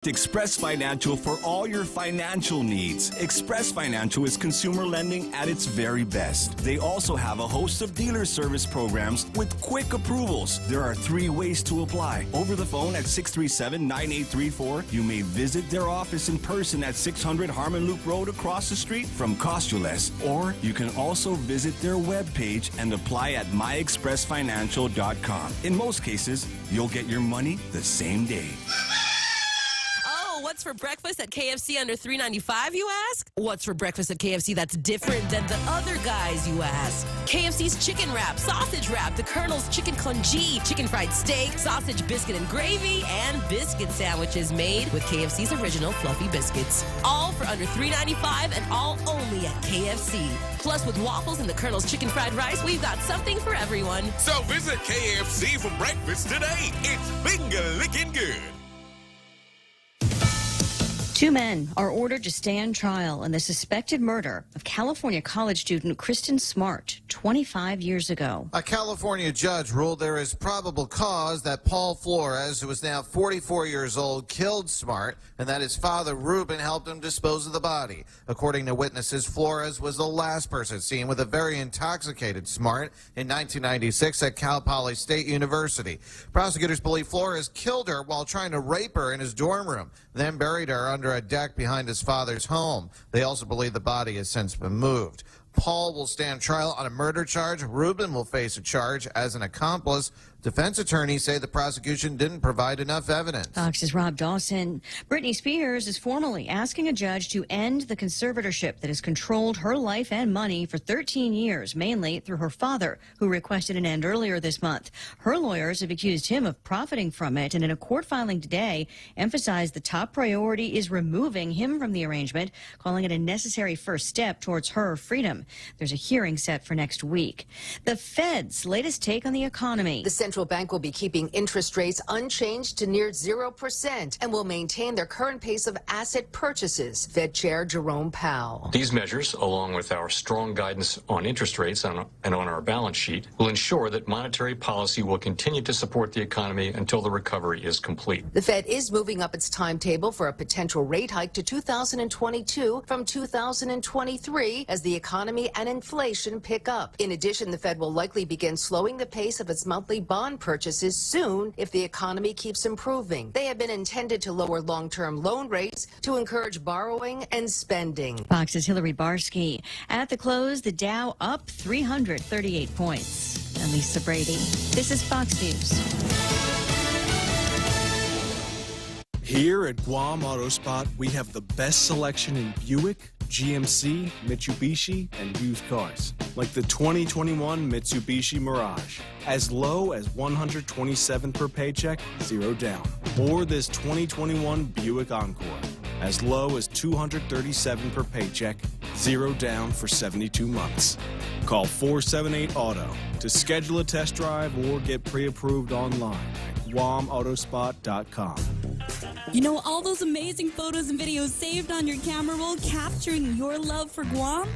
Express Financial for all your financial needs. Express Financial is consumer lending at its very best. They also have a host of dealer service programs with quick approvals. There are 3 ways to apply. Over the phone at 637-9834. You may visit their office in person at 600 Harmon Loop Road across the street from Costules. Or you can also visit their webpage and apply at myexpressfinancial.com. In most cases, you'll get your money the same day. What's for breakfast at KFC under $3.95, you ask? What's for breakfast at KFC that's different than the other guys, you ask? KFC's chicken wrap, sausage wrap, the Colonel's chicken congee, chicken fried steak, sausage biscuit and gravy, and biscuit sandwiches made with KFC's original fluffy biscuits. All for under $3.95 and all only at KFC. Plus, with waffles and the Colonel's chicken fried rice, we've got something for everyone. So visit KFC for breakfast today. It's finger-licking good. 2 men are ordered to stand trial in the suspected murder of California college student Kristen Smart 25 years ago. A California judge ruled there is probable cause that Paul Flores, who is now 44 years old, killed Smart and that his father, Ruben, helped him dispose of the body. According to witnesses, Flores was the last person seen with a very intoxicated Smart in 1996 at Cal Poly State University. Prosecutors believe Flores killed her while trying to rape her in his dorm room, then buried her under a deck behind his father's home. They also believe the body has since been moved. Paul will stand trial on a murder charge. Ruben will face a charge as an accomplice. Defense attorneys say the prosecution didn't provide enough evidence. Fox's Rob Dawson. Britney Spears is formally asking a judge to end the conservatorship that has controlled her life and money for 13 years, mainly through her father, who requested an end earlier this month. Her lawyers have accused him of profiting from it, and in a court filing today, emphasized the top priority is removing him from the arrangement, calling it a necessary first step towards her freedom. There's a hearing set for next week. The Fed's latest take on the economy. The central bank will be keeping interest rates unchanged to near 0% and will maintain their current pace of asset purchases, Fed Chair Jerome Powell. These measures, along with our strong guidance on interest rates and on our balance sheet, will ensure that monetary policy will continue to support the economy until the recovery is complete. The Fed is moving up its timetable for a potential rate hike to 2022 from 2023 as the economy and inflation pick up. In addition, the Fed will likely begin slowing the pace of its monthly bond purchases soon if the economy keeps improving. They have been intended to lower long-term loan rates to encourage borrowing and spending. Fox's Hillary Barsky. At the close, the Dow up 338 points. I'm Lisa Brady. This is Fox News. Here at Guam Auto Spot, we have the best selection in Buick, GMC, Mitsubishi, and used cars, like the 2021 Mitsubishi Mirage, as low as $127 per paycheck, 0 down. Or this 2021 Buick Encore, as low as $237 per paycheck, 0 down for 72 months. Call 478-AUTO to schedule a test drive or get pre-approved online at guamautospot.com. You know all those amazing photos and videos saved on your camera roll capturing your love for Guam?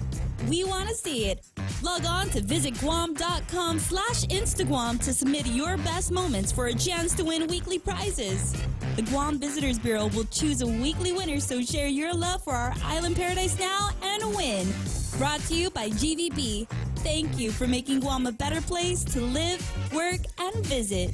We want to see it. Log on to visitguam.com/Instagram to submit your best moments for a chance to win weekly prizes. The Guam Visitors Bureau will choose a weekly winner, so share your love for our island paradise now and win. Brought to you by GVB. Thank you for making Guam a better place to live, work, and visit.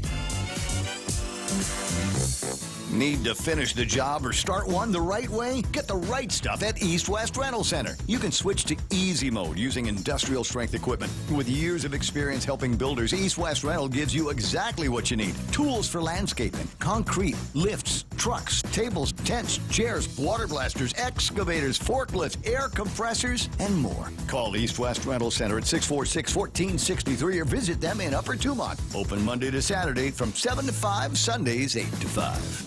Need to finish the job or start one the right way? Get the right stuff at East West Rental Center. You can switch to easy mode using industrial strength equipment. With years of experience helping builders, East West Rental gives you exactly what you need. Tools for landscaping, concrete, lifts, trucks, tables, tents, chairs, water blasters, excavators, forklifts, air compressors, and more. Call East West Rental Center at 646-1463 or visit them in Upper Tumont. Open Monday to Saturday from 7 to 5, Sundays 8 to 5.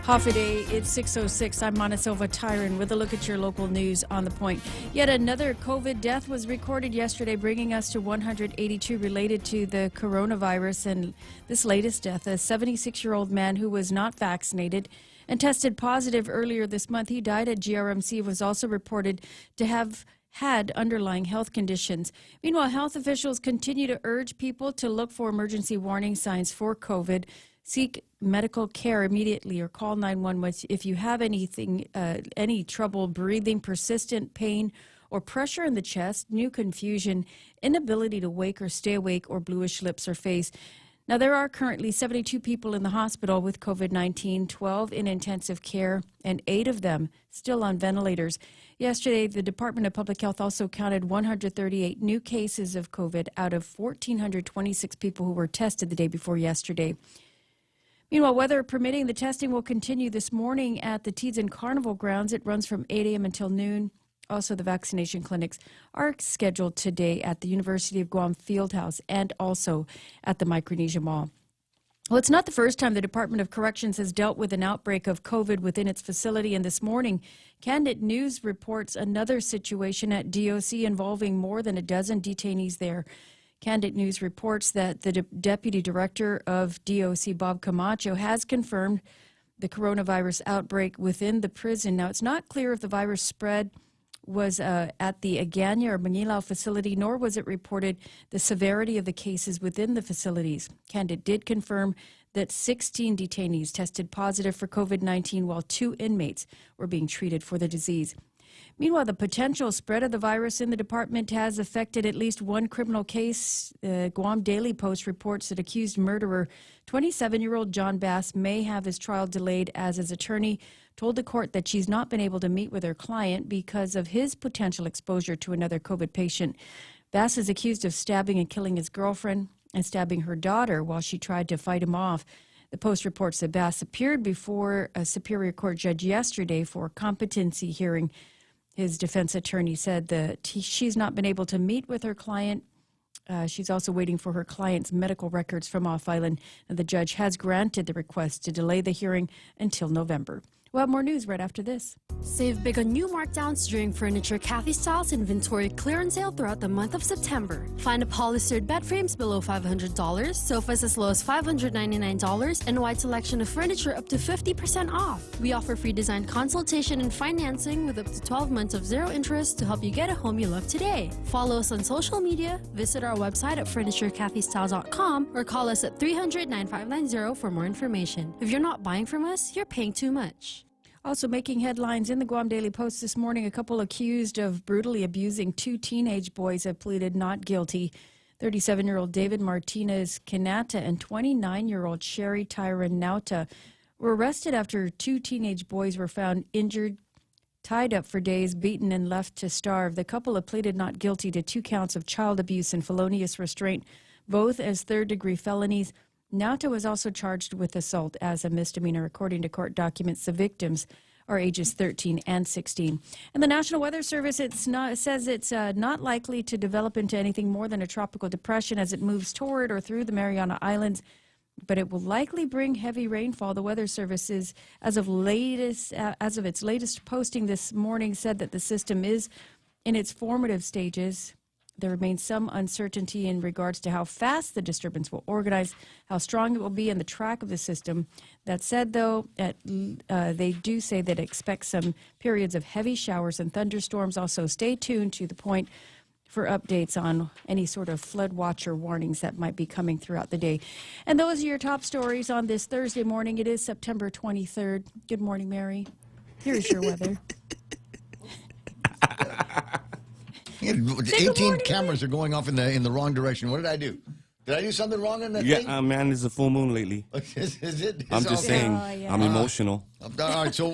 Hafa Day, it's 6:06. I'm Mana Silva Tyron with a look at your local news on the point. Yet another COVID death was recorded yesterday, bringing us to 182 related to the coronavirus. And this latest death, a 76-year-old man who was not vaccinated and tested positive earlier this month. He died at GRMC, was also reported to have had underlying health conditions. Meanwhile, health officials continue to urge people to look for emergency warning signs for COVID. Seek medical care immediately or call 911 if you have any trouble breathing, persistent pain or pressure in the chest, new confusion, inability to wake or stay awake, or bluish lips or face. Now, there are currently 72 people in the hospital with COVID-19, 12 in intensive care, and 8 of them still on ventilators. Yesterday, the Department of Public Health also counted 138 new cases of COVID out of 1,426 people who were tested the day before yesterday. Meanwhile, weather permitting, the testing will continue this morning at the Tees and Carnival grounds. It runs from 8 a.m. until noon. Also, the vaccination clinics are scheduled today at the University of Guam Fieldhouse and also at the Micronesia Mall. Well, it's not the first time the Department of Corrections has dealt with an outbreak of COVID within its facility, and this morning, Candid News reports another situation at DOC involving more than a dozen detainees there. Candid News reports that the Deputy Director of DOC, Bob Camacho, has confirmed the coronavirus outbreak within the prison. Now, it's not clear if the virus spread was at the Agana or Manilao facility, nor was it reported the severity of the cases within the facilities. Candid did confirm that 16 detainees tested positive for COVID-19, while 2 inmates were being treated for the disease. Meanwhile, the potential spread of the virus in the department has affected at least one criminal case. Guam Daily Post reports that accused murderer 27-year-old John Bass may have his trial delayed, as his attorney told the court that she's not been able to meet with her client because of his potential exposure to another COVID patient. Bass is accused of stabbing and killing his girlfriend and stabbing her daughter while she tried to fight him off. The Post reports that Bass appeared before a Superior Court judge yesterday for a competency hearing. His defense attorney said that she's not been able to meet with her client. She's also waiting for her client's medical records from off-island, and the judge has granted the request to delay the hearing until November. We'll have more news right after this. Save big on new markdowns during Furniture Kathy Styles inventory clearance sale throughout the month of September. Find a polystered bed frames below $500, sofas as low as $599, and a wide selection of furniture up to 50% off. We offer free design consultation and financing with up to 12 months of zero interest to help you get a home you love today. Follow us on social media, visit our website at FurnitureKathyStyles.com, or call us at 300-9590 for more information. If you're not buying from us, you're paying too much. Also making headlines in the Guam Daily Post this morning, a couple accused of brutally abusing 2 teenage boys have pleaded not guilty. 37-year-old David Martinez Kanata and 29-year-old Sherry Tyron Nauta were arrested after 2 teenage boys were found injured, tied up for days, beaten, and left to starve. The couple have pleaded not guilty to 2 counts of child abuse and felonious restraint, both as third-degree felonies. Nauta was also charged with assault as a misdemeanor. According to court documents, the victims are ages 13 and 16. And the National Weather Service says it's not likely to develop into anything more than a tropical depression as it moves toward or through the Mariana Islands, but it will likely bring heavy rainfall. The Weather Service is, as of its latest posting this morning, said that the system is in its formative stages. There remains some uncertainty in regards to how fast the disturbance will organize, how strong it will be, and the track of the system. That said, though, they do say that expect some periods of heavy showers and thunderstorms. Also, stay tuned to the point for updates on any sort of flood watch or warnings that might be coming throughout the day. And those are your top stories on this Thursday morning. It is September 23rd. Good morning, Mary. Here's your weather. 18 cameras are going off in the wrong direction. What did I do? Did I do something wrong in that thing? Yeah, man, it's a full moon lately. Is it? I'm just saying, I'm emotional. All right, so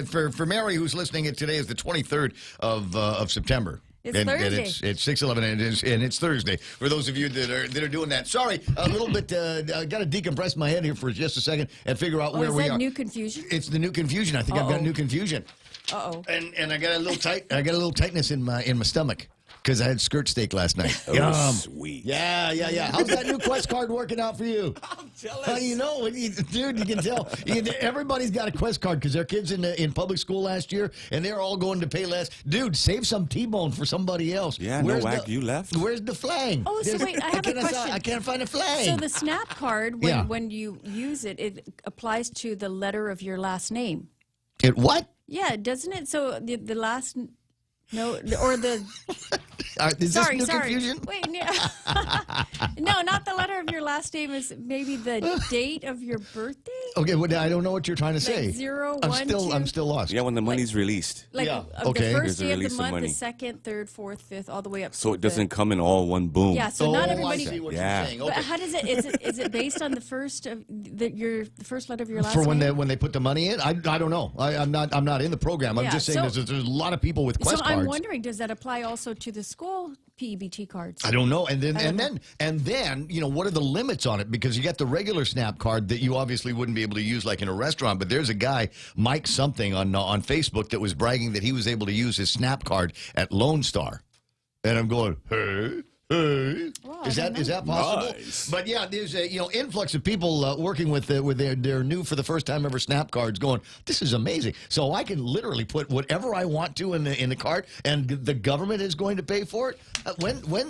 for Mary, who's listening, today is the 23rd of September. It's and Thursday. It's 6/11, and it's Thursday. For those of you that are doing that, sorry, a little bit. I got to decompress my head here for just a second and figure out where we are. Is that new confusion? It's the new confusion. I think I've got new confusion. Uh-oh. And I got a little tight. I got a little tightness in my stomach. because I had skirt steak last night. Oh, sweet. Yeah. How's that new Quest card working out for you? I'm jealous. Dude, you can tell. Everybody's got a Quest card because their kids in public school last year, and they're all going to pay less. Dude, save some T-bone for somebody else. Yeah, no whack, you left. Where's the flang? Oh, so wait, I have a question. I can't find a flang. So the SNAP card, when you use it, it applies to the letter of your last name. It what? Yeah, doesn't it? So the last... No, or the... Is this new confusion? Wait, no, not the letter of your last name. Is maybe the date of your birthday? Okay, well, I don't know what you're trying to say. 0, I'm 1, still 2? I'm still lost. Yeah, when the money's released. Like okay. the first There's a day of the release of month, the money. second, third, fourth, fifth, all the way up. So to it doesn't come in all one boom. Yeah, so not I everybody. see what Yeah. you're saying. But Okay. how does it? Is it based on the first of the first letter of your last For name? when they put the money in, I don't know. I'm not in the program. I'm Yeah, just saying there's a lot of people with Quest so cards. I'm wondering, does that apply also to the school PEBT cards? I don't know. And then, what are the limits on it? Because you got the regular SNAP card that you obviously wouldn't be able to use like in a restaurant. But there's a guy, Mike something, on Facebook that was bragging that he was able to use his SNAP card at Lone Star. And I'm going, hey. Well, Is that possible? Nice. But yeah, there's a influx of people working with their new for the first time ever SNAP cards. Going, this is amazing. So I can literally put whatever I want to in the card, and the government is going to pay for it.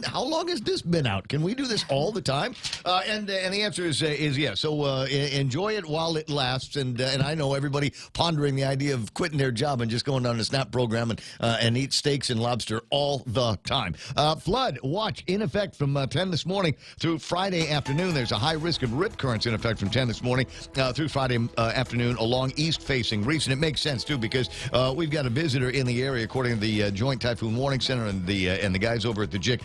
How long has this been out? Can we do this all the time? And the answer is yes. So enjoy it while it lasts. And I know everybody pondering the idea of quitting their job and just going down the SNAP program and eat steaks and lobster all the time. Flood watch in effect from 10 this morning through Friday afternoon. There's a high risk of rip currents in effect from 10 this morning through Friday afternoon along east-facing reefs. And it makes sense, too, because we've got a visitor in the area, according to the Joint Typhoon Warning Center and the guys over at the JIC.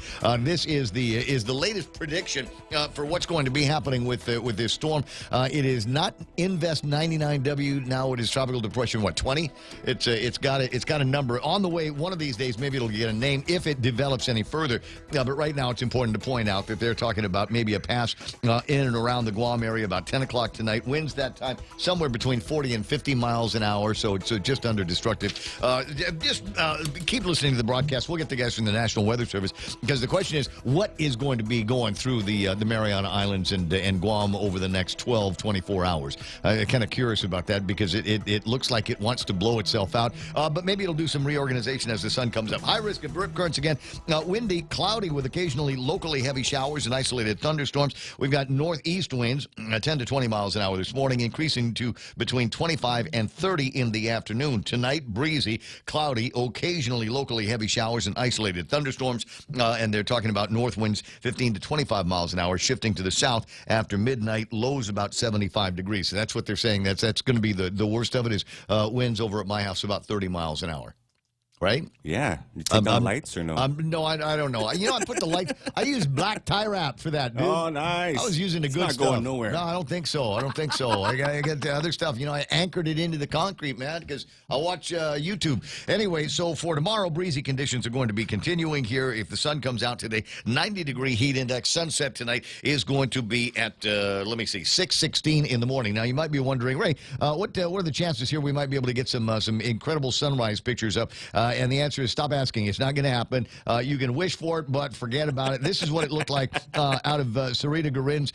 This is the latest prediction for what's going to be happening with this storm. It is not Invest 99W. Now it is Tropical Depression, 20? It's got a number. On the way, one of these days, maybe it'll get a name if it develops any further. But right now, it's important to point out that they're talking about maybe a pass in and around the Guam area about 10 o'clock tonight. Winds that time somewhere between 40 and 50 miles an hour, so it's just under destructive. Just keep listening to the broadcast. We'll get the guys from the National Weather Service, because the question is, what is going to be going through the Mariana Islands and Guam over the next 12, 24 hours? I'm kind of curious about that, because it looks like it wants to blow itself out, but maybe it'll do some reorganization as the sun comes up. High risk of rip currents again. Windy, cloudy with occasionally locally heavy showers and isolated thunderstorms. We've got northeast winds 10 to 20 miles an hour this morning, increasing to between 25 and 30 in the afternoon. Tonight, breezy, cloudy, occasionally locally heavy showers and isolated thunderstorms. And they're talking about north winds 15 to 25 miles an hour, shifting to the south after midnight, lows about 75 degrees. So that's what they're saying. That's going to be the worst of it is winds over at my house about 30 miles an hour. Right? Yeah. You take on lights or no? No, I don't know. I put the lights. I use black tie wrap for that, dude. Oh, nice. I was using the It's good not stuff. going nowhere. No, I don't think so. I got the other stuff. I anchored it into the concrete, man, because I watch YouTube. Anyway, so for tomorrow, breezy conditions are going to be continuing here. If the sun comes out today, 90-degree heat index. Sunset tonight is going to be at, 6:16 in the morning. Now, you might be wondering, Ray, what are the chances here we might be able to get some incredible sunrise pictures up? And the answer is stop asking. It's not going to happen. You can wish for it, but forget about it. This is what it looked like out of Sarita Garin's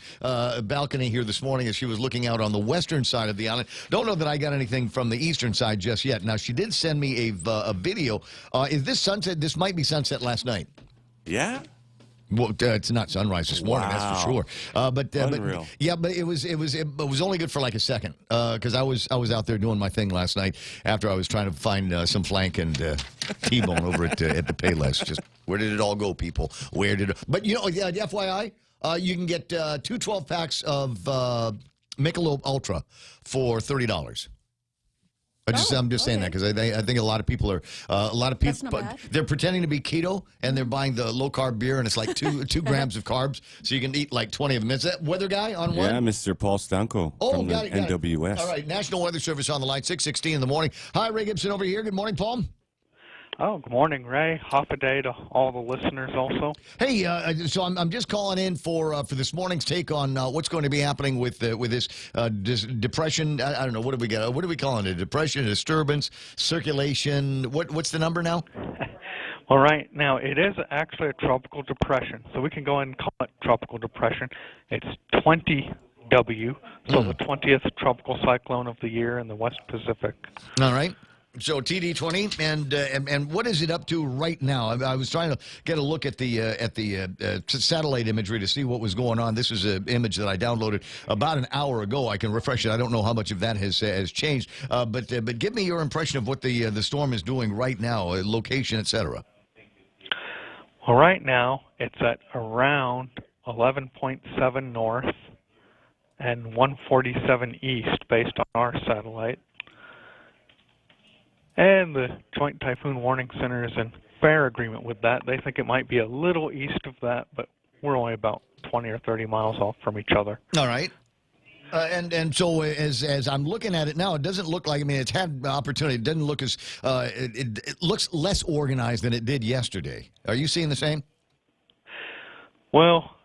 balcony here this morning as she was looking out on the western side of the island. Don't know that I got anything from the eastern side just yet. Now, she did send me a video. Is this sunset? This might be sunset last night. Yeah? Well, it's not sunrise this morning, that's for sure. But it was only good for like a second because I was out there doing my thing last night after I was trying to find some flank and T-bone over at the Payless. Just where did it all go, people? Where did it? But FYI, you can get 2 12-packs of Michelob Ultra for $30. I'm just saying that because I think a lot of people are they're pretending to be keto and they're buying the low carb beer and it's like two grams of carbs, so you can eat like 20 of them. Is that weather guy on one? Yeah, Mr. Paul Stanko from the NWS. All right, National Weather Service on the line, 6:16 in the morning. Hi, Ray Gibson over here. Good morning, Paul. Oh, good morning, Ray. Half a day to all the listeners also. Hey, so I'm just calling in for this morning's take on what's going to be happening with this depression. I don't know, what do we got? What are we calling it? Depression, disturbance, circulation. What's the number now? Well, right now it is actually a tropical depression, so we can go ahead and call it tropical depression. It's 20W, so the 20th tropical cyclone of the year in the West Pacific. All right. So TD20, and what is it up to right now? I was trying to get a look at the satellite imagery to see what was going on. This is an image that I downloaded about an hour ago. I can refresh it. I don't know how much of that has changed, but give me your impression of what the storm is doing right now, location, etc. Well, right now it's at around 11.7 north and 147 east based on our satellite. And the Joint Typhoon Warning Center is in fair agreement with that. They think it might be a little east of that, but we're only about 20 or 30 miles off from each other. All right. And so as I'm looking at it now, it doesn't look like, I mean, it's had opportunity. It doesn't look as, it looks less organized than it did yesterday. Are you seeing the same? Well,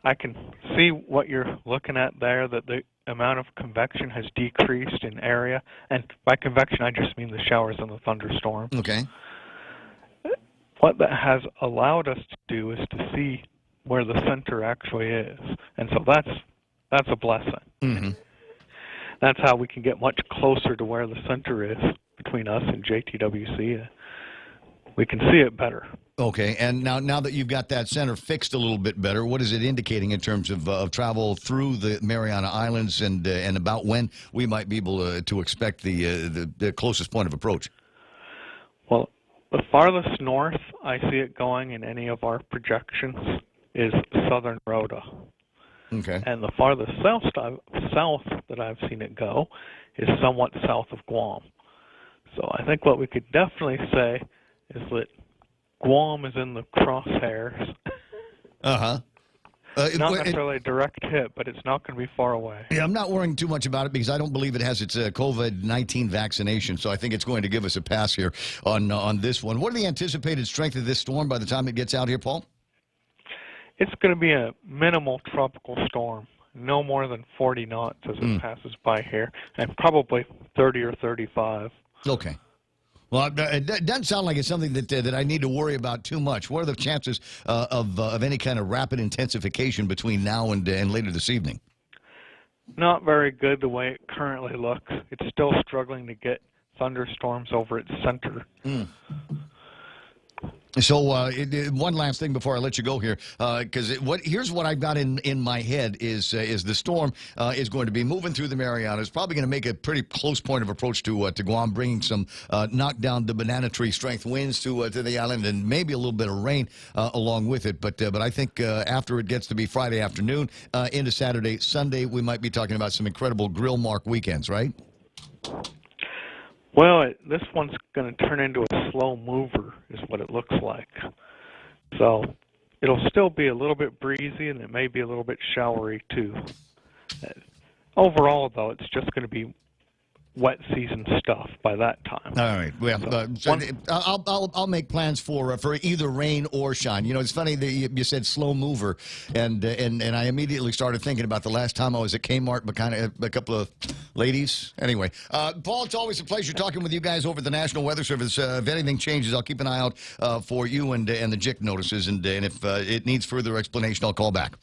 I can see what you're looking at there, that the amount of convection has decreased in area. And by convection, I just mean the showers and the thunderstorm. Okay. What that has allowed us to do is to see where the center actually is. And so that's a blessing. Mm-hmm. That's how we can get much closer to where the center is between us and JTWC. We can see it better. Okay, and now that you've got that center fixed a little bit better, what is it indicating in terms of travel through the Mariana Islands and about when we might be able to expect the closest point of approach? Well, the farthest north I see it going in any of our projections is southern Rota. Okay. And the farthest south that I've seen it go is somewhat south of Guam. So I think what we could definitely say is that Guam is in the crosshairs. Not necessarily a direct hit, but it's not going to be far away. Yeah, I'm not worrying too much about it because I don't believe it has its COVID-19 vaccination, so I think it's going to give us a pass here on this one. What are the anticipated strength of this storm by the time it gets out here, Paul? It's going to be a minimal tropical storm, no more than 40 knots as it passes by here, and probably 30 or 35. Okay. Well, it doesn't sound like it's something that I need to worry about too much. What are the chances of any kind of rapid intensification between now and later this evening? Not very good the way it currently looks. It's still struggling to get thunderstorms over its center. So one last thing before I let you go here, because here's what I've got in my head is the storm is going to be moving through the Marianas, probably going to make a pretty close point of approach to Guam, bringing some knockdown to banana tree strength winds to the island, and maybe a little bit of rain along with it. But I think after it gets to be Friday afternoon into Saturday, Sunday, we might be talking about some incredible grill mark weekends, right? Well, this one's going to turn into a slow mover is what it looks like. So it'll still be a little bit breezy, and it may be a little bit showery, too. Overall, though, it's just going to be wet season stuff by that time. All right. Well, I'll make plans for either rain or shine. You know, it's funny that you said slow mover, and I immediately started thinking about the last time I was at Kmart, but kind of a couple of ladies. Anyway, Paul, it's always a pleasure talking with you guys over at the National Weather Service. If anything changes, I'll keep an eye out for you and the JIC notices, and if it needs further explanation, I'll call back.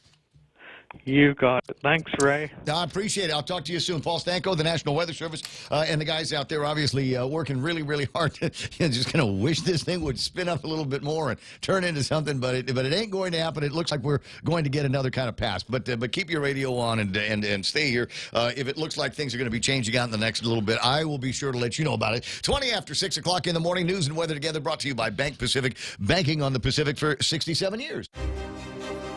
You got it. Thanks, Ray. I appreciate it. I'll talk to you soon. Paul Stanko, the National Weather Service, and the guys out there obviously working really, really hard. Just going to wish this thing would spin up a little bit more and turn into something, but it ain't going to happen. It looks like we're going to get another kind of pass. But keep your radio on and stay here. If it looks like things are going to be changing out in the next little bit, I will be sure to let you know about it. 20 after 6 o'clock in the morning, news and weather together, brought to you by Bank Pacific, banking on the Pacific for 67 years.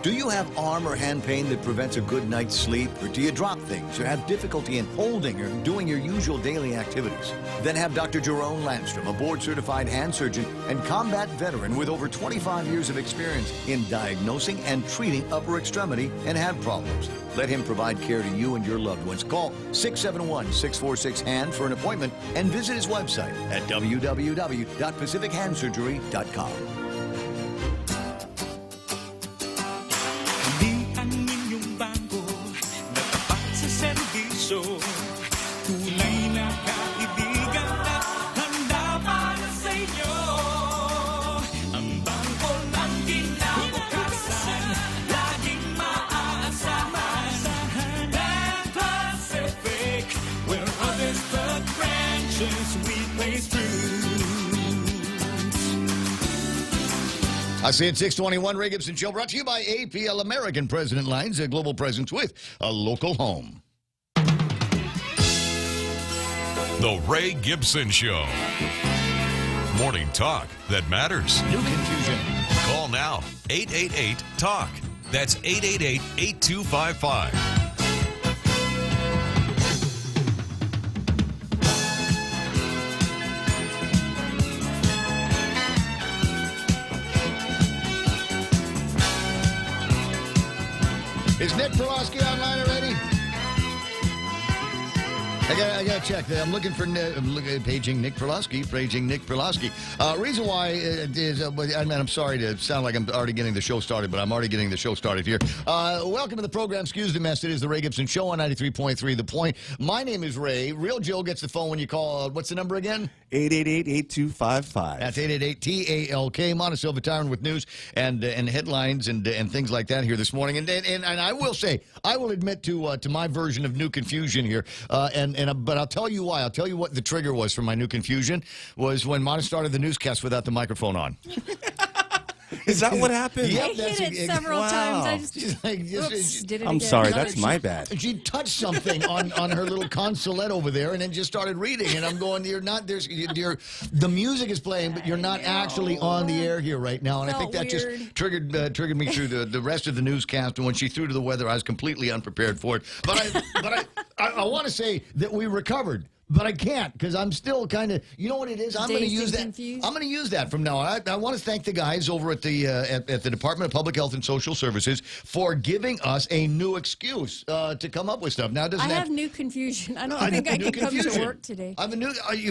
Do you have arm or hand pain that prevents a good night's sleep? Or do you drop things or have difficulty in holding or doing your usual daily activities? Then have Dr. Jerome Landstrom, a board-certified hand surgeon and combat veteran with over 25 years of experience in diagnosing and treating upper extremity and hand problems. Let him provide care to you and your loved ones. Call 671-646-HAND for an appointment and visit his website at www.pacifichandsurgery.com. Tunay na kaibigan at handa para sa inyo. Ang I see it 621 Ray Gibson Show, brought to you by APL American President Lines, a global presence with a local home. The Ray Gibson Show. Morning talk that matters. New confusion. Call now. 888-TALK. That's 888-8255. Is Nick Perlowski online already? I got to check. I'm looking for paging Nick Perlowski. Reason why is, I'm sorry to sound like I'm already getting the show started, but I'm already getting the show started here. Welcome to the program. Excuse the mess. It is the Ray Gibson Show on 93.3 The Point. My name is Ray. Real Joe gets the phone when you call. What's the number again? 888-8255. That's 888-TALK. Montecillo Tyrant with news and headlines and things like that here this morning. And I will say, I will admit to my version of new confusion here. But I'll tell you why. I'll tell you what the trigger was for my new confusion was when Monica started the newscast without the microphone on. Is that what happened? Yep, I hit it several times. I just, did it I'm again. sorry, that's my bad. She touched something on her little consolette over there and then just started reading. And I'm going, the music is playing, but you're not actually on the air here right now. And I think that just triggered me through the rest of the newscast. And when she threw to the weather, I was completely unprepared for it. But I want to say that we recovered. But I can't because I'm still kind of, you know what it is? I'm going to use that. Confused? I'm going to use that from now on. I want to thank the guys over at the Department of Public Health and Social Services for giving us a new excuse to come up with stuff. Now, I have new confusion. I don't think I can come to work today.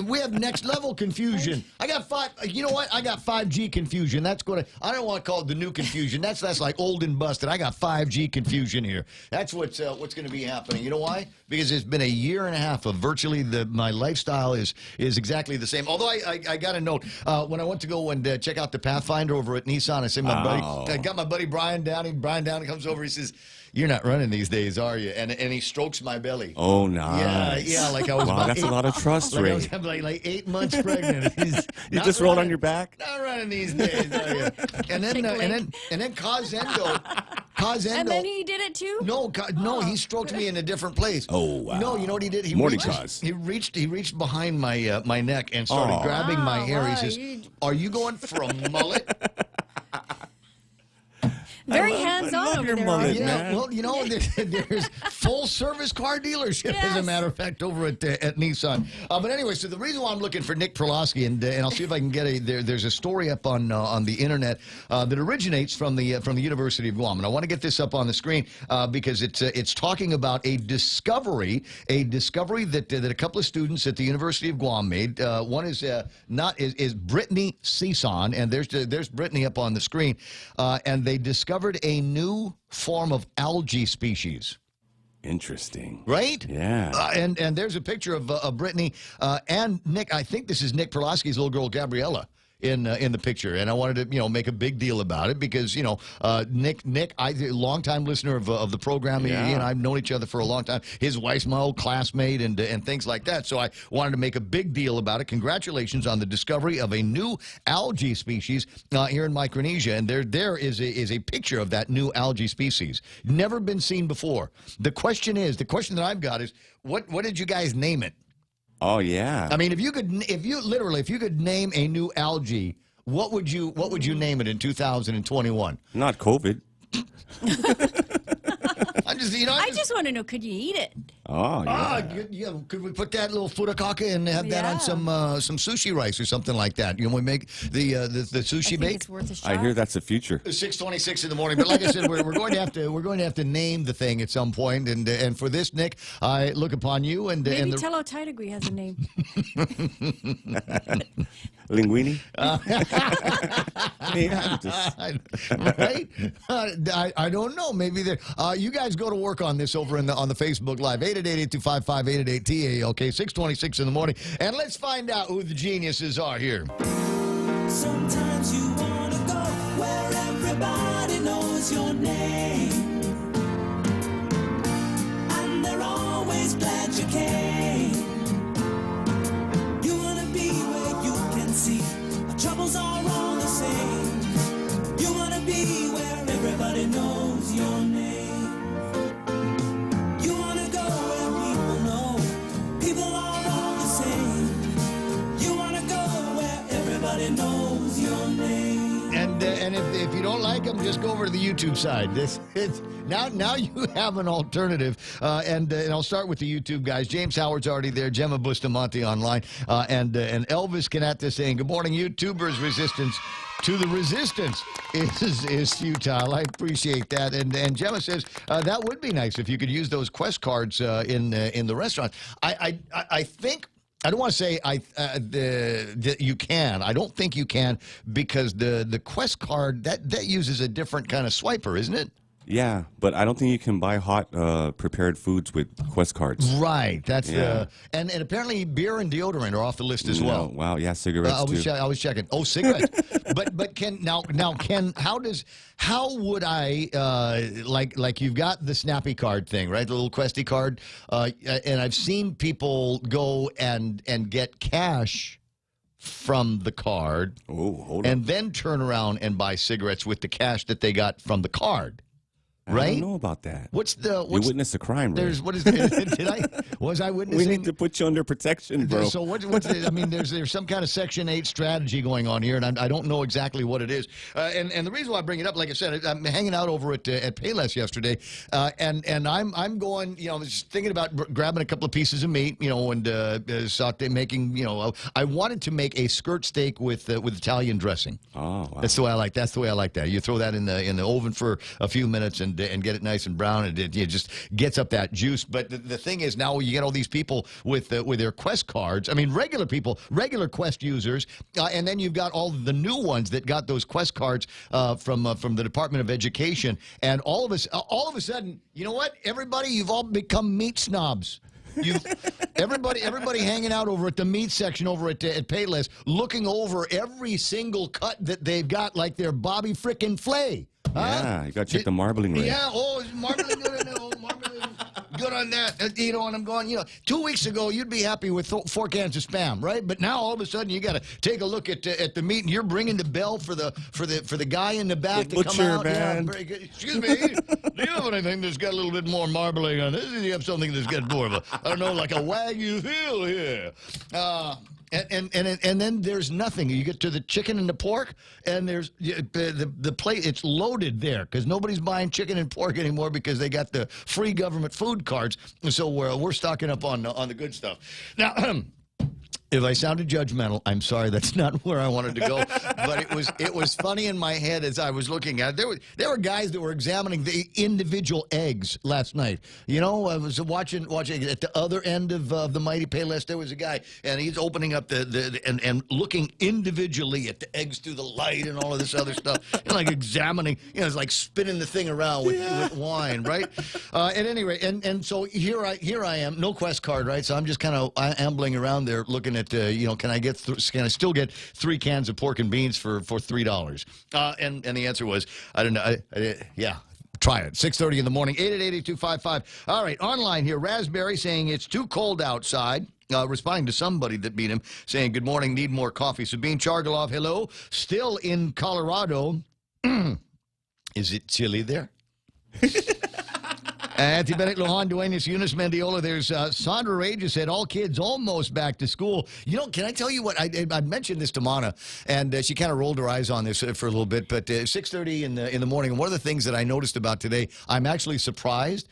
We have next level confusion. I got you know what? I got 5G confusion. That's going to. I don't want to call it the new confusion. That's like old and busted. I got 5G confusion here. That's what's going to be happening. You know why? Because it's been a year and a half of virtually my lifestyle is exactly the same. Although I got a note when I went to go and check out the Pathfinder over at Nissan. I said I got my buddy Brian Downey. Brian Downey comes over. He says, "You're not running these days, are you?" And he strokes my belly. Oh, nice. Yeah. Like I was. Wow, that's a lot of trust, Ray. I was like 8 months pregnant. You just rolled on your back. Not running these days, are you? And then Cosendo. And then he did it too? No, he stroked me in a different place. Oh, wow. No, you know what he did? He reached behind my neck and started grabbing my hair. He says, "Are you going for a mullet?" Very hands-on over there. Mullet, man. Well, you know, there's full-service car dealership, as a matter of fact, over at Nissan. But anyway, so the reason why I'm looking for Nick Perlowski, and I'll see if I can get there's a story up on the internet that originates from the University of Guam, and I want to get this up on the screen because it's talking about a discovery that a couple of students at the University of Guam made. One is Brittany Cison, and there's Brittany up on the screen, and they discovered a new form of algae species. Interesting. Right? Yeah. And there's a picture of Brittany and Nick. I think this is Nick Perlowski's little girl, Gabriella, in the picture. And I wanted to, make a big deal about it because, Nick, a longtime listener of the program. Yeah. He and I've known each other for a long time. His wife's my old classmate and things like that. So I wanted to make a big deal about it. Congratulations on the discovery of a new algae species here in Micronesia. And there is a picture of that new algae species. Never been seen before. The question that I've got is, what did you guys name it? Oh, yeah. I mean, if you could name a new algae, what would you name it in 2021? Not COVID. I just want to know, could you eat it? Oh, yeah. Could we put that little furikake and have that on some sushi rice or something like that? We make the sushi bake. It's worth a shot. I hear that's the future. 6:26 in the morning. But like I said, we're going to have to name the thing at some point. And for this, Nick, I look upon you and maybe Tello Taitagui has a name. Linguini. Right? I don't know. Maybe there. You guys go to work on this over on the Facebook Live. 888-255-888 TALK. 6:26 in the morning, and let's find out who the geniuses are here. Sometimes you want to go where everybody knows your name, and they're always glad you came. You want to be where you can see our troubles are all the same. You if you don't like them, just go over to the YouTube side. Now you have an alternative. And I'll start with the YouTube guys. James Howard's already there. Gemma Bustamante online. And Elvis Canetta saying, good morning, YouTubers. Resistance to the resistance is futile. I appreciate that. And Gemma says that would be nice if you could use those Quest cards in the restaurant. I think. I don't want to say that you can. I don't think you can because the Quest card that uses a different kind of swiper, isn't it? Yeah, but I don't think you can buy hot prepared foods with Quest cards. Right. That's and apparently beer and deodorant are off the list as well. Wow. Yeah, cigarettes too. I was checking. Oh, cigarettes. but Ken, now Ken, how would I like you've got the Snappy card thing, right? The little Questy card, and I've seen people go and get cash from the card. Oh, hold on. And then turn around and buy cigarettes with the cash that they got from the card. Right? I don't know about that. You witnessed a crime, Ray. What is was I witnessing? We need to put you under protection, bro. So I mean, there's some kind of Section 8 strategy going on here, and I don't know exactly what it is. And the reason why I bring it up, like I said, I'm hanging out over at Payless yesterday, and I'm going, just thinking about grabbing a couple of pieces of meat, and saute making, I wanted to make a skirt steak with Italian dressing. Oh, wow. That's the way I like that. You throw that in the oven for a few minutes and get it nice and brown, and it just gets up that juice. But the thing is, now you get all these people with their Quest cards. I mean, regular people, regular Quest users, and then you've got all the new ones that got those Quest cards from the Department of Education. And all of a sudden, you know what? Everybody, you've all become meat snobs. Everybody hanging out over at the meat section over at Payless, looking over every single cut that they've got like they're Bobby frickin' Flay. Yeah, you got to check the marbling rate. Yeah, is marbling good? Marbling good on that. And I'm going, 2 weeks ago, you'd be happy with 4 cans of Spam, right? But now, all of a sudden, you got to take a look at the meat, and you're ringing the bell for the guy in the back to come out. Man. Yeah, excuse me, do you have anything that's got a little bit more marbling on this? Do you have something that's got more of a, I don't know, like a Wagyu feel here? And then there's nothing. You get to the chicken and the pork, and there's the plate. It's loaded there because nobody's buying chicken and pork anymore because they got the free government food cards. So we're stocking up on the good stuff. Now, if I sounded judgmental, I'm sorry. That's not where I wanted to go. But it was funny in my head as I was looking at it. There were guys that were examining the individual eggs last night. I was watching at the other end of the mighty Payless. There was a guy, and he's opening up and looking individually at the eggs through the light and all of this other stuff, and like examining. It's like spinning the thing around with wine, right? At any rate, and so here I am, no Quest card, right? So I'm just kind of ambling around there looking at. Can I still get 3 cans of pork and beans for $3? And the answer was, I don't know. Yeah. Try it. 6:30 in the morning. 888-8255. All right. Online here, Raspberry saying it's too cold outside. Responding to somebody that beat him, saying, good morning, need more coffee. Sabine Chargalov, hello. Still in Colorado. Is it chilly there? Anthony Bennett, Lujan, Duenas, Eunice Mendiola. There's Sandra Ray just said, all kids almost back to school. Can I tell you what? I mentioned this to Mana, and she kind of rolled her eyes on this for a little bit. But 6:30 in the morning, and one of the things that I noticed about today, I'm actually surprised,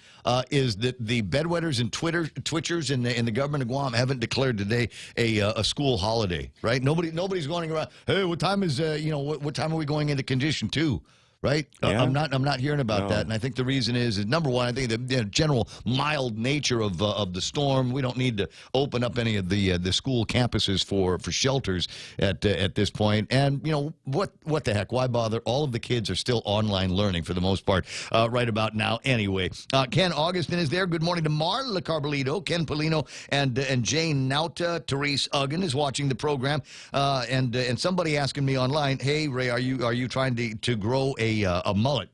is that the bedwetters and Twitchers in the government of Guam haven't declared today a school holiday, right? Nobody's going around, hey, what time is, what time are we going into condition 2? Right? Yeah. I'm not hearing about that, and I think the reason is number one, I think the general mild nature of the storm. We don't need to open up any of the school campuses for shelters at this point. And what the heck? Why bother? All of the kids are still online learning for the most part right about now. Anyway, Ken Augustin is there. Good morning to Marla Carbolito, Ken Polino, and Jane Nauta. Therese Uggan is watching the program, and somebody asking me online, hey Ray, are you trying to grow a mullet?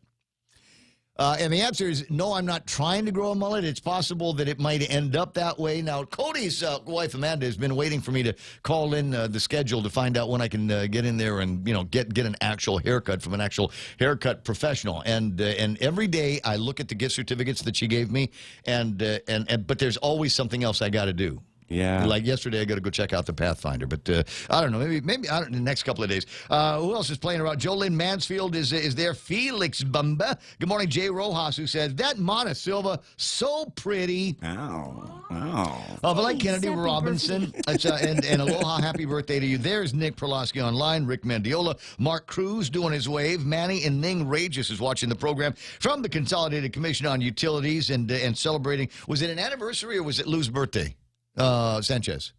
And the answer is no, I'm not trying to grow a mullet. It's possible that it might end up that way. Now, Cody's wife, Amanda, has been waiting for me to call in the schedule to find out when I can get in there and, get an actual haircut from an actual haircut professional. And every day I look at the gift certificates that she gave me, but there's always something else I got to do. Yeah. Like yesterday, I got to go check out the Pathfinder, but I don't know. Maybe I don't, in the next couple of days. Who else is playing around? Jolynn Mansfield is there. Felix Bumba. Good morning, Jay Rojas, who says that Mona Silva so pretty. Like Kennedy Robinson. And aloha, happy birthday to you. There's Nick Perlosky online. Rick Mendiola, Mark Cruz doing his wave. Manny and Ning Regis is watching the program from the Consolidated Commission on Utilities and celebrating. Was it an anniversary or was it Lou's birthday? Sanchez.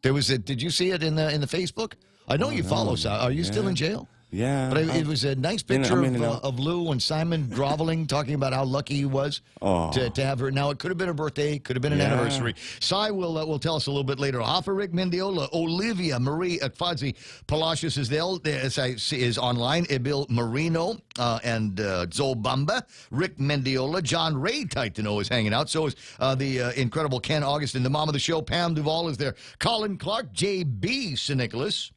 There was did you see it in the Facebook? I know you follow. Are you still in jail? Yeah. But it was a nice picture of Lou and Simon groveling, talking about how lucky he was to have her. Now, it could have been her birthday, could have been an anniversary. Cy will tell us a little bit later. Hoffa, Rick Mendiola, Olivia Marie Akfadzi, Palacios is online. Emil Marino and Zoe Bamba. Rick Mendiola. John Ray Titano is hanging out. So is the incredible Ken Augustin. The mom of the show, Pam Duvall, is there. Colin Clark, J.B. St. Nicholas.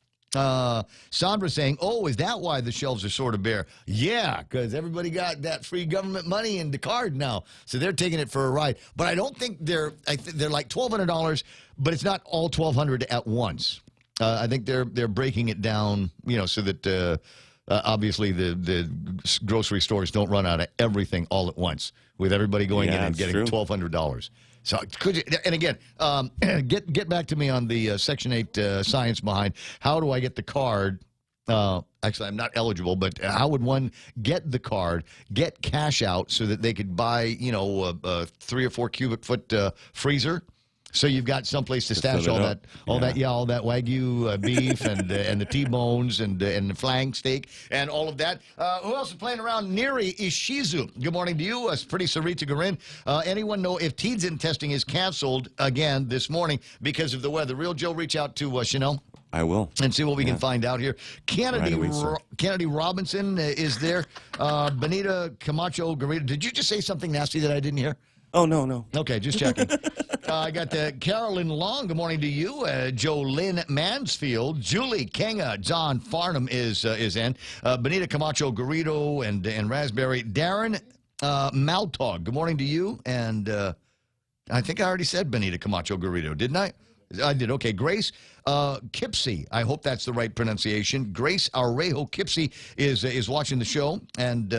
Sandra saying, is that why the shelves are sort of bare? Yeah, because everybody got that free government money in the card now, so they're taking it for a ride. But I don't think they're like $1,200, but it's not all $1,200 at once. I think they're breaking it down, so that obviously the grocery stores don't run out of everything all at once, with everybody going in and getting $1,200. So could you, and again, get back to me on the Section 8 science behind how do I get the card? Actually, I'm not eligible, but how would one get the card, get cash out so that they could buy, a 3 or 4 cubic foot freezer? So you've got someplace to stash all that Wagyu beef and the T-bones and the flank steak and all of that. Who else is playing around? Neri Ishizu. Good morning to you. Pretty Sarita Garin. Anyone know if Teigen testing is canceled again this morning because of the weather? Real Joe, reach out to Chanel. I will. And see what we can find out here. Kennedy Robinson is there. Benita Camacho Garrido. Did you just say something nasty that I didn't hear? Oh, no. Okay, just checking. I got Carolyn Long. Good morning to you. Jolynn Mansfield. Julie Kenga. John Farnham is in. Benita Camacho Garrido and Raspberry. Darren Maltog. Good morning to you. And I think I already said Benita Camacho Garrido, didn't I? I did. Okay, Grace Kipsey. I hope that's the right pronunciation. Grace Arejo Kipsey is watching the show, and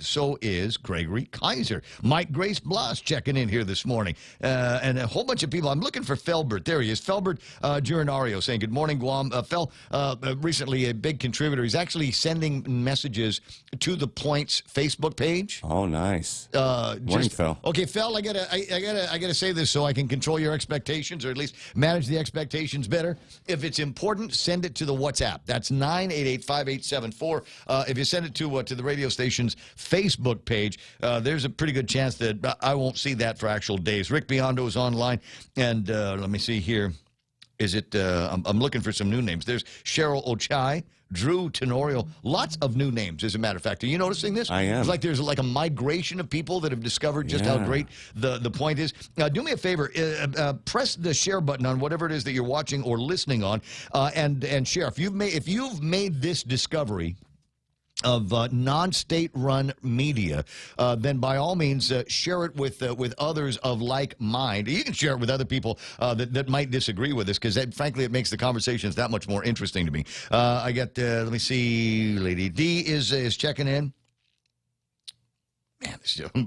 so is Gregory Kaiser. Mike Grace Blas checking in here this morning, and a whole bunch of people. I'm looking for Felbert. There he is. Felbert Girinario saying, good morning, Guam. Fel, recently a big contributor. He's actually sending messages to the Points Facebook page. Oh, nice. Morning, Fel. Okay, Fel, I gotta say this so I can control your expectations, or at least manage the expectations better. If it's important, send it to the WhatsApp. That's 988-5874. If you send it to the radio station's Facebook page, there's a pretty good chance that I won't see that for actual days. Rick Biondo is online, and let me see here. Is it? I'm looking for some new names. There's Cheryl Ochai, Drew Tenorio, lots of new names, as a matter of fact. Are you noticing this? I am. It's like there's like a migration of people that have discovered just how great the point is. Do me a favor, press the share button on whatever it is that you're watching or listening on, and share. If you've made this discovery of non-state-run media, then by all means share it with others of like mind. You can share it with other people that might disagree with us, because frankly it makes the conversations that much more interesting to me. I got let me see, Lady D is checking in. Man,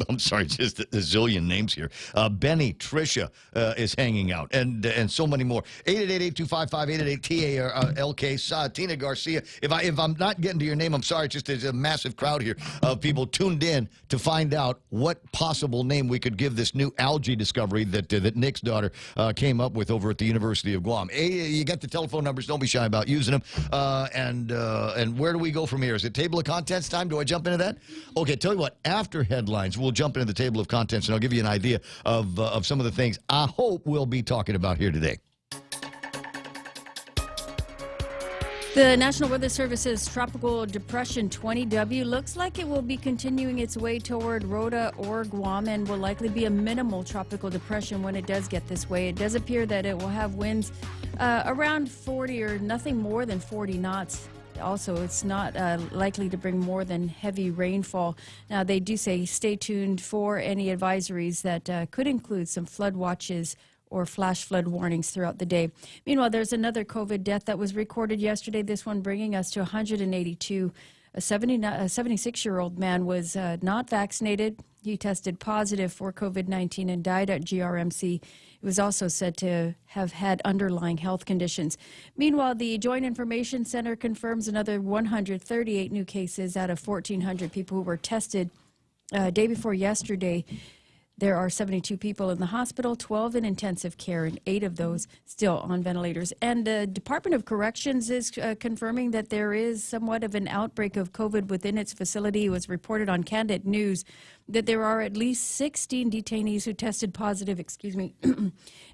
I'm sorry, just a zillion names here. Benny, Tricia is hanging out, and so many more. 888-825-888-TALK. Tina Garcia. If I'm not getting to your name, I'm sorry. It's just there's a massive crowd here of people tuned in to find out what possible name we could give this new algae discovery that Nick's daughter came up with over at the University of Guam. You got the telephone numbers. Don't be shy about using them. And where do we go from here? Is it table of contents time? Do I jump into that? Okay, tell you what. After headlines, we'll jump into the table of contents, and I'll give you an idea of some of the things I hope we'll be talking about here today. The National Weather Service's Tropical Depression 20W looks like it will be continuing its way toward Rota or Guam, and will likely be a minimal tropical depression when it does get this way. It does appear that it will have winds around 40 or nothing more than 40 knots. Also, it's not likely to bring more than heavy rainfall. Now, they do say stay tuned for any advisories that could include some flood watches or flash flood warnings throughout the day. Meanwhile, there's another COVID death that was recorded yesterday, this one bringing us to 182. A 76-year-old man was not vaccinated. He tested positive for COVID-19 and died at GRMC. He was also said to have had underlying health conditions. Meanwhile, the Joint Information Center confirms another 138 new cases out of 1,400 people who were tested day before yesterday. There are 72 people in the hospital, 12 in intensive care, and 8 of those still on ventilators. And the Department of Corrections is confirming that there is somewhat of an outbreak of COVID within its facility. It was reported on Candid News that there are at least 16 detainees who tested positive,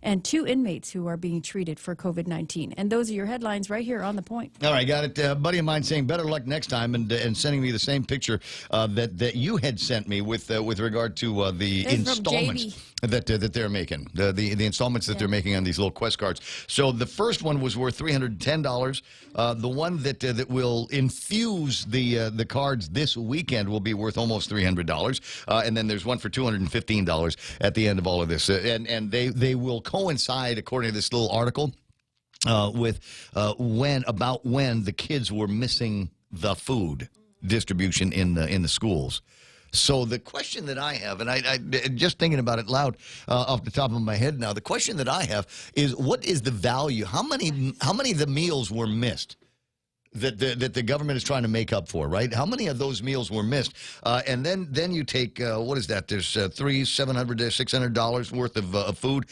and 2 inmates who are being treated for COVID-19. And those are your headlines right here on The Point. All right, got it. A buddy of mine saying better luck next time, and sending me the same picture that you had sent me with regard to the installments that they're making, the installments that they're making on these little Quest cards. So the first one was worth $310. The one that will infuse the cards this weekend will be worth almost $300. And then there's one for $215 at the end of all of this. And they will coincide, according to this little article, with when the kids were missing the food distribution in the schools. So the question that I have, and I just thinking about it loud off the top of my head now, the question that I have is, what is the value? How many of the meals were missed that the government is trying to make up for, right? How many of those meals were missed? And then you take, what is that? There's $700 to $600 worth of food,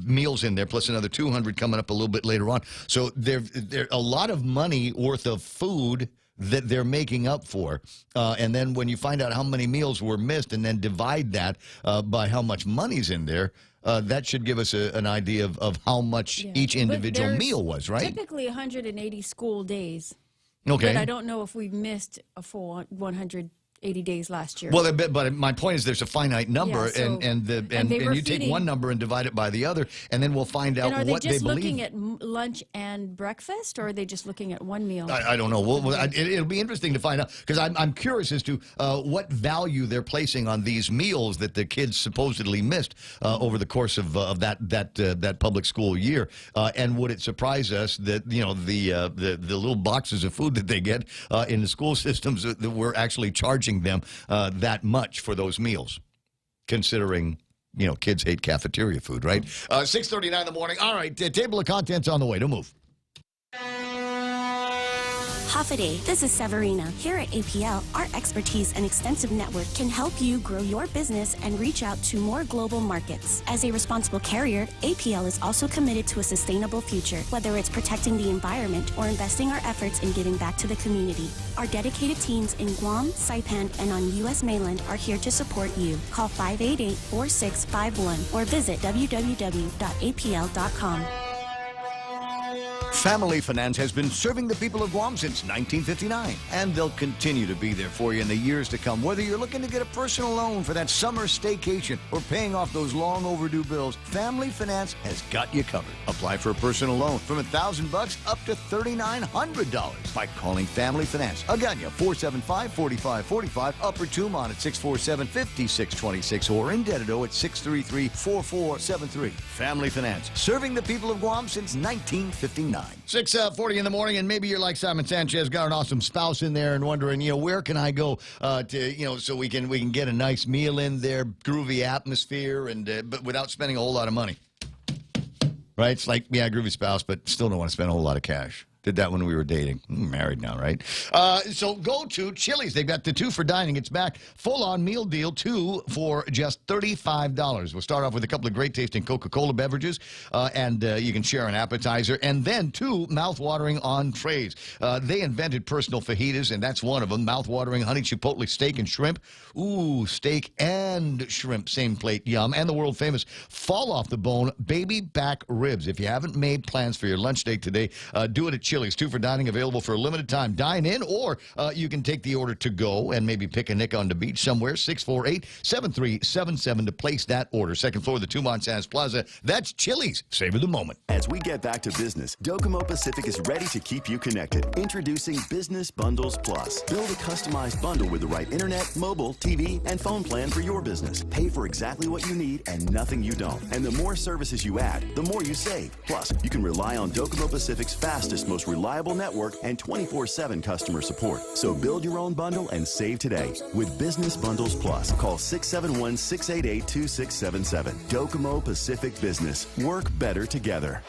meals in there, plus another $200 coming up a little bit later on. So there a lot of money worth of food that they're making up for. And then when you find out how many meals were missed and then divide that by how much money's in there, that should give us an idea of how much each individual meal was, right? Typically 180 school days. Okay. But I don't know if we've missed a full 180 days last year. Well, but my point is there's a finite number, and you take one number and divide it by the other, and then we'll find out what they believe. Are they just looking at lunch and breakfast, or are they just looking at one meal? I don't know. It'll be interesting to find out, because I'm curious as to what value they're placing on these meals that the kids supposedly missed over the course of that public school year. And would it surprise us that the little boxes of food that they get in the school systems that we're actually charging them that much for those meals, considering kids hate cafeteria food, right? 6:39 in the morning. All right, table of contents on the way. Don't move. Haffaday, this is Severina. Here at APL, our expertise and extensive network can help you grow your business and reach out to more global markets. As a responsible carrier, APL is also committed to a sustainable future, whether it's protecting the environment or investing our efforts in giving back to the community. Our dedicated teams in Guam, Saipan, and on U.S. mainland are here to support you. Call 588-4651 or visit www.apl.com. Family Finance has been serving the people of Guam since 1959, and they'll continue to be there for you in the years to come. Whether you're looking to get a personal loan for that summer staycation or paying off those long overdue bills, Family Finance has got you covered. Apply for a personal loan from $1,000 up to $3,900 by calling Family Finance. Again, 475-4545, Upper Tumon at 647-5626, or in Dededo at 633-4473. Family Finance, serving the people of Guam since 1959. 6:40 in the morning, and maybe you're like Simon Sanchez, got an awesome spouse in there, and wondering, where can I go so we can get a nice meal in there, groovy atmosphere, and but without spending a whole lot of money. Right? It's like, groovy spouse, but still don't want to spend a whole lot of cash. Did that when we were dating. Married now, right? So go to Chili's. They've got the 2 for dining. It's back. Full-on meal deal, 2 for just $35. We'll start off with a couple of great-tasting Coca-Cola beverages, and you can share an appetizer, and then 2 mouth-watering entrees. They invented personal fajitas, and that's one of them. Mouth-watering honey chipotle steak and shrimp. Ooh, steak and shrimp, same plate, yum. And the world-famous fall-off-the-bone baby back ribs. If you haven't made plans for your lunch date today, do it at Chili's. Chili's, 2 for dining, available for a limited time. Dine in, or you can take the order to go and maybe pick a nick on the beach somewhere. 648-7377 to place that order. Second floor of the Tumon Sands Plaza. That's Chili's. Savor the moment. As we get back to business, Docomo Pacific is ready to keep you connected. Introducing Business Bundles Plus. Build a customized bundle with the right internet, mobile, TV, and phone plan for your business. Pay for exactly what you need and nothing you don't. And the more services you add, the more you save. Plus, you can rely on Docomo Pacific's fastest, most reliable network and 24/7 customer support. So build your own bundle and save today with Business Bundles Plus. Call 671-688-2677. Docomo Pacific Business. Work better together.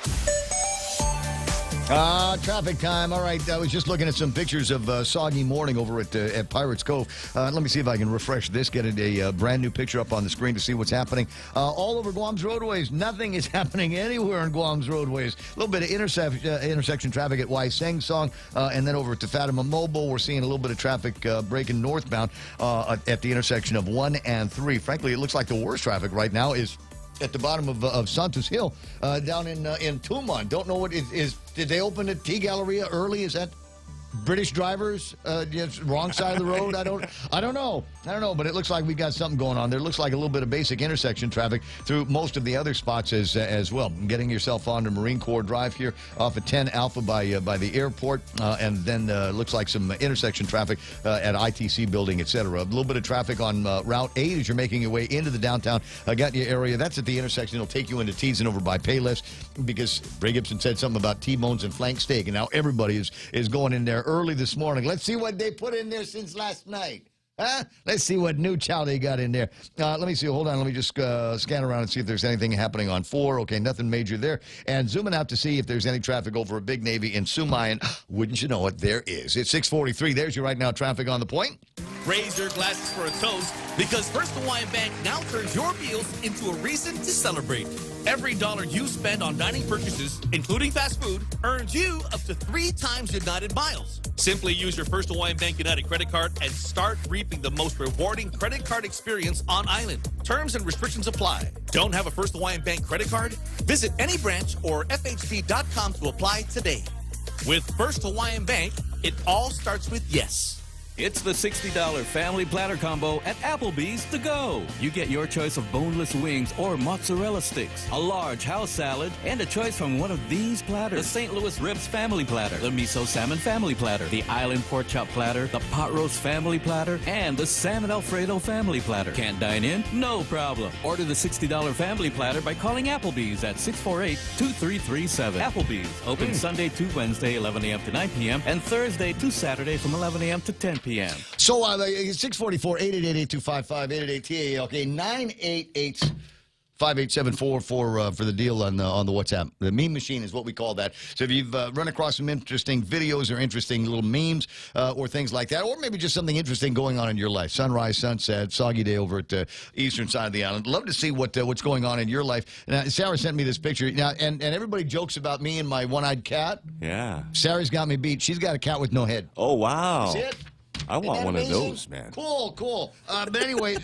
Traffic time. All right, I was just looking at some pictures of soggy morning over at Pirates Cove. Let me see if I can refresh this, get a brand new picture up on the screen to see what's happening. All over Guam's roadways. Nothing is happening anywhere on Guam's roadways. A little bit of intersection traffic at Waiseng Song, and then over to Fatima Mobile, we're seeing a little bit of traffic breaking northbound at the intersection of 1 and 3. Frankly, it looks like the worst traffic right now is at the bottom of Santos Hill, down in Tumon. Don't know what it is. Did they open the T Galleria early? Is that British drivers? Wrong side of the road? I don't know. But it looks like we got something going on there. It looks like a little bit of basic intersection traffic through most of the other spots as well. Getting yourself onto Marine Corps Drive here off of 10 Alpha by the airport, and then looks like some intersection traffic at ITC building, etc. A little bit of traffic on Route 8 as you're making your way into the downtown Gatineau area. That's at the intersection. It'll take you into Tees and over by Payless, because Ray Gibson said something about T-bones and flank steak, and now everybody is going in there early this morning. Let's see what they put in there since last night. Huh? Let's see what new chow they got in there. Let me see. Hold on. Let me just scan around and see if there's anything happening on 4. Okay, nothing major there. And zooming out to see if there's any traffic over at Big Navy in Sumayan. Wouldn't you know it, there is. It's 6:43. There's your right now traffic on the point. Raise your glasses for a toast, because First Hawaiian Bank now turns your meals into a reason to celebrate. Every dollar you spend on dining purchases, including fast food, earns you up to 3 times United miles. Simply use your First Hawaiian Bank United credit card and start reaping the most rewarding credit card experience on island. Terms and restrictions apply. Don't have a First Hawaiian Bank credit card? Visit any branch or FHB.com to apply today. With First Hawaiian Bank, it all starts with yes. It's the $60 family platter combo at Applebee's to go. You get your choice of boneless wings or mozzarella sticks, a large house salad, and a choice from one of these platters. The St. Louis Ribs family platter, the miso salmon family platter, the island pork chop platter, the pot roast family platter, and the salmon alfredo family platter. Can't dine in? No problem. Order the $60 family platter by calling Applebee's at 648-2337. Applebee's, open Sunday to Wednesday, 11 a.m. to 9 p.m., and Thursday to Saturday from 11 a.m. to 10 p.m. So 644 888-8255 888 okay, 988-5874 for the deal on the WhatsApp. The meme machine is what we call that. So if you've run across some interesting videos or interesting little memes or things like that, or maybe just something interesting going on in your life, sunrise, sunset, soggy day over at the eastern side of the island, love to see what's going on in your life. Now, Sarah sent me this picture. Now, and everybody jokes about me and my one-eyed cat. Yeah. Sarah's got me beat. She's got a cat with no head. Oh, wow. See it? I want one of those, man. Cool. But anyway,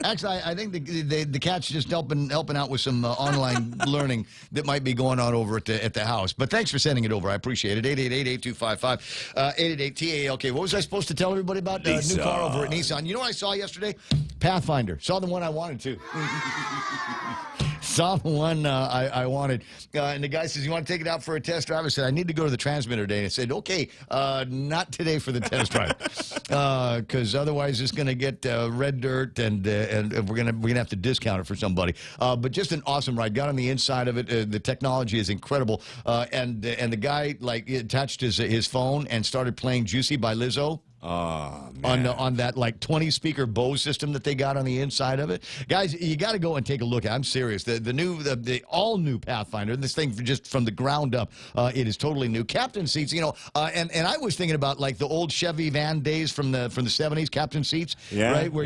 actually, I think the cat's just helping out with some online learning that might be going on over at the house. But thanks for sending it over. I appreciate it. 888-8255, 888-TAA. Okay, what was I supposed to tell everybody about? New car over at Nissan. You know what I saw yesterday? Pathfinder. Saw the one I wanted to. Saw the one I wanted. And the guy says, you want to take it out for a test drive? I said, I need to go to the transmitter day. And I said, okay, not today for the test drive. Because otherwise it's going to get red dirt, and we're gonna have to discount it for somebody. But just an awesome ride. Got on the inside of it. The technology is incredible. And the guy attached his phone and started playing "Juicy" by Lizzo. On that 20 speaker Bose system that they got on the inside of it. Guys, you got to go and take a look. I'm serious. The all new Pathfinder, this thing just from the ground up, it is totally new. Captain seats, and I was thinking about the old Chevy van days from the 70s, captain seats, right? Where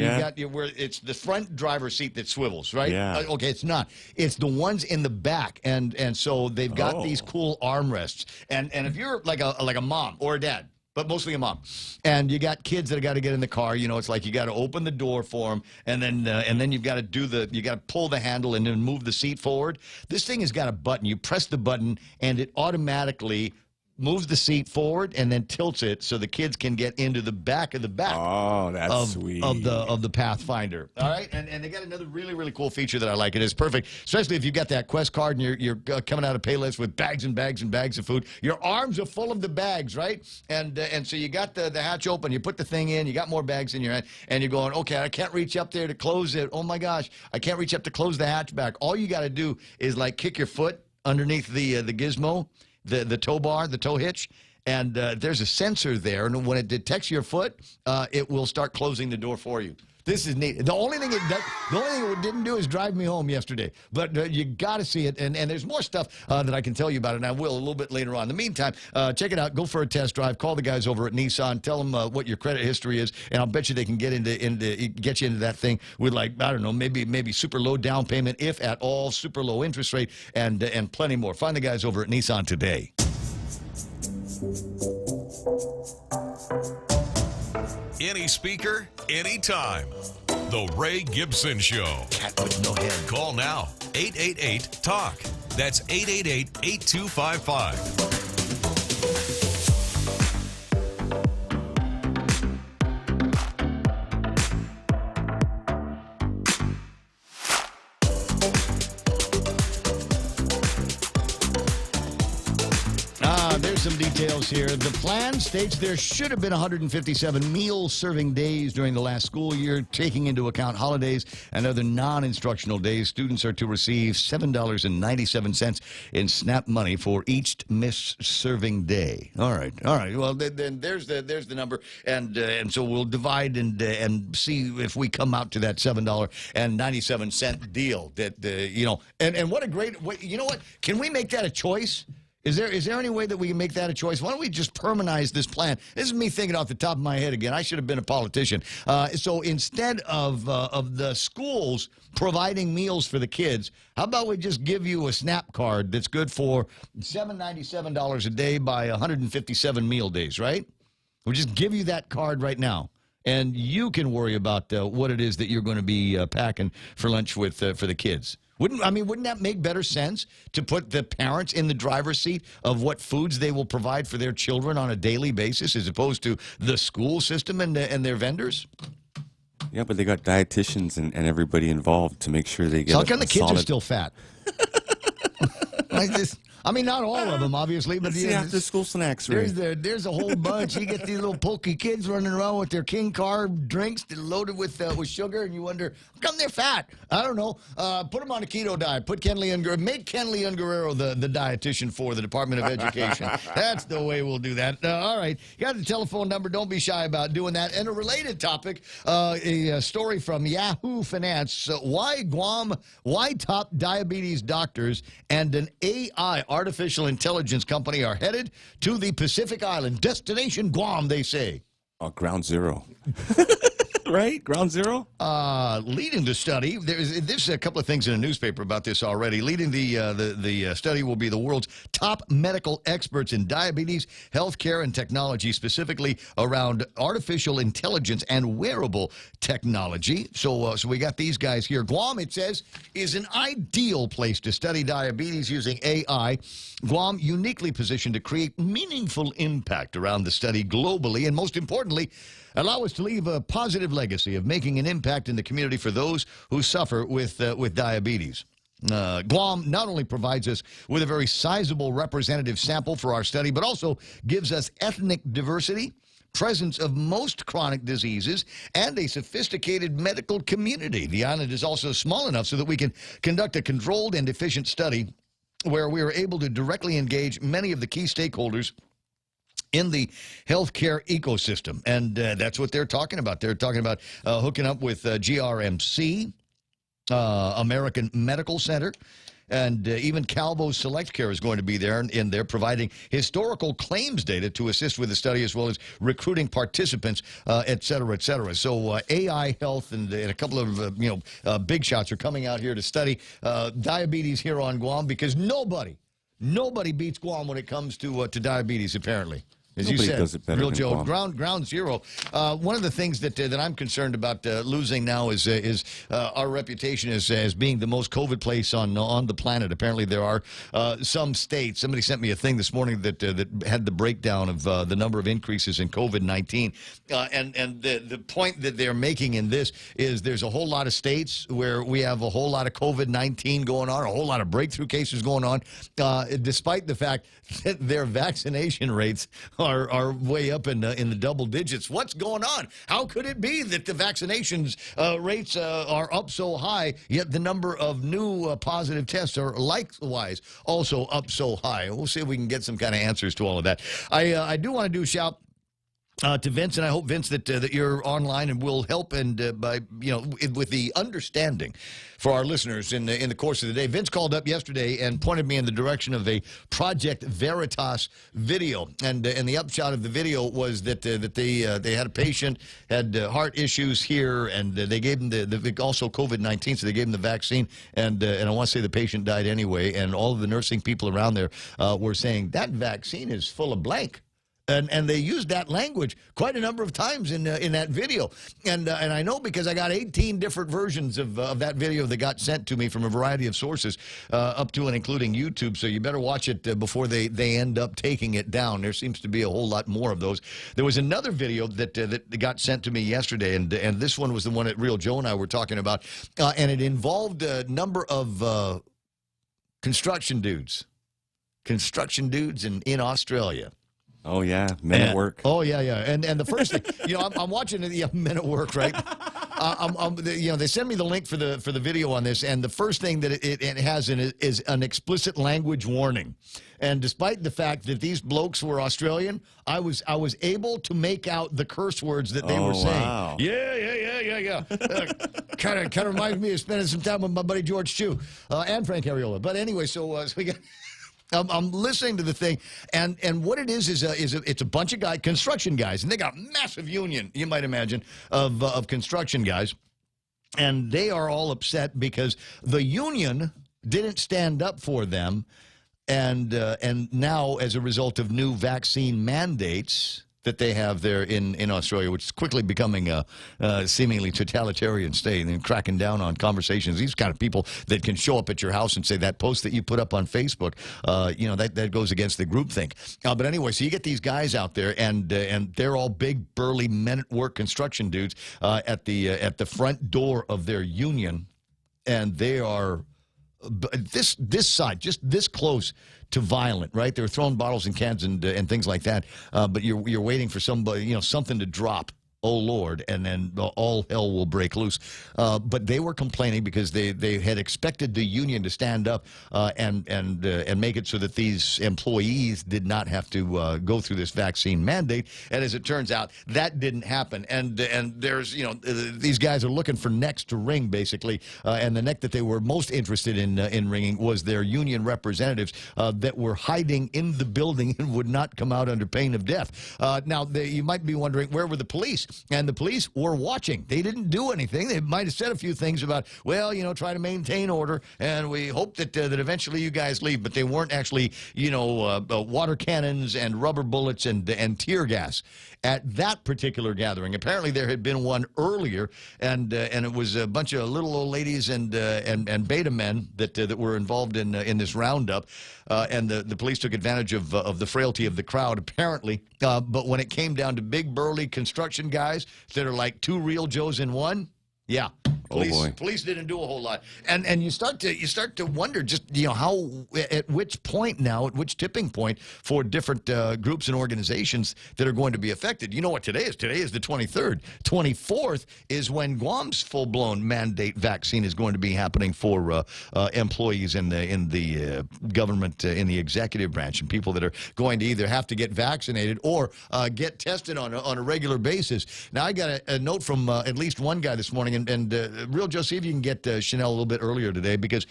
where it's the front driver's seat that swivels, right? Yeah. Okay, it's not. It's the ones in the back, and so they've got these cool armrests. And if you're like a mom or a dad, but mostly a mom, and you got kids that got to get in the car. It's like you got to open the door for them, and then you've got to you got to pull the handle and then move the seat forward. This thing has got a button. You press the button, and it automatically moves the seat forward and then tilts it so the kids can get into the back of the back. Oh, that's of, sweet. Of the Pathfinder. All right, and they got another really, really cool feature that I like. It is perfect, especially if you got that Quest card and you're coming out of Payless with bags and bags and bags of food. Your arms are full of the bags, right? And so you got the hatch open, you put the thing in, you got more bags in your hand, and you're going, okay, I can't reach up there to close it. Oh my gosh, I can't reach up to close the hatch back. All you got to do is like kick your foot underneath the gizmo, the tow bar, the tow hitch. And there's a sensor there, and when it detects your foot, it will start closing the door for you. This is neat. The only thing it didn't do is drive me home yesterday. But you got to see it, and there's more stuff that I can tell you about it, and I will a little bit later on. In the meantime, check it out. Go for a test drive. Call the guys over at Nissan. Tell them what your credit history is, and I'll bet you they can get you into that thing with, like, I don't know, maybe super low down payment, if at all, super low interest rate, and plenty more. Find the guys over at Nissan today. Any speaker, anytime. The Ray Gibson Show. Cat with no head. Call now. 888-TALK. That's 888-8255. There's some details here. The plan states there should have been 157 meal serving days during the last school year, taking into account holidays and other non-instructional days. Students are to receive $7.97 in SNAP money for each missed serving day. All right. Well, then there's the number, and so we'll divide and see if we come out to that $7.97 deal. And what a great. You know what? Can we make that a choice? Is there any way that we can make that a choice? Why don't we just permanize this plan? This is me thinking off the top of my head again. I should have been a politician. So instead of the schools providing meals for the kids, how about we just give you a SNAP card that's good for $797 a day by 157 meal days, right? We'll just give you that card right now. And you can worry about what it is that you're going to be packing for lunch with for the kids. Wouldn't that make better sense to put the parents in the driver's seat of what foods they will provide for their children on a daily basis, as opposed to the school system and their vendors? Yeah, but they got dietitians and everybody involved to make sure they get. So how come the kids are still fat? Not all of them, obviously, but after school snacks, right? There's a whole bunch. You get these little pokey kids running around with their King Carb drinks loaded with sugar, and you wonder, how come they're fat? I don't know. Put them on a keto diet. Make Kenley and Guerrero the dietitian for the Department of Education. That's the way we'll do that. All right. You got the telephone number. Don't be shy about doing that. And a related topic, a story from Yahoo Finance. Why top diabetes doctors and an AI artificial intelligence company are headed to the Pacific Island. Destination Guam, they say. Ground zero. Right? Ground zero? Leading the study, there's a couple of things in the newspaper about this already. Leading the study will be the world's top medical experts in diabetes, healthcare, and technology, specifically around artificial intelligence and wearable technology. So we got these guys here. Guam, it says, is an ideal place to study diabetes using AI. Guam uniquely positioned to create meaningful impact around the study globally, and most importantly, allow us to leave a positive legacy of making an impact in the community for those who suffer with diabetes. Guam not only provides us with a very sizable representative sample for our study, but also gives us ethnic diversity, presence of most chronic diseases, and a sophisticated medical community. The island is also small enough so that we can conduct a controlled and efficient study where we are able to directly engage many of the key stakeholders in the healthcare ecosystem. And that's what they're talking about. They're talking about hooking up with GRMC, American Medical Center, and even Calvo Select Care is going to be there in there providing historical claims data to assist with the study, as well as recruiting participants, et cetera, et cetera. So AI health and a couple of big shots are coming out here to study diabetes here on Guam, because nobody beats Guam when it comes to diabetes, apparently. As you Nobody said, does it better Real than Joe, Guam. ground zero. One of the things that I'm concerned about losing now is our reputation as being the most COVID place on the planet. Apparently, there are some states. Somebody sent me a thing this morning that had the breakdown of the number of increases in COVID-19, and the point that they're making in this is there's a whole lot of states where we have a whole lot of COVID-19 going on, a whole lot of breakthrough cases going on, despite the fact that their vaccination rates are way up in the double digits. What's going on? How could it be that the vaccinations rates are up so high, yet the number of new positive tests are likewise also up so high? We'll see if we can get some kind of answers to all of that. I do want to do a shout to Vince, and I hope, Vince, that you're online and will help and with the understanding for our listeners in the course of the day. Vince called up yesterday and pointed me in the direction of a Project Veritas video, and the upshot of the video was that they had a patient had heart issues here, and they gave him the also COVID-19, so they gave him the vaccine, and I want to say the patient died anyway, and all of the nursing people around there were saying that vaccine is full of blank. And they used that language quite a number of times in that video. And I know because I got 18 different versions of that video that got sent to me from a variety of sources, up to and including YouTube. So you better watch it before they end up taking it down. There seems to be a whole lot more of those. There was another video that got sent to me yesterday, and this one was the one that Real Joe and I were talking about. And it involved a number of construction dudes in Australia. Oh, yeah. Men at work. Oh, yeah. And the first thing, I'm watching the Men at Work, right? They send me the link for the video on this, and the first thing that it has in it is an explicit language warning. And despite the fact that these blokes were Australian, I was able to make out the curse words that they were saying. Wow. Yeah. Kind of reminds me of spending some time with my buddy George Chu and Frank Ariola. But anyway, so we got. I'm listening to the thing, and what it is it's a bunch of construction guys, and they got a massive union, you might imagine, of construction guys, and they are all upset because the union didn't stand up for them, and now as a result of new vaccine mandates that they have there in Australia, which is quickly becoming a seemingly totalitarian state and cracking down on conversations. These kind of people that can show up at your house and say that post that you put up on Facebook, that goes against the groupthink. But anyway, so you get these guys out there, and they're all big, burly men at work construction dudes at the front door of their union, and they are this side, just this close to violent, right? They're throwing bottles and cans and things like that. But you're waiting for somebody, something to drop. Oh, Lord, and then all hell will break loose. But they were complaining because they had expected the union to stand up and make it so that these employees did not have to go through this vaccine mandate. And as it turns out, that didn't happen. And there's, these guys are looking for necks to wring, basically. And the neck that they were most interested in wringing was their union representatives that were hiding in the building and would not come out under pain of death. Now, you might be wondering, where were the police? And the police were watching. They didn't do anything. They might have said a few things about, well, try to maintain order, and we hope that eventually you guys leave. But they weren't actually, water cannons and rubber bullets and tear gas at that particular gathering. Apparently, there had been one earlier, and it was a bunch of little old ladies and beta men that were involved in this roundup. And the police took advantage of the frailty of the crowd, apparently. But when it came down to big, burly construction guys that are like two Real Joes in one, yeah. Police didn't do a whole lot, and you start to wonder just how at which point now, at which tipping point for different groups and organizations that are going to be affected. You know what today is? Today is the 23rd. 24th is when Guam's full-blown mandate vaccine is going to be happening for employees in the government, in the executive branch, and people that are going to either have to get vaccinated or get tested on a regular basis. Now I got a note from at least one guy this morning, and Real Joe, see if you can get Chanel a little bit earlier today, because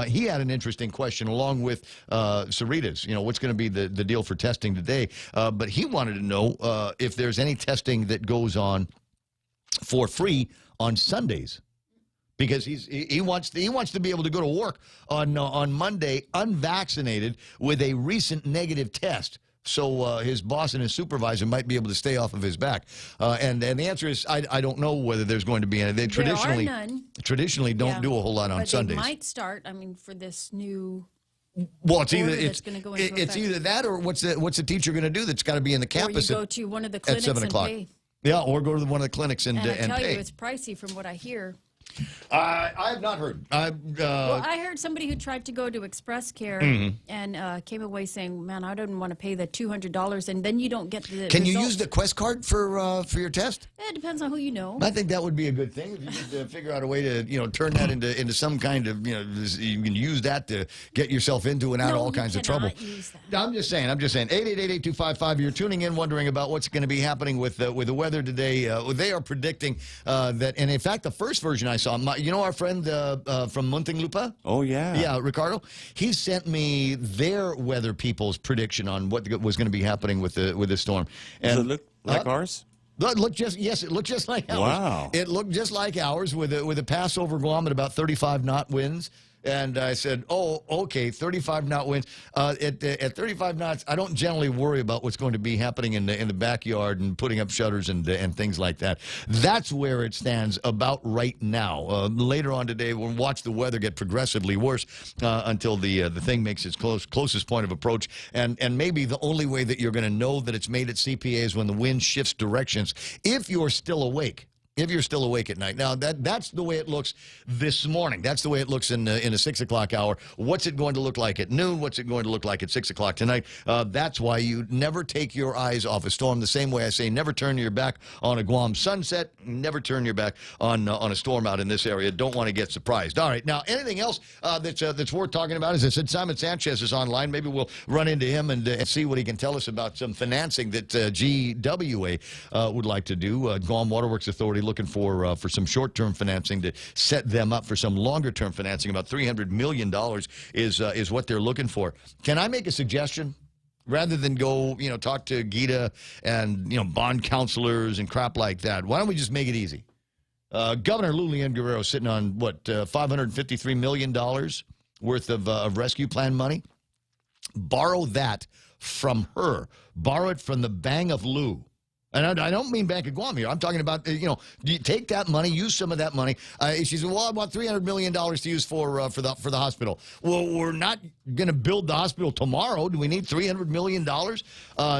he had an interesting question along with Sarita's. What's going to be the deal for testing today? But he wanted to know if there's any testing that goes on for free on Sundays, because he wants to be able to go to work on Monday unvaccinated with a recent negative test. so his boss and his supervisor might be able to stay off of his back. And the answer is I don't know whether there's going to be any. They traditionally there are none. Traditionally don't do a whole lot on but Sundays. They might start. I mean, for this new. Well, it's either that's gonna go into it's effect. either that or what's the teacher going to do that's got to be in the campus Or you go to one of the at clinics 7 and o'clock. pay. Yeah, or go to one of the clinics and And I tell pay. you, it's pricey from what I hear. I have not heard. Well, I heard somebody who tried to go to Express Care Mhm. and came away saying, "Man, I don't want to pay the $200," and then you don't get the. Can you results. use the Quest card for your test? It depends on who you know. I think that would be a good thing if you could figure out a way to turn that into some kind of you can use that to get yourself into and out of all kinds of trouble. Use that. I'm just saying. 888-8255. You're tuning in, wondering about what's going to be happening with the weather today. They are predicting that, and in fact, the first version I saw, our friend from Muntinlupa? Oh, yeah. Yeah, Ricardo. He sent me their weather people's prediction on what was going to be happening with the storm. Does it look like ours? It looked just like ours. Wow. It looked just like ours with a pass over Guam at about 35 knot winds. And I said, oh, okay, 35 knot winds. At 35 knots, I don't generally worry about what's going to be happening in the backyard and putting up shutters and things like that. That's where it stands about right now. Later on today, we'll watch the weather get progressively worse until the thing makes its closest point of approach. And maybe the only way that you're going to know that it's made at CPA is when the wind shifts directions, if you're still awake. If you're still awake at night. Now, that's the way it looks this morning. That's the way it looks in the 6 o'clock hour. What's it going to look like at noon? What's it going to look like at 6 o'clock tonight? That's why you never take your eyes off a storm. The same way I say never turn your back on a Guam sunset. Never turn your back on a storm out in this area. Don't want to get surprised. All right. Now, anything else that's worth talking about? As I said, Simon Sanchez is online. Maybe we'll run into him and see what he can tell us about some financing that GWA would like to do. Guam Waterworks Authority looking for some short-term financing to set them up for some longer-term financing. About $300 million is what they're looking for. Can I make a suggestion? Rather than go, talk to Gita and, bond counselors and crap like that, why don't we just make it easy? Governor Lulian Guerrero sitting on, $553 million worth of rescue plan money? Borrow that from her. Borrow it from the Bang of Lu. And I don't mean Bank of Guam here. I'm talking about, you take that money, use some of that money. She said, well, I want $300 million to use for the hospital. Well, we're not going to build the hospital tomorrow. Do we need $300 million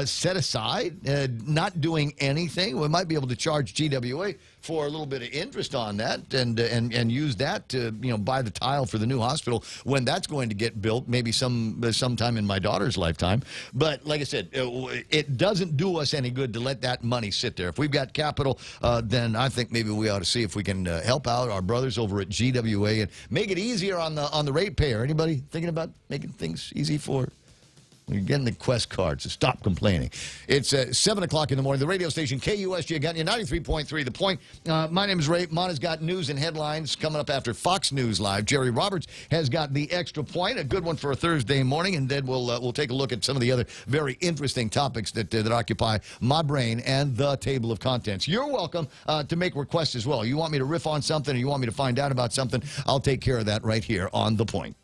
set aside, not doing anything? We might be able to charge GWA for a little bit of interest on that and use that to, buy the tile for the new hospital when that's going to get built, maybe sometime in my daughter's lifetime. But like I said, it doesn't do us any good to let that money sit there. If we've got capital, then I think maybe we ought to see if we can help out our brothers over at GWA and make it easier on the ratepayer. Anybody thinking about making things easy for? You're getting the Quest card, so stop complaining. It's 7 o'clock in the morning. The radio station, KUSG, got you 93.3 The Point. My name is Ray. Mana's got news and headlines coming up after Fox News Live. Jerry Roberts has got the Extra Point, a good one for a Thursday morning, and then we'll take a look at some of the other very interesting topics that occupy my brain and the table of contents. You're welcome to make requests as well. You want me to riff on something or you want me to find out about something, I'll take care of that right here on The Point.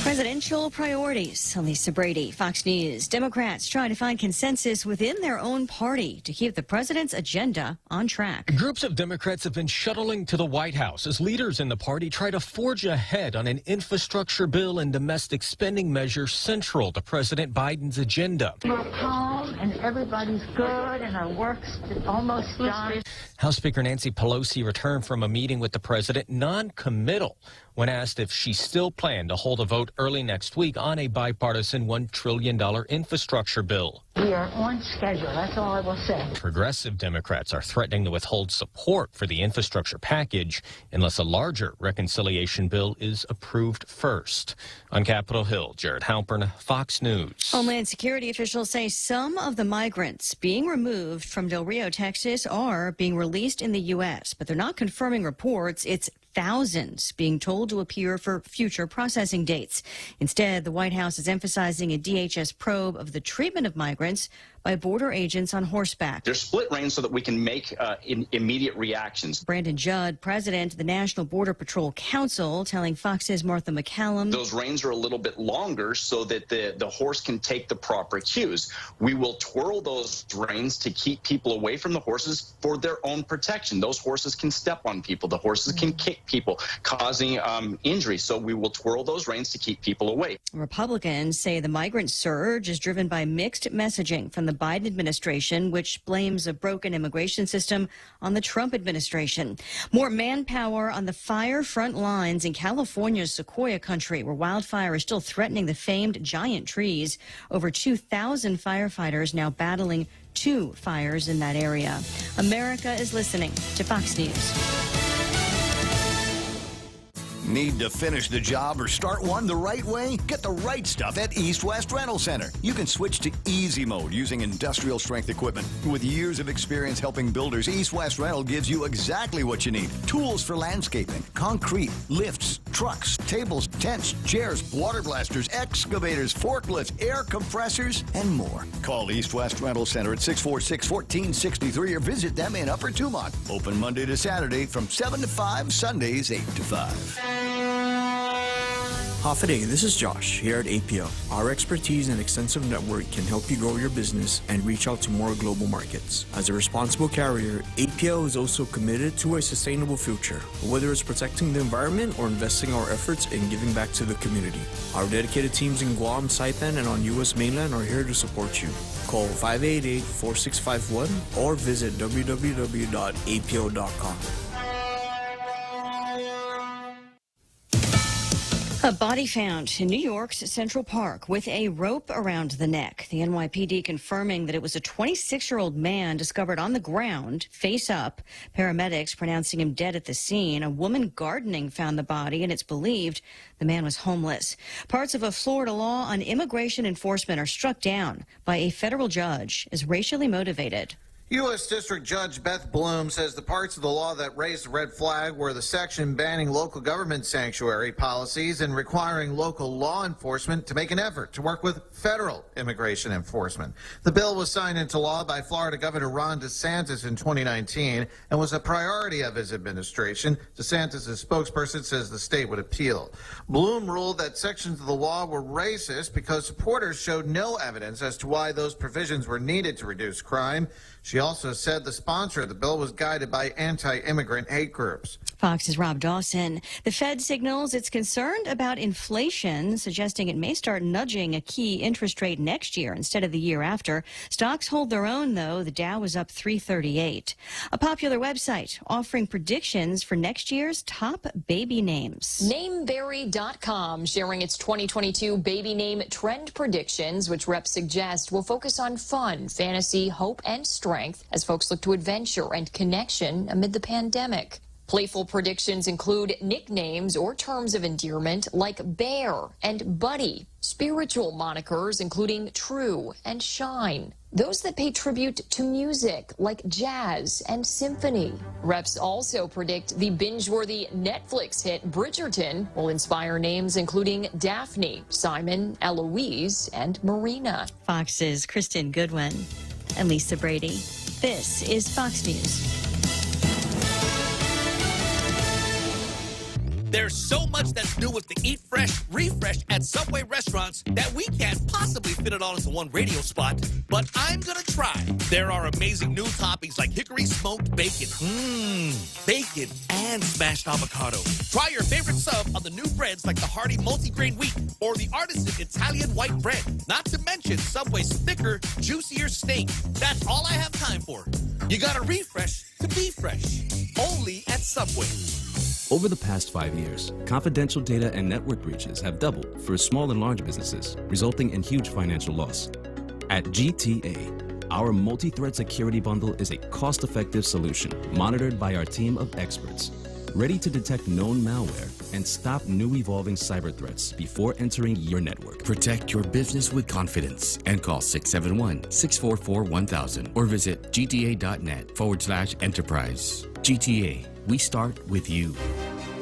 Presidential priorities. Lisa Brady, Fox News. Democrats trying to find consensus within their own party to keep the president's agenda on track. Groups of Democrats have been shuttling to the White House as leaders in the party try to forge ahead on an infrastructure bill and domestic spending measure central to President Biden's agenda. We're calm and everybody's good and our work's almost done. House Speaker Nancy Pelosi returned from a meeting with the president non-committal when asked if she still planned to hold a vote early next week on a bipartisan $1 trillion infrastructure bill. We are on schedule. That's all I will say. Progressive Democrats are threatening to withhold support for the infrastructure package unless a larger reconciliation bill is approved first. On Capitol Hill, Jared Halpern, Fox News. Homeland Security officials say some of the migrants being removed from Del Rio, Texas, are being released in the U.S., but they're not confirming reports. It's thousands being told to appear for future processing dates. Instead, the White House is emphasizing a DHS probe of the treatment of migrants by border agents on horseback. They're split reins so that we can make immediate reactions. Brandon Judd, president of the National Border Patrol Council, telling Fox's Martha McCallum. Those reins are a little bit longer so that the horse can take the proper cues. We will twirl those reins to keep people away from the horses for their own protection. Those horses can step on people. The horses can kick people, causing injury. So we will twirl those reins to keep people away. Republicans say the migrant surge is driven by mixed messaging from the Biden administration, which blames a broken immigration system on the Trump administration. More manpower on the fire front lines in California's Sequoia country, where wildfire is still threatening the famed giant trees. Over 2,000 firefighters now battling 2 fires in that area. America is listening to Fox News. Need to finish the job or start one the right way? Get the right stuff at East West Rental Center. You can switch to easy mode using industrial strength equipment. With years of experience helping builders, East West Rental gives you exactly what you need. Tools for landscaping, concrete, lifts, trucks, tables, tents, chairs, water blasters, excavators, forklifts, air compressors, and more. Call East West Rental Center at 646-1463 or visit them in Upper Tumont. Open Monday to Saturday from 7 to 5, Sundays 8 to 5. Hafa, this is Josh here at APL. Our expertise and extensive network can help you grow your business and reach out to more global markets. As a responsible carrier, APL is also committed to a sustainable future, whether it's protecting the environment or investing our efforts in giving back to the community. Our dedicated teams in Guam, Saipan, and on U.S. mainland are here to support you. Call 588-4651 or visit www.apl.com. A body found in New York's Central Park with a rope around the neck. The NYPD confirming that it was a 26-year-old man discovered on the ground, face up. Paramedics pronouncing him dead at the scene. A woman gardening found the body, and it's believed the man was homeless. Parts of a Florida law on immigration enforcement are struck down by a federal judge as racially motivated. U.S. District Judge Beth Bloom says the parts of the law that raised the red flag were the section banning local government sanctuary policies and requiring local law enforcement to make an effort to work with federal immigration enforcement. The bill was signed into law by Florida Governor Ron DeSantis in 2019 and was a priority of his administration. DeSantis' spokesperson says the state would appeal. Bloom ruled that sections of the law were racist because supporters showed no evidence as to why those provisions were needed to reduce crime. She also said the sponsor of the bill was guided by anti-immigrant hate groups. Fox's Rob Dawson. The Fed signals it's concerned about inflation, suggesting it may start nudging a key interest rate next year instead of the year after. Stocks hold their own, though. The Dow was up 338. A popular website offering predictions for next year's top baby names. Nameberry.com sharing its 2022 baby name trend predictions, which reps suggest will focus on fun, fantasy, hope, and strength as folks look to adventure and connection amid the pandemic. Playful predictions include nicknames or terms of endearment like Bear and Buddy, spiritual monikers including True and Shine, those that pay tribute to music like jazz and symphony. Reps also predict the binge-worthy Netflix hit Bridgerton will inspire names including Daphne, Simon, Eloise, and Marina. Fox's Kristen Goodwin and Lisa Brady. This is Fox News. There's so much that's new with the Eat Fresh, Refresh at Subway restaurants that we can't possibly fit it all into one radio spot, but I'm gonna try. There are amazing new toppings like hickory smoked bacon, bacon and smashed avocado. Try your favorite sub on the new breads like the hearty multigrain wheat or the artisan Italian white bread. Not to mention Subway's thicker, juicier steak. That's all I have time for. You gotta refresh to be fresh. Only at Subway. Over the past 5 years, confidential data and network breaches have doubled for small and large businesses, resulting in huge financial loss. At GTA, our multi-threat security bundle is a cost-effective solution monitored by our team of experts, ready to detect known malware and stop new evolving cyber threats before entering your network. Protect your business with confidence and call 671-644-1000 or visit gta.net/enterprise. GTA, we start with you.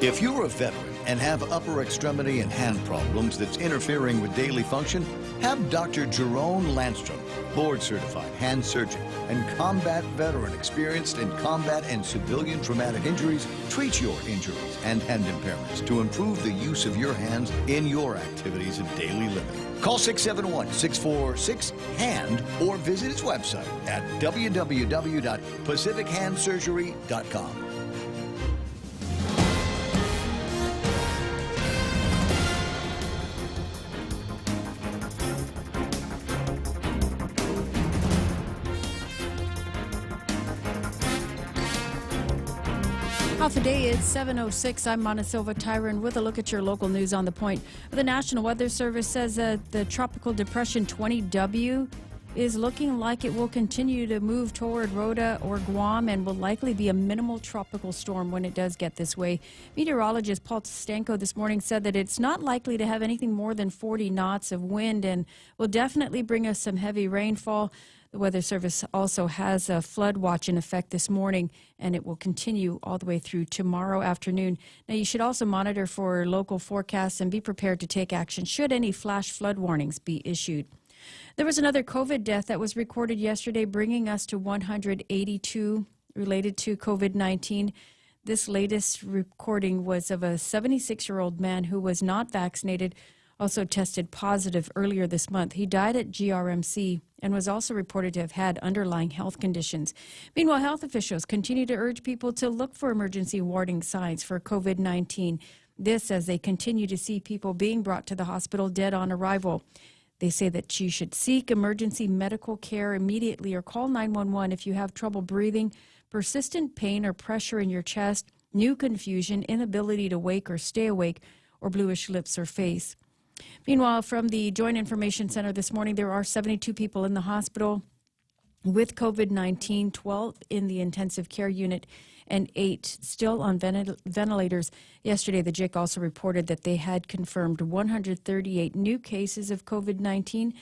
If you're a veteran and have upper extremity and hand problems that's interfering with daily function, have Dr. Jerome Landstrom, board-certified hand surgeon and combat veteran experienced in combat and civilian traumatic injuries, treat your injuries and hand impairments to improve the use of your hands in your activities of daily living. Call 671-646-HAND or visit its website at www.pacifichandsurgery.com. Half a day is 7:06. I'm Montesova Tyron with a look at your local news on the point. The National Weather Service says that the Tropical Depression 20W is looking like it will continue to move toward Rota or Guam and will likely be a minimal tropical storm when it does get this way. Meteorologist Paul Stanko this morning said that it's not likely to have anything more than 40 knots of wind and will definitely bring us some heavy rainfall. The Weather Service also has a flood watch in effect this morning, and it will continue all the way through tomorrow afternoon. Now, you should also monitor for local forecasts and be prepared to take action should any flash flood warnings be issued. There was another COVID death that was recorded yesterday, bringing us to 182 related to COVID-19. This latest recording was of a 76-year-old man who was not vaccinated, also tested positive earlier this month. He died at GRMC and was also reported to have had underlying health conditions. Meanwhile, health officials continue to urge people to look for emergency warning signs for COVID-19. This as they continue to see people being brought to the hospital dead on arrival. They say that you should seek emergency medical care immediately or call 911 if you have trouble breathing, persistent pain or pressure in your chest, new confusion, inability to wake or stay awake, or bluish lips or face. Meanwhile, from the Joint Information Center this morning, there are 72 people in the hospital with COVID-19, 12 in the intensive care unit, and 8 still on ventilators. Yesterday, the JIC also reported that they had confirmed 138 new cases of COVID-19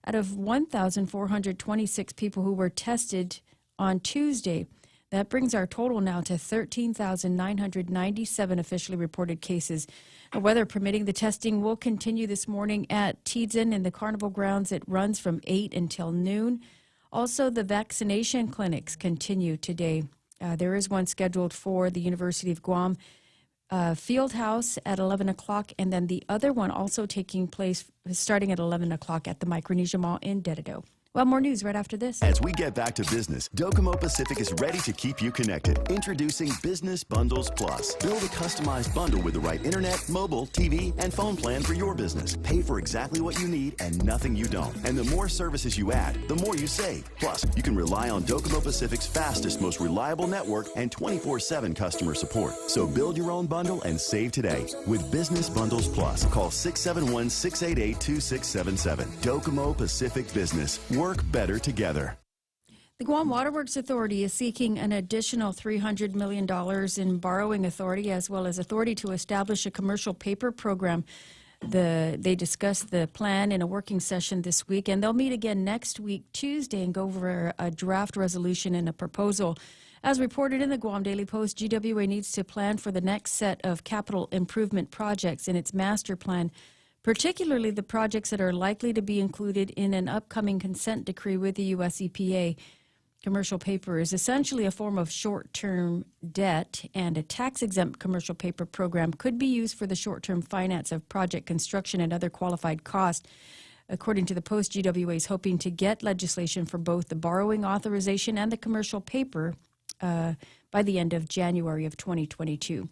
out of 1,426 people who were tested on Tuesday. That brings our total now to 13,997 officially reported cases. Weather permitting, the testing will continue this morning at Tidzin in the Carnival Grounds. It runs from 8 until noon. Also, the vaccination clinics continue today. There is one scheduled for the University of Guam Field House at 11 o'clock, and then the other one also taking place starting at 11 o'clock at the Micronesia Mall in Dededo. Well, more news right after this. As we get back to business, Docomo Pacific is ready to keep you connected. Introducing Business Bundles Plus. Build a customized bundle with the right internet, mobile, TV, and phone plan for your business. Pay for exactly what you need and nothing you don't. And the more services you add, the more you save. Plus, you can rely on Docomo Pacific's fastest, most reliable network and 24/7 customer support. So build your own bundle and save today with Business Bundles Plus. Call 671-688-2677. Docomo Pacific Business. Work better together. The Guam Waterworks Authority is seeking an additional $300 million in borrowing authority as well as authority to establish a commercial paper program. They discussed the plan in a working session this week, and they'll meet again next week, Tuesday, and go over a draft resolution and a proposal. As reported in the Guam Daily Post, GWA needs to plan for the next set of capital improvement projects in its master plan, particularly the projects that are likely to be included in an upcoming consent decree with the U.S. EPA. Commercial paper is essentially a form of short-term debt, and a tax-exempt commercial paper program could be used for the short-term finance of project construction and other qualified costs. According to the Post, GWA is hoping to get legislation for both the borrowing authorization and the commercial paper by the end of January of 2022.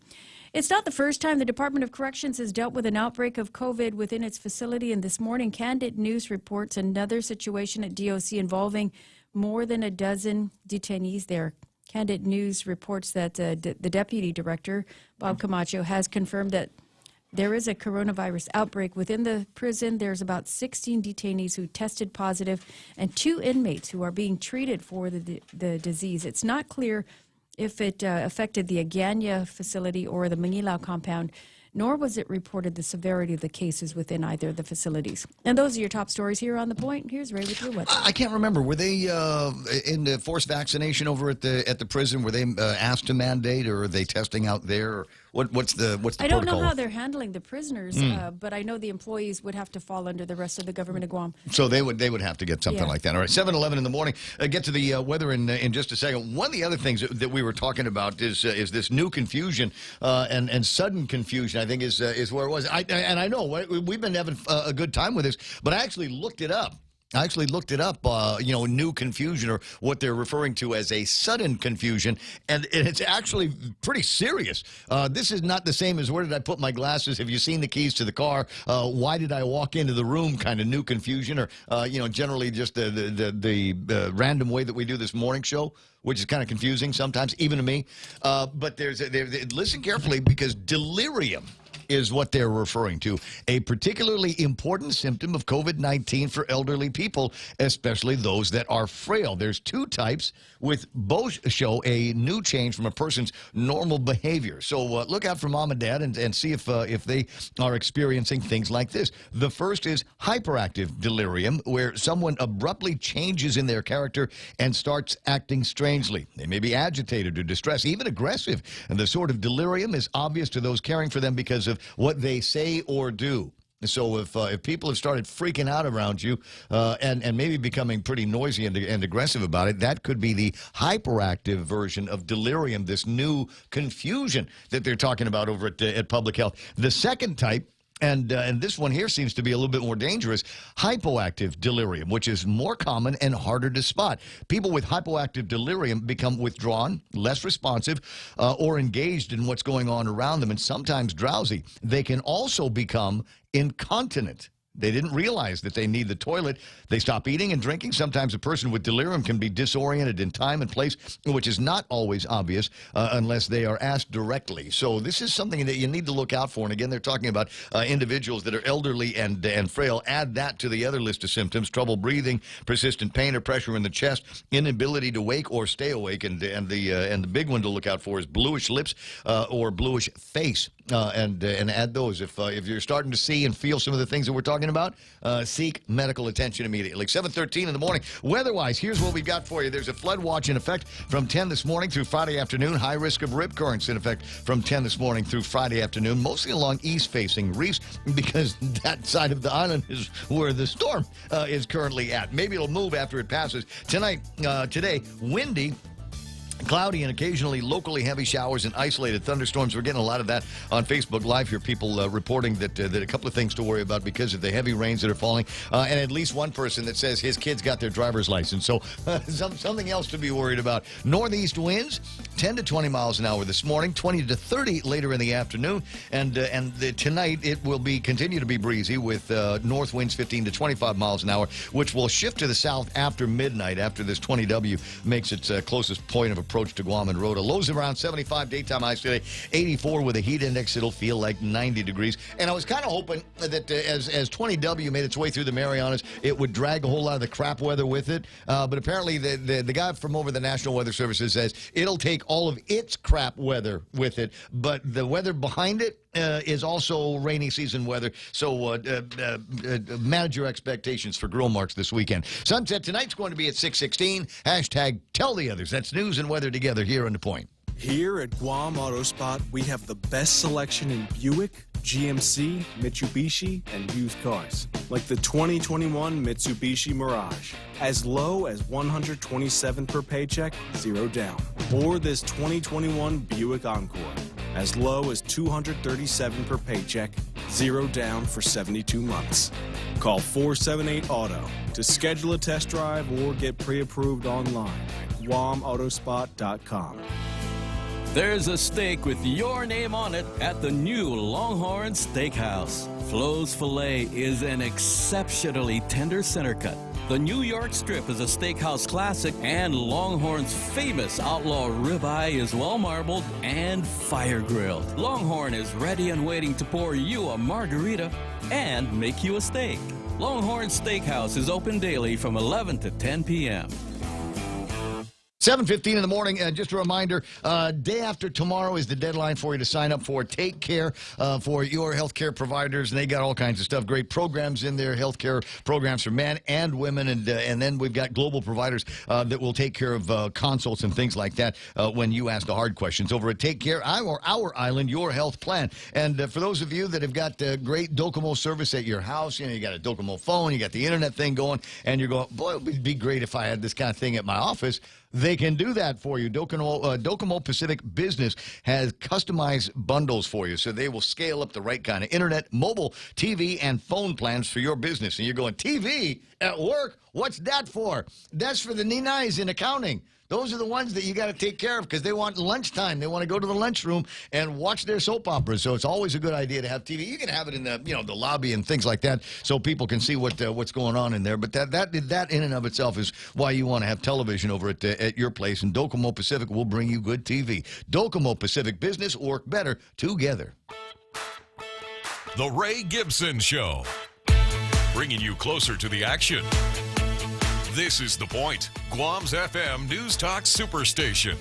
It's not the first time the Department of Corrections has dealt with an outbreak of COVID within its facility, and this morning, Candid News reports another situation at DOC involving more than a dozen detainees there. Candid News reports that the Deputy Director, Bob Camacho, has confirmed that there is a coronavirus outbreak within the prison. There's about 16 detainees who tested positive and 2 inmates who are being treated for the disease. It's not clear if it affected the Agana facility or the Mangilao compound, nor was it reported the severity of the cases within either of the facilities. And those are your top stories here on The Point. Here's Ray with your weather. I can't remember. Were they in the forced vaccination over at the prison? Were they asked to mandate, or are they testing out there? What's the I don't protocol? know how they're handling the prisoners, but I know the employees would have to fall under the rest of the government of Guam. So they would have to get something like that. All right, 7:11 in the morning. Get to the weather in just a second. One of the other things that we were talking about is this new confusion and sudden confusion. I think is where it was. I know we've been having a good time with this, but I actually looked it up. New confusion, or what they're referring to as a sudden confusion, and it's actually pretty serious. This is not the same as where did I put my glasses? Have you seen the keys to the car? Why did I walk into the room? Kind of new confusion, or generally just the random way that we do this morning show, which is kind of confusing sometimes, even to me. But listen carefully, because delirium is what they're referring to, a particularly important symptom of COVID-19 for elderly people, especially those that are frail. There's two types, with both show a new change from a person's normal behavior. So look out for mom and dad and see if they are experiencing things like this. The first is hyperactive delirium, where someone abruptly changes in their character and starts acting strangely. They may be agitated or distressed, even aggressive. And the sort of delirium is obvious to those caring for them because of what they say or do. So if people have started freaking out around you and maybe becoming pretty noisy and aggressive about it, that could be the hyperactive version of delirium, this new confusion that they're talking about over at Public Health. The second type, and this one here seems to be a little bit more dangerous, hypoactive delirium, which is more common and harder to spot. People with hypoactive delirium become withdrawn, less responsive, or engaged in what's going on around them, and sometimes drowsy. They can also become incontinent. They didn't realize that they need the toilet. They stop eating and drinking. Sometimes a person with delirium can be disoriented in time and place, which is not always obvious unless they are asked directly. So this is something that you need to look out for. And again, they're talking about individuals that are elderly and frail. Add that to the other list of symptoms: trouble breathing, persistent pain or pressure in the chest, inability to wake or stay awake, and the big one to look out for is bluish lips or bluish face. And add those. If you're starting to see and feel some of the things that we're talking about, seek medical attention immediately. 7:13 in the morning. Weather-wise, here's what we got for you. There's a flood watch in effect from 10 this morning through Friday afternoon. High risk of rip currents in effect from 10 this morning through Friday afternoon, mostly along east-facing reefs, because that side of the island is where the storm is currently at. Maybe it'll move after it passes. Today, windy, cloudy, and occasionally locally heavy showers and isolated thunderstorms. We're getting a lot of that on Facebook Live here. People reporting that a couple of things to worry about because of the heavy rains that are falling. And at least one person that says his kids got their driver's license. So something else to be worried about. Northeast winds, 10 to 20 miles an hour this morning, 20 to 30 later in the afternoon. And tonight it will continue to be breezy with north winds 15 to 25 miles an hour, which will shift to the south after midnight, after this 20W makes its closest point of approach to Guam and Rota. Lows around 75, daytime highs today 84 with a heat index. It'll feel like 90 degrees. And I was kind of hoping that as 20W made its way through the Marianas, it would drag a whole lot of the crap weather with it. But apparently the guy from over the National Weather Services says it'll take all of its crap weather with it, but the weather behind it is also rainy season weather. So manage your expectations for grill marks this weekend. Sunset tonight's going to be at 6:16. Hashtag tell the others. That's news and weather together here on The Point. Here at Guam Auto Spot, we have the best selection in Buick, GMC, Mitsubishi, and used cars, like the 2021 Mitsubishi Mirage, as low as $127 per paycheck, 0 down. Or this 2021 Buick Encore, as low as $237 per paycheck, 0 down for 72 months. Call 478-AUTO to schedule a test drive or get pre-approved online at guamautospot.com. There's a steak with your name on it at the new Longhorn Steakhouse. Flo's Filet is an exceptionally tender center cut. The New York Strip is a steakhouse classic, and Longhorn's famous outlaw ribeye is well marbled and fire grilled. Longhorn is ready and waiting to pour you a margarita and make you a steak. Longhorn Steakhouse is open daily from 11 to 10 p.m. 7:15 in the morning. Just a reminder, day after tomorrow is the deadline for you to sign up for Take Care for your healthcare providers. And they got all kinds of stuff, great programs in there, healthcare programs for men and women. And then we've got global providers that will take care of consults and things like that when you ask the hard questions over at Take Care, our island, your health plan. And for those of you that have got great Docomo service at your house, you got a Docomo phone, you got the internet thing going, and you're going, boy, it would be great if I had this kind of thing at my office. They can do that for you. Docomo Pacific Business has customized bundles for you, so they will scale up the right kind of internet, mobile, TV, and phone plans for your business. And you're going, TV at work? What's that for? That's for the ninais in accounting. Those are the ones that you got to take care of because they want lunchtime. They want to go to the lunchroom and watch their soap operas. So it's always a good idea to have TV. You can have it in the the lobby and things like that, so people can see what's going on in there. But that in and of itself is why you want to have television over at your place. And Docomo Pacific will bring you good TV. Docomo Pacific Business, work better together. The Ray Gibson Show, bringing you closer to the action. This is The Point, Guam's FM News Talk Superstation.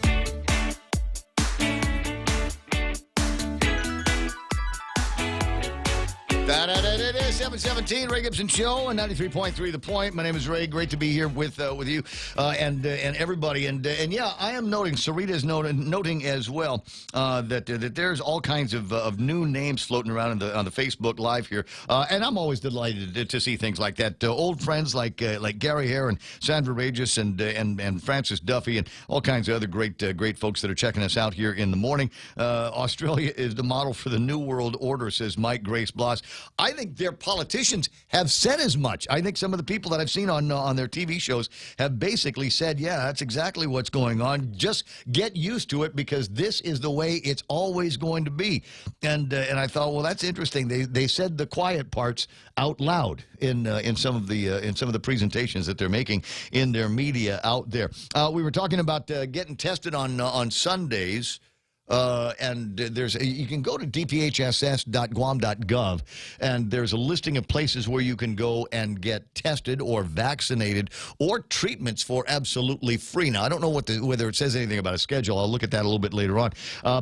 It is 7:17, Ray Gibson Show, and 93.3 The Point. My name is Ray. Great to be here with you and everybody. And yeah, I am noting, Sarita is noting as well that there's all kinds of new names floating around on the Facebook Live here, and I'm always delighted to see things like that. Old friends like Gary Hare and Sandra Regis and Francis Duffy and all kinds of other great folks that are checking us out here in the morning. Australia is the model for the New World Order, says Mike Grace Bloss. I think their politicians have said as much. I think some of the people that I've seen on their TV shows have basically said, yeah, that's exactly what's going on. Just get used to it because this is the way it's always going to be. And I thought, well, that's interesting. They said the quiet parts out loud in some of the presentations that they're making in their media out there. We were talking about getting tested on Sundays. And you can go to dphss.guam.gov, and there's a listing of places where you can go and get tested or vaccinated or treatments for absolutely free. Now, I don't know whether it says anything about a schedule. I'll look at that a little bit later on.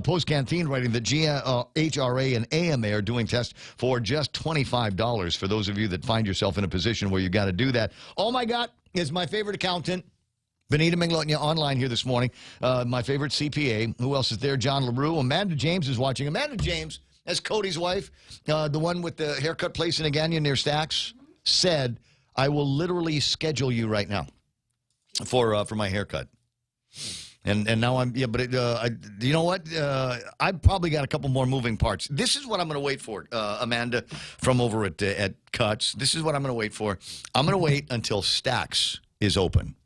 Post Canteen writing that HRA and AMA are doing tests for just $25 for those of you that find yourself in a position where you got to do that. Oh, my God, is my favorite accountant. Benita Minglotnia online here this morning. My favorite CPA. Who else is there? John LaRue. Amanda James is watching. Amanda James, that's Cody's wife, the one with the haircut place in Agania near Stax, said, I will literally schedule you right now for my haircut. And now you know what? I've probably got a couple more moving parts. This is what I'm going to wait for, Amanda, from over at Cuts. This is what I'm going to wait for. I'm going to wait until Stax is open.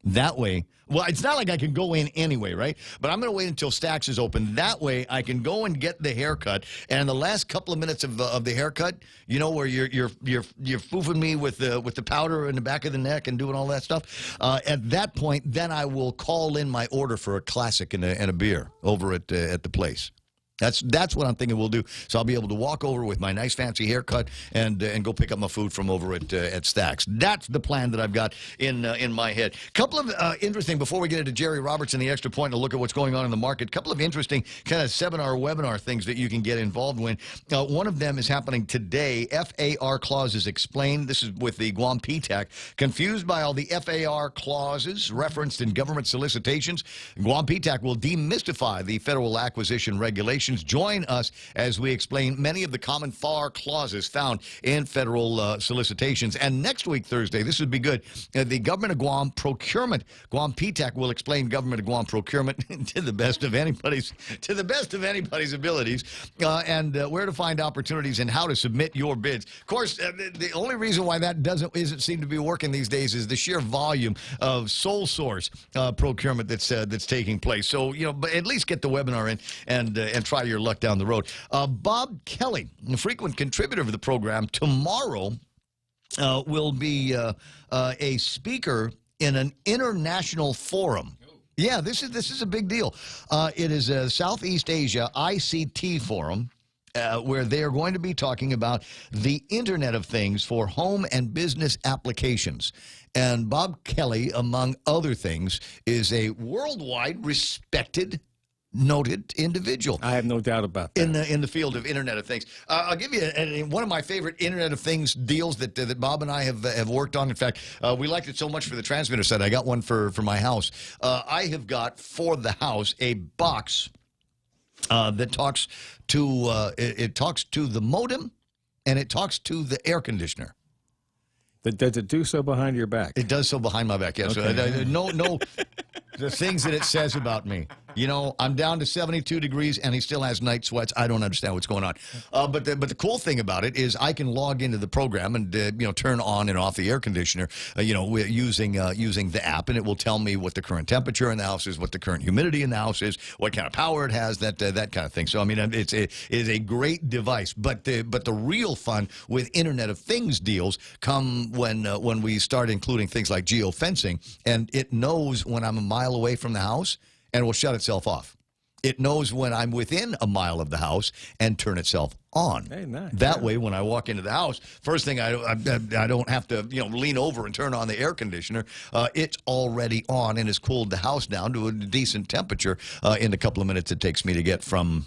That way, well, it's not like I can go in anyway, right? But I'm going to wait until Stax is open. That way, I can go and get the haircut. And in the last couple of minutes of the haircut, where you're foofing me with the powder in the back of the neck and doing all that stuff. At that point, then I will call in my order for a classic and a beer over at the place. That's what I'm thinking we'll do. So I'll be able to walk over with my nice fancy haircut and go pick up my food from over at Stax. That's the plan that I've got in my head. Couple of interesting, before we get into Jerry Roberts and the Extra Point and look at what's going on in the market, couple of interesting kind of webinar things that you can get involved with. One of them is happening today. FAR clauses explained. This is with the Guam PTAC. Confused by all the FAR clauses referenced in government solicitations, Guam PTAC will demystify the federal acquisition regulations. Join us as we explain many of the common FAR clauses found in federal solicitations. And next week, Thursday, this would be good, the Government of Guam procurement. Guam PTAC will explain Government of Guam procurement to the best of anybody's abilities, and where to find opportunities and how to submit your bids. Of course, the only reason why that isn't seem to be working these days is the sheer volume of sole source procurement that's taking place. So but at least get the webinar in and try your luck down the road. Bob Kelly, a frequent contributor of the program, tomorrow will be a speaker in an international forum. Yeah, this is a big deal. It is a Southeast Asia ICT forum. where they are going to be talking about the Internet of Things for home and business applications. And Bob Kelly, among other things, is a worldwide respected, noted individual. I have no doubt about that. In the field of Internet of Things. I'll give you one of my favorite Internet of Things deals that Bob and I have worked on. In fact, we liked it so much for the transmitter set. I got one for my house. I have got for the house a box that talks to it talks to the modem and it talks to the air conditioner. Does it do so behind your back? It does so behind my back, yes. Okay. No, the things that it says about me. You know, I'm down to 72 degrees, and he still has night sweats. I don't understand what's going on. But the cool thing about it is I can log into the program and turn on and off the air conditioner. Using the app, and it will tell me what the current temperature in the house is, what the current humidity in the house is, what kind of power it has, that kind of thing. So I mean, it is a great device. But the real fun with Internet of Things deals come when we start including things like geofencing, and it knows when I'm a mile away from the house, and it will shut itself off. It knows when I'm within a mile of the house and turn itself on. Hey, nice. That way, when I walk into the house, first thing I don't have to lean over and turn on the air conditioner. It's already on and has cooled the house down to a decent temperature in the couple of minutes it takes me to get from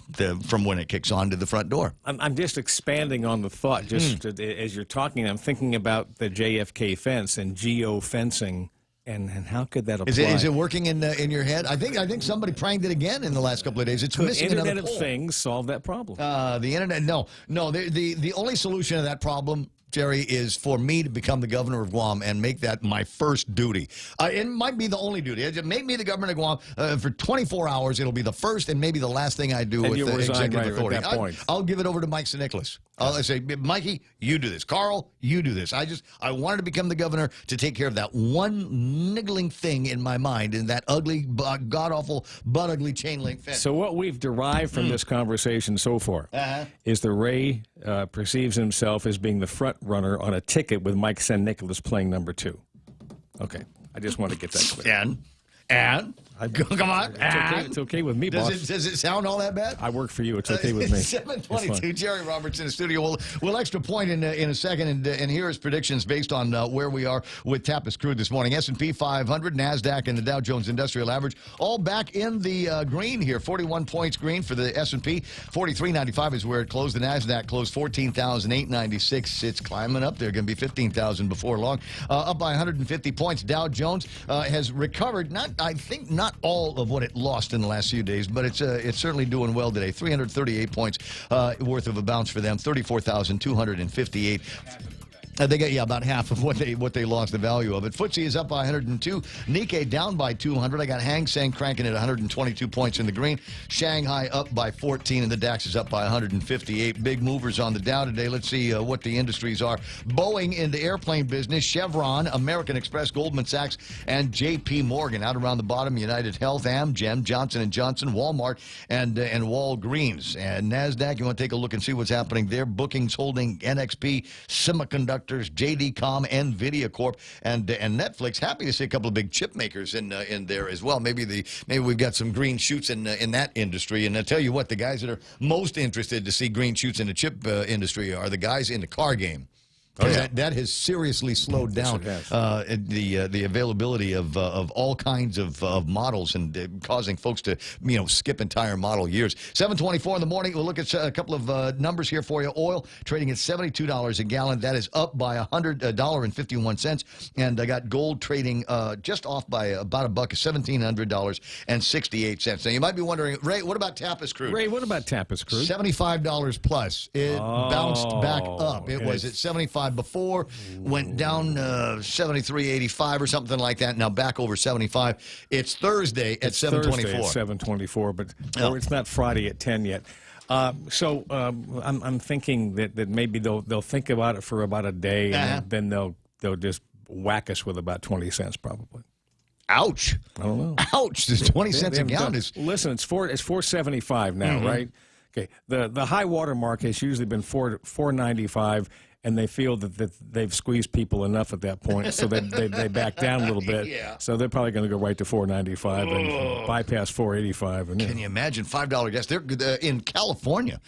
when it kicks on to the front door. I'm just expanding on the thought. Just as you're talking, I'm thinking about the JFK fence and geofencing. And how could that apply? Is it working in your head? I think somebody pranked it again in the last couple of days. It's Could missing Internet another of pole. Things solve that problem? The Internet, no. The only solution to that problem, Jerry, is for me to become the governor of Guam and make that my first duty. It might be the only duty. Make me the governor of Guam for 24 hours. It'll be the first and maybe the last thing I do And with you'll the resign executive right at authority. that point. I'll give it over to Mike Nicholas. I'll say, Mikey, you do this. Carl, you do this. I wanted to become the governor to take care of that one niggling thing in my mind in that ugly, god-awful, butt-ugly chain link fence. So what we've derived from this conversation so far is that Ray perceives himself as being the front runner on a ticket with Mike San Nicolas playing number 2. Okay. I just want to get that clear. And? Come on. It's okay with me, boss. Does it sound all that bad? I work for you. It's okay with me. 722, Jerry Roberts in the studio. We'll extra point in a second, and here is predictions based on where we are with Tappas Crude this morning. S&P 500, NASDAQ, and the Dow Jones Industrial Average all back in the green here. 41 points green for the S&P. 43.95 is where it closed. The NASDAQ closed 14,896. It's climbing up there. Going to be 15,000 before long. Up by 150 points. Dow Jones has recovered, not all of what it lost in the last few days, but it's certainly doing well today. 338 points worth of a bounce for them. 34,258. They got about half of what they lost the value of it. FTSE is up by 102. Nikkei down by 200. I got Hang Seng cranking at 122 points in the green. Shanghai up by 14, and the DAX is up by 158. Big movers on the Dow today. Let's see what the industries are. Boeing in the airplane business. Chevron, American Express, Goldman Sachs, and J.P. Morgan. Out around the bottom, United Health, Amgen, Johnson & Johnson, Walmart, and Walgreens. And NASDAQ, you want to take a look and see what's happening there. Bookings holding NXP, Semiconductor, JD Com, Nvidia Corp, and Netflix. Happy to see a couple of big chip makers in there as well. Maybe we've got some green shoots in that industry. And I tell you what, the guys that are most interested to see green shoots in the chip industry are the guys in the car game. Oh, yeah. That has seriously slowed down the availability of all kinds of models and causing folks to skip entire model years. 7:24 in the morning. We'll look at a couple of numbers here for you. Oil trading at $72 a gallon. That is up by $100.51. And I got gold trading just off by about $1, $1,700.68. Now you might be wondering, Ray, what about Tappas Crude? Ray, what about Tappas Crude? $75 plus. It bounced back up. It was at 75 before, went down 73.85 or something like that. Now back over 75. It's Thursday at 7:24. 7:24, but it's not Friday at 10 yet. So I'm thinking that maybe they'll think about it for about a day, and then they'll just whack us with about 20 cents probably. Ouch! I don't know. Ouch! There's 20 cents a gallon. Listen, it's $4.75 now, right? Okay. The high water mark has usually been $4.95. and they feel that they've squeezed people enough at that point, so they back down a little bit. Yeah. So they're probably going to go right to $4.95 and bypass $4.85. And Can you imagine $5 gas? They're in California.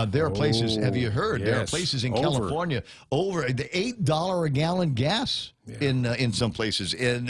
There are places. Have you heard? Yes. There are places in Over. California over the $8 a gallon gas. In some places, and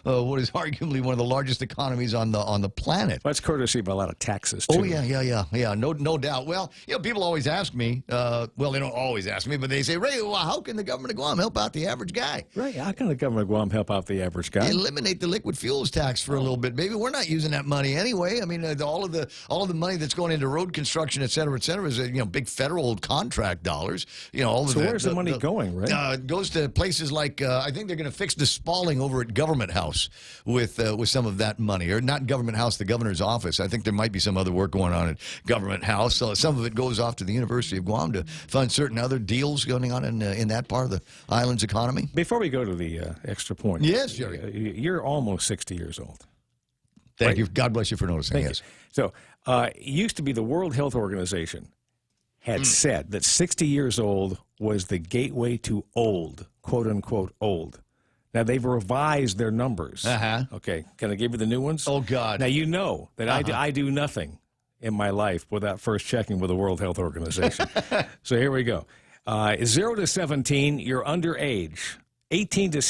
what is arguably one of the largest economies on the planet. That's courtesy of a lot of taxes too. Oh yeah, no doubt. Well, people always ask me. Well, they don't always ask me, but they say, Ray, well, how can the government of Guam help out the average guy? Right? How can the government of Guam help out the average guy? Eliminate the liquid fuels tax for a little bit, baby. We're not using that money anyway. I mean, all of the money that's going into road construction, et cetera, is big federal contract dollars. So where's the money going, right? It goes to places like I think they're going to fix the spalling over at Government House with some of that money, or not Government House, the governor's office. I think there might be some other work going on at Government House. So some of it goes off to the University of Guam to fund certain other deals going on in that part of the island's economy. Before we go to the extra point, yes, Jerry, you're almost 60 years old. Thank you. God bless you for noticing. Thank you. So it used to be the World Health Organization had said that 60 years old was the gateway to old, quote unquote old. Now they've revised their numbers. Okay, can I give you the new ones? Oh God! Now you know that I do nothing in my life without first checking with the World Health Organization. So here we go. 0 to 17, you're underage. 18 to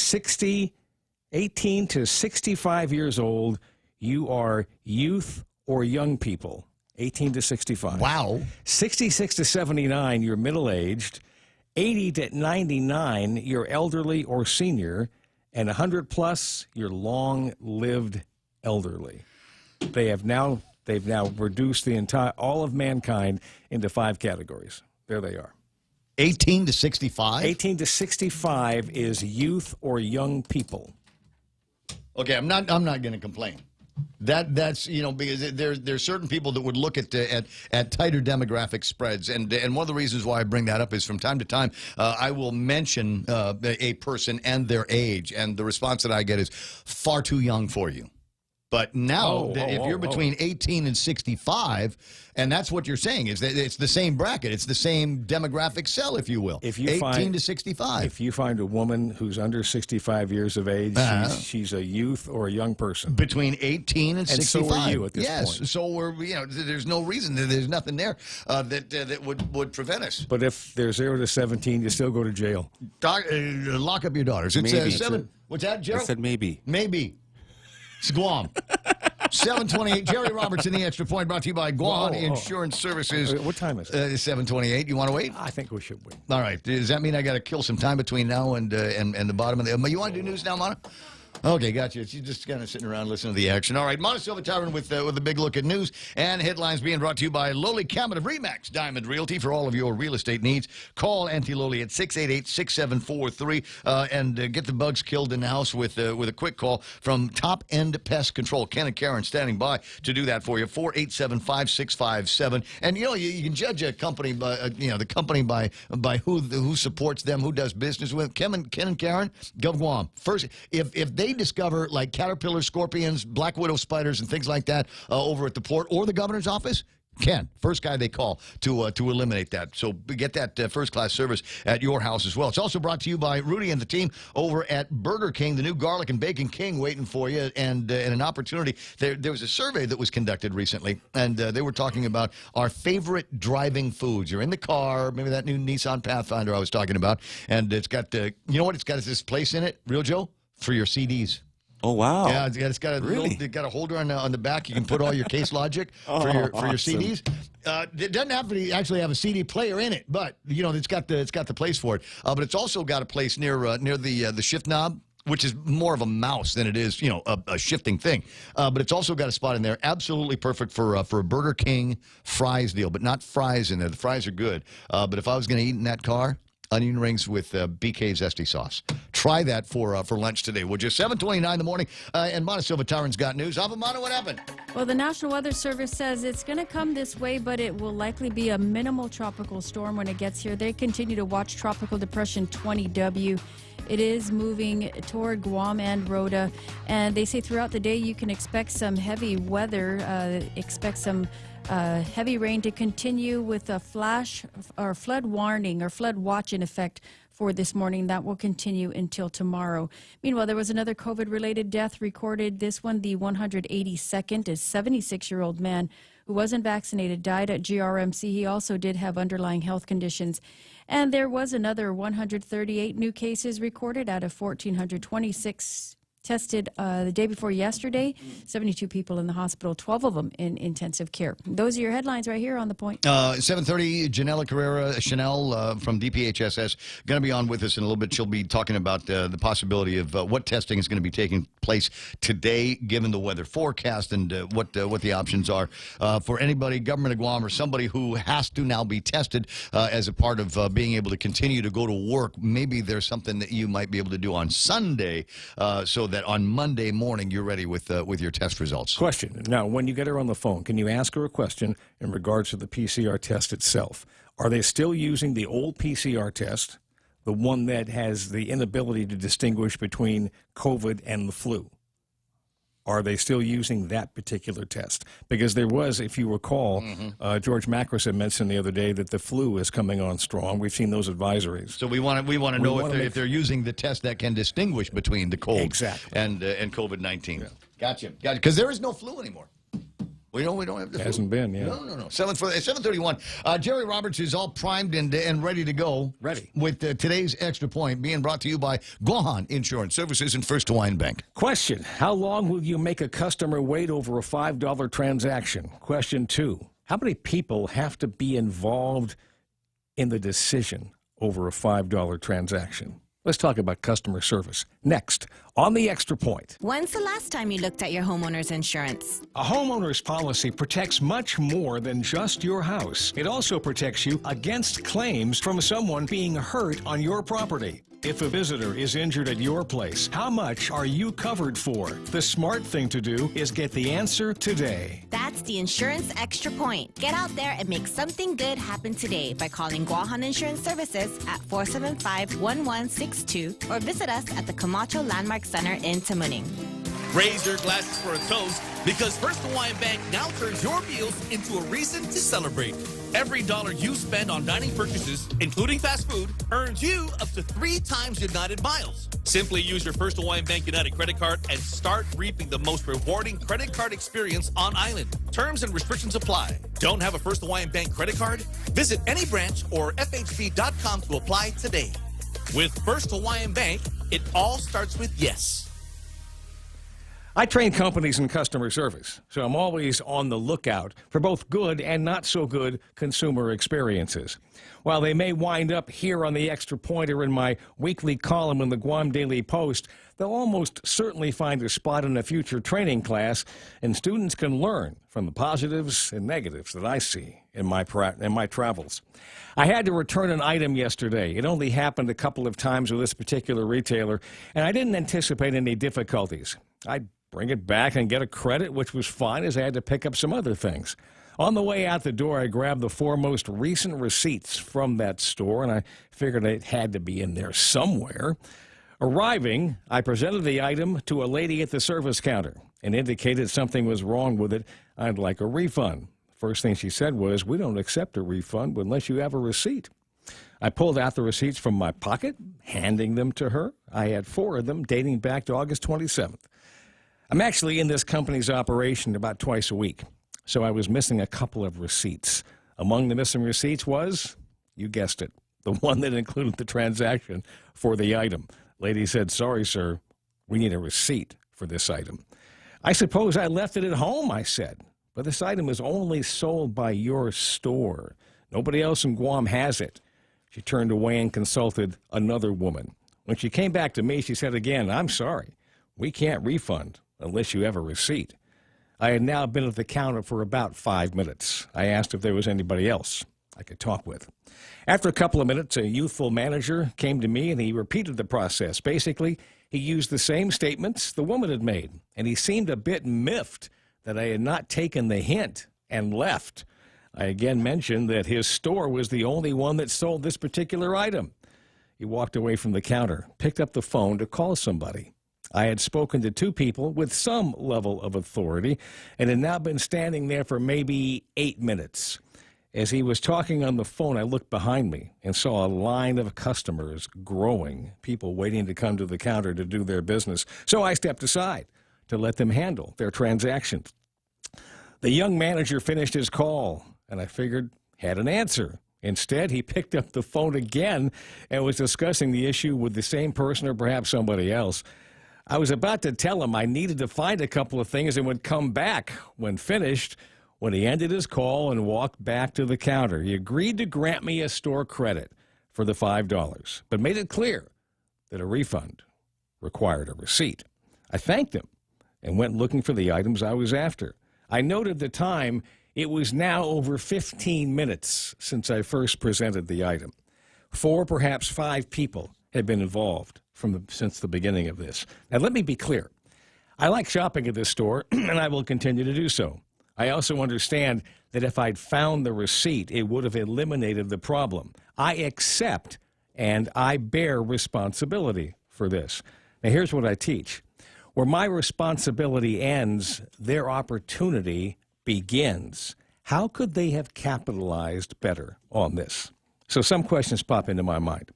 65 years old, you are youth or young people. 18 to 65. Wow. 66 to 79, you're middle-aged. 80 to 99, you're elderly or senior. And 100 plus, you're long-lived elderly. They've now reduced all of mankind into 5 categories. There they are. 18 to 65? 18 to 65 is youth or young people. Okay, I'm not going to complain. That's because there's certain people that would look at tighter demographic spreads, and one of the reasons why I bring that up is from time to time I will mention a person and their age, and the response that I get is far too young for you. But now, if you're between 18 and 65, and that's what you're saying, is that it's the same bracket. It's the same demographic cell, if you will. 18 to 65. If you find a woman who's under 65 years of age, she's a youth or a young person. Between 18 and 65. And so are you at this point. Yes, so we're, there's no reason, there's nothing there that would prevent us. But if they're 0 to 17, you still go to jail. Lock up your daughters. It's Maybe. 7. What's that, Gerald? I said maybe. Maybe. It's Guam. 7:28. Jerry Roberts in the Extra Point, brought to you by Guam Insurance Services. What time is it? 7:28. You want to wait? I think we should wait. All right. Does that mean I got to kill some time between now and the bottom of the? You want to do news now, Mana? Okay, gotcha. She's just kind of sitting around listening to the action. All right, Mana Silva Tyrant with a big look at news and headlines being brought to you by Loli Camet of Remax Diamond Realty for all of your real estate needs. Call Auntie Loli at 688-6743 and get the bugs killed in the house with a quick call from Top End Pest Control. Ken and Karen standing by to do that for you. 487-5657. And you can judge a company by the company by who supports them, who does business with Ken and Karen. Gov Guam. First, if they discover like caterpillars, scorpions, black widow spiders, and things like that over at the port or the governor's office, Ken, first guy they call to eliminate that. So get that first-class service at your house as well. It's also brought to you by Rudy and the team over at Burger King, the new Garlic and Bacon King waiting for you, and an opportunity. There was a survey that was conducted recently, and they were talking about our favorite driving foods. You're in the car, maybe that new Nissan Pathfinder I was talking about, and it's got it's got this place in it, Real Joe? For your CDs. Oh wow! Yeah, it's got a holder on the back. You can put all your Case Logic for your CDs. It doesn't have to actually have a CD player in it, but it's got the place for it. But it's also got a place near the shift knob, which is more of a mouse than it is a shifting thing. But it's also got a spot in there, absolutely perfect for a Burger King fries deal, but not fries in there. The fries are good. But if I was going to eat in that car, onion rings with BK's zesty sauce. Try that for lunch today, would you? 7:29 in the morning, and Mana Silva Tyrant's got news. Mana, what happened? Well, the National Weather Service says it's going to come this way, but it will likely be a minimal tropical storm when it gets here. They continue to watch Tropical Depression 20W. It is moving toward Guam and Rota, and they say throughout the day you can expect some heavy weather, expect some Heavy rain to continue with a flash or flood warning or flood watch in effect for this morning. That will continue until tomorrow. Meanwhile, there was another COVID-related death recorded. This one, the 182nd, is 76-year-old man who wasn't vaccinated, died at GRMC. He also did have underlying health conditions. And there was another 138 new cases recorded out of 1,426 tested the day before yesterday. 72 people in the hospital, 12 of them in intensive care. Those are your headlines right here on The Point. 7:30, Janella Carrera Chanel from DPHSS going to be on with us in a little bit. She'll be talking about the possibility of what testing is going to be taking place today, given the weather forecast and what the options are for anybody, government of Guam, or somebody who has to now be tested as a part of being able to continue to go to work. Maybe there's something that you might be able to do on Sunday so that on Monday morning you're ready with your test results. Question. Now, when you get her on the phone, can you ask her a question in regards to the PCR test itself? Are they still using the old PCR test, the one that has the inability to distinguish between COVID and the flu? Are they still using that particular test? Because there was, if you recall, George Macris had mentioned the other day that the flu is coming on strong. We've seen those advisories. So we want to know if they're using the test that can distinguish between the cold and COVID-19. Yeah. Gotcha. Because there is no flu anymore. We don't have the flu. Hasn't been, yeah. No. 7:31. Jerry Roberts is all primed and ready to go. Ready. With today's Extra Point being brought to you by Guahan Insurance Services and First Hawaiian Bank. Question. How long will you make a customer wait over a $5 transaction? Question 2. How many people have to be involved in the decision over a $5 transaction? Let's talk about customer service. Next, on the Extra Point. When's the last time you looked at your homeowner's insurance? A homeowner's policy protects much more than just your house. It also protects you against claims from someone being hurt on your property. If a visitor is injured at your place, how much are you covered for? The smart thing to do is get the answer today. That's the Insurance Extra Point. Get out there and make something good happen today by calling Guahan Insurance Services at 475-1162 or visit us at the Camacho Landmark Center in Tamuning. Raise your glasses for a toast because First Hawaiian Bank now turns your meals into a reason to celebrate. Every dollar you spend on dining purchases, including fast food, earns you up to 3 times United miles. Simply use your First Hawaiian Bank United credit card and start reaping the most rewarding credit card experience on island. Terms and restrictions apply. Don't have a First Hawaiian Bank credit card? Visit any branch or FHB.com to apply today. With First Hawaiian Bank, it all starts with yes. I train companies in customer service, so I'm always on the lookout for both good and not so good consumer experiences. While they may wind up here on the Extra Point or in my weekly column in the Guam Daily Post, they'll almost certainly find a spot in a future training class, and students can learn from the positives and negatives that I see in my travels. I had to return an item yesterday. It only happened a couple of times with this particular retailer, and I didn't anticipate any difficulties. I'd bring it back and get a credit, which was fine, as I had to pick up some other things. On the way out the door, I grabbed the 4 most recent receipts from that store, and I figured it had to be in there somewhere. Arriving, I presented the item to a lady at the service counter and indicated something was wrong with it. I'd like a refund. First thing she said was, "We don't accept a refund unless you have a receipt." I pulled out the receipts from my pocket, handing them to her. I had 4 of them dating back to August 27th. I'm actually in this company's operation about twice a week, so I was missing a couple of receipts. Among the missing receipts was, you guessed it, the one that included the transaction for the item. Lady said, "Sorry, sir, we need a receipt for this item." "I suppose I left it at home," I said, "but this item is only sold by your store. Nobody else in Guam has it." She turned away and consulted another woman. When she came back to me, she said again, "I'm sorry, we can't refund unless you have a receipt." I had now been at the counter for about 5 minutes. I asked if there was anybody else I could talk with. After a couple of minutes, a youthful manager came to me and he repeated the process. Basically, he used the same statements the woman had made, and he seemed a bit miffed that I had not taken the hint and left. I again mentioned that his store was the only one that sold this particular item. He walked away from the counter, picked up the phone to call somebody. I had spoken to 2 people with some level of authority and had now been standing there for maybe 8 minutes. As he was talking on the phone, I looked behind me and saw a line of customers growing, people waiting to come to the counter to do their business. So I stepped aside to let them handle their transactions. The young manager finished his call, and I figured had an answer. Instead, he picked up the phone again and was discussing the issue with the same person or perhaps somebody else. I was about to tell him I needed to find a couple of things and would come back when finished, when he ended his call and walked back to the counter. He agreed to grant me a store credit for the $5, but made it clear that a refund required a receipt. I thanked him and went looking for the items I was after. I noted the time. It was now over 15 minutes since I first presented the item. 4, perhaps 5 people had been involved since the beginning of this. Now, let me be clear. I like shopping at this store, and I will continue to do so. I also understand that if I'd found the receipt, it would have eliminated the problem. I accept and I bear responsibility for this. Now, here's what I teach. Where my responsibility ends, their opportunity begins. How could they have capitalized better on this? So some questions pop into my mind.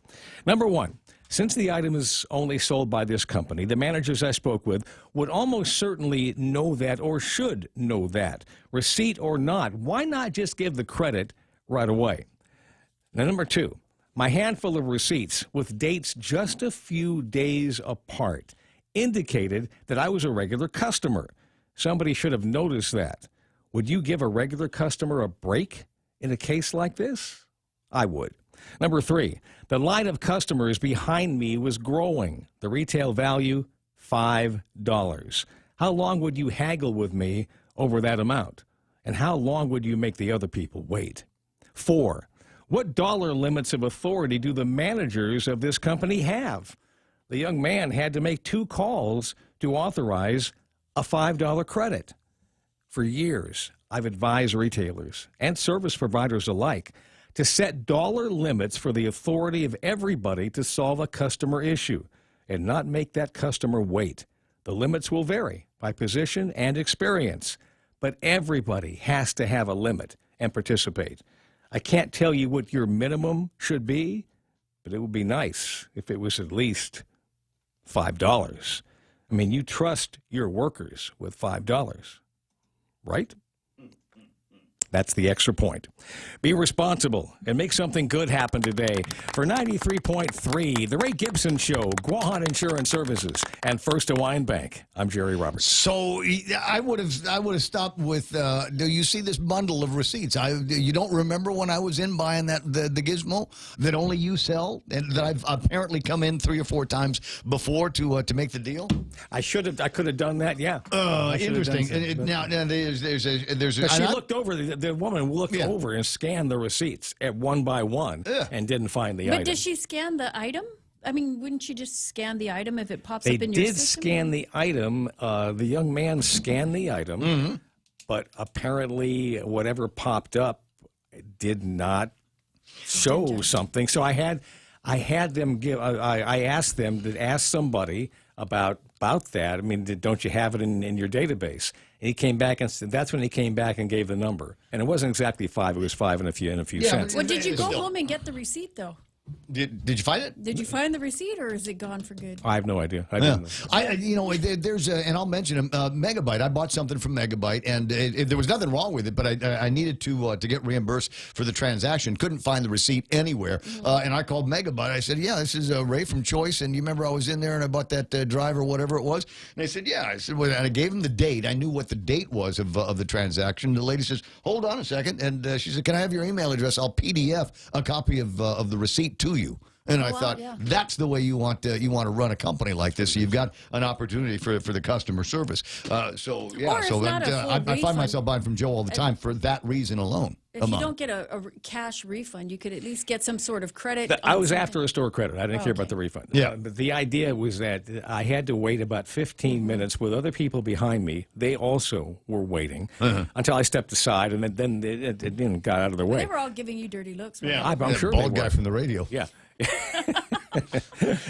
Number 1, since the item is only sold by this company, the managers I spoke with would almost certainly know that or should know that. Receipt or not, why not just give the credit right away? Now, number 2, my handful of receipts with dates just a few days apart indicated that I was a regular customer. Somebody should have noticed that. Would you give a regular customer a break in a case like this? I would. Number 3, the line of customers behind me was growing. The retail value, $5. How long would you haggle with me over that amount? And how long would you make the other people wait? 4, what dollar limits of authority do the managers of this company have? The young man had to make 2 calls to authorize a $5 credit. For years, I've advised retailers and service providers alike to set dollar limits for the authority of everybody to solve a customer issue and not make that customer wait. The limits will vary by position and experience, but everybody has to have a limit and participate. I can't tell you what your minimum should be, but it would be nice if it was at least $5. I mean, you trust your workers with $5. Right? That's the extra point. Be responsible and make something good happen today. For 93.3, The Ray Gibson Show, Guahan Insurance Services, and First Hawaiian Bank. I'm Jerry Roberts. So I would have stopped with. Do you see this bundle of receipts? You don't remember when I was in buying the gizmo that only you sell, and that I've apparently come in 3 or 4 times before to make the deal. I could have done that. Yeah. Interesting. Now there's a. She looked over. The woman looked over and scanned the receipts at one by one and didn't find the item. But does she scan the item? I mean, wouldn't you just scan the item if it pops up in your system? They did scan the item. The young man scanned the item, but apparently whatever popped up did not show something. So I had them give. I asked them to ask somebody about that. I mean, don't you have it in your database? And he came back and said, that's when he came back and gave the number. And it wasn't exactly 5, it was 5 and a few cents. Well, did you go home and get the receipt, though? Did you find it? Did you find the receipt, or is it gone for good? I have no idea. I didn't know. There's and I'll mention him, Megabyte. I bought something from Megabyte, and there was nothing wrong with it, but I needed to get reimbursed for the transaction. Couldn't find the receipt anywhere, and I called Megabyte. I said, "Yeah, this is Ray from Choice, and you remember I was in there and I bought that drive or whatever it was." And they said, "Yeah." I said, well, and I gave them the date. I knew what the date was of the transaction. The lady says, "Hold on a second," and she said, "Can I have your email address? I'll PDF a copy of the receipt to you." And I thought, that's the way you want to run a company like this. So you've got an opportunity for the customer service. I find myself buying from Joe all the time for that reason alone. If you don't get a cash refund, you could at least get some sort of credit. I was after a store credit. I didn't care about the refund. Yeah. But the idea was that I had to wait about 15 minutes with other people behind me. They also were waiting until I stepped aside, and then it got out of their way. They were all giving you dirty looks. Yeah, I'm sure bald guy from the radio. Yeah.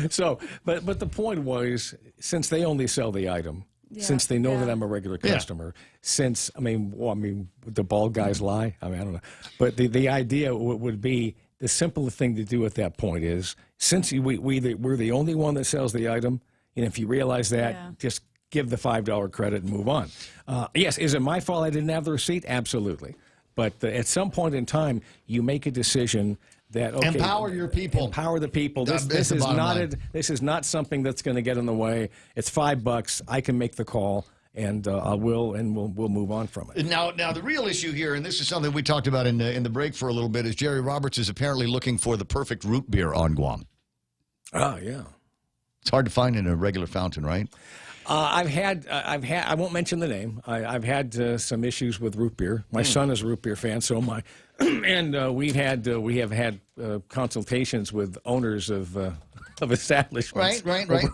So, but the point was, since they only sell the item, since they know that I'm a regular customer, since the bald guys lie. I don't know, but the idea would be the simple thing to do at that point is, since we're the only one that sells the item, and if you realize that, just give the $5 credit and move on. Yes, is it my fault I didn't have the receipt? Absolutely, but at some point in time, you make a decision. That, okay, empower your people. Empower the people. This is not something that's going to get in the way. It's $5. I can make the call, and we'll move on from it. Now, the real issue here, and this is something we talked about in the break for a little bit, is Jerry Roberts is apparently looking for the perfect root beer on Guam. Oh yeah, it's hard to find in a regular fountain, right? I've had. I won't mention the name. I've had some issues with root beer. My son is a root beer fan, so am I. And we have had consultations with owners of establishments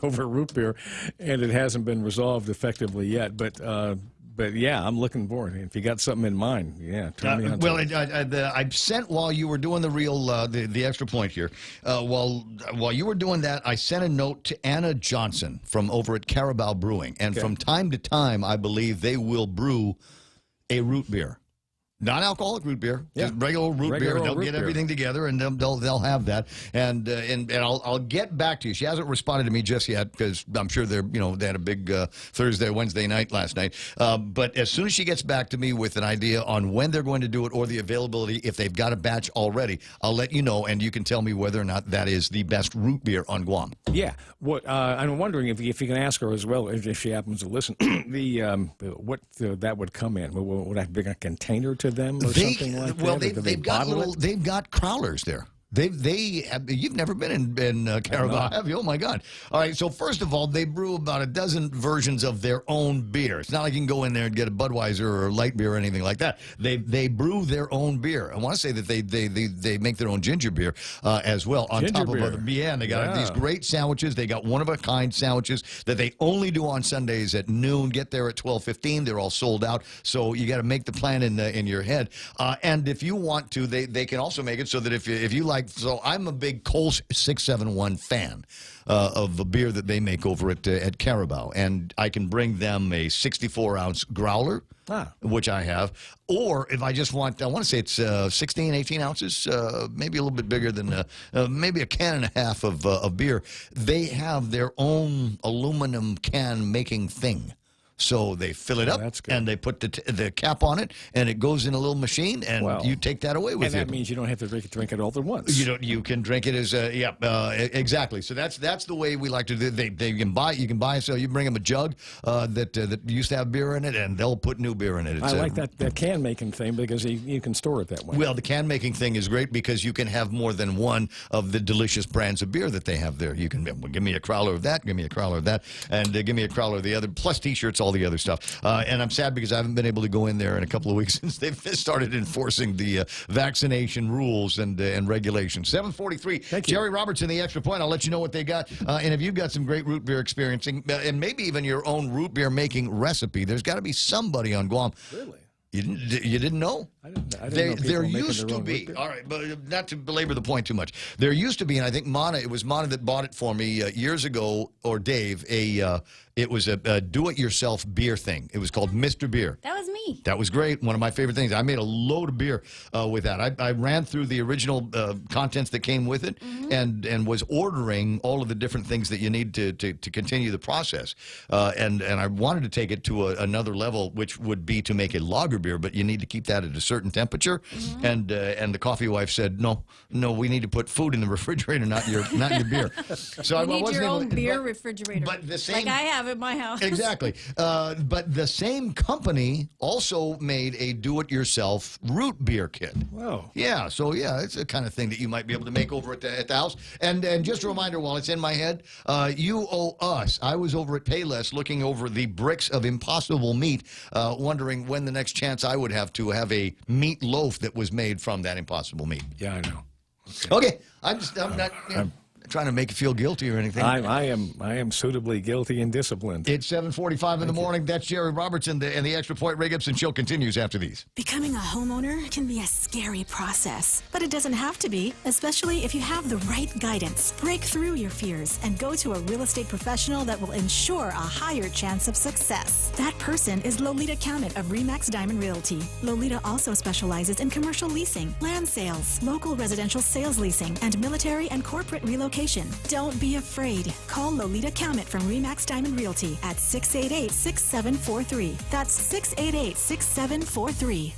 over root beer, and it hasn't been resolved effectively yet. But yeah, I'm looking forward. If you got something in mind, turn me on. Well, I sent, while you were doing the extra point here, while you were doing that, I sent a note to Anna Johnson from over at Carabao Brewing, and from time to time, I believe they will brew a root beer. Non-alcoholic root beer, just regular root beer. They'll get everything together, and they'll have that. And I'll get back to you. She hasn't responded to me just yet because I'm sure they had a big Wednesday night last night. But as soon as she gets back to me with an idea on when they're going to do it or the availability, if they've got a batch already, I'll let you know, and you can tell me whether or not that is the best root beer on Guam. Yeah, I'm wondering if you can ask her as well, if she happens to listen, what that would come in. Would that be a container to them or something like that? Well, they've got crowlers there. You've never been in Carabao, have you? Oh, my God. All right, so first of all, they brew about a dozen versions of their own beer. It's not like you can go in there and get a Budweiser or light beer or anything like that. They brew their own beer. I want to say that they make their own ginger beer as well. On top of other beer, and they got these great sandwiches. They got one-of-a-kind sandwiches that they only do on Sundays at noon. Get there at 12:15. They're all sold out, so you got to make the plan in your head. And if you want to, they can also make it so that if you like. So I'm a big Coles 671 fan of the beer that they make over at Carabao, and I can bring them a 64-ounce growler, which I have, or if I just want, I want to say it's 16, 18 ounces, maybe a little bit bigger than maybe a can and a half of beer. They have their own aluminum can making thing. So they fill it up, and they put the cap on it, and it goes in a little machine, and you take that away with you. And that means you don't have to drink it all at once. You can drink it as exactly. So that's the way we like to do it. You can buy. So you bring them a jug that used to have beer in it, and they'll put new beer in it. I like that can making thing because you can store it that way. Well, the can making thing is great because you can have more than one of the delicious brands of beer that they have there. You can give me a crowler of that, give me a crowler of that, and give me a crowler of the other, plus T-shirts, all the other stuff. And I'm sad because I haven't been able to go in there in a couple of weeks since they've started enforcing the vaccination rules and regulations. 7:43. Jerry Roberts in the Extra Point. I'll let you know what they got. And if you've got some great root beer experiencing, and maybe even your own root beer making recipe, there's got to be somebody on Guam. Really? You didn't know? I didn't know there used to be, all right, but not to belabor the point too much. There used to be, and I think it was Mana that bought it for me years ago, or Dave, it was a do-it-yourself beer thing. It was called Mr. Beer. That was me. That was great. One of my favorite things. I made a load of beer with that. I ran through the original contents that came with it and was ordering all of the different things that you need to continue the process. And I wanted to take it to another level, which would be to make a lager beer, but you need to keep that at a certain temperature. And the coffee wife said, no, we need to put food in the refrigerator, not your beer. So you need your own beer refrigerator. But the same, like I have at my house. Exactly. But the same company also made a do-it-yourself root beer kit. Wow. Yeah, so it's the kind of thing that you might be able to make over at the house. And just a reminder, while it's in my head, you owe us. I was over at Payless looking over the bricks of impossible meat, wondering when the next chance I would have to have a meat loaf that was made from that impossible meat. Yeah, I know. Okay. I'm not... trying to make you feel guilty or anything. I am suitably guilty and disciplined. It's 7:45 in the morning. That's Jerry Robertson, and the Extra Point. Ray Gibson Show continues after these. Becoming a homeowner can be a scary process, but it doesn't have to be, especially if you have the right guidance. Break through your fears and go to a real estate professional that will ensure a higher chance of success. That person is Lolita Cammett of RE/MAX Diamond Realty. Lolita also specializes in commercial leasing, land sales, local residential sales leasing, and military and corporate relocation. Don't be afraid. Call Lolita Cammett from RE/MAX Diamond Realty at 688-6743. That's 688-6743.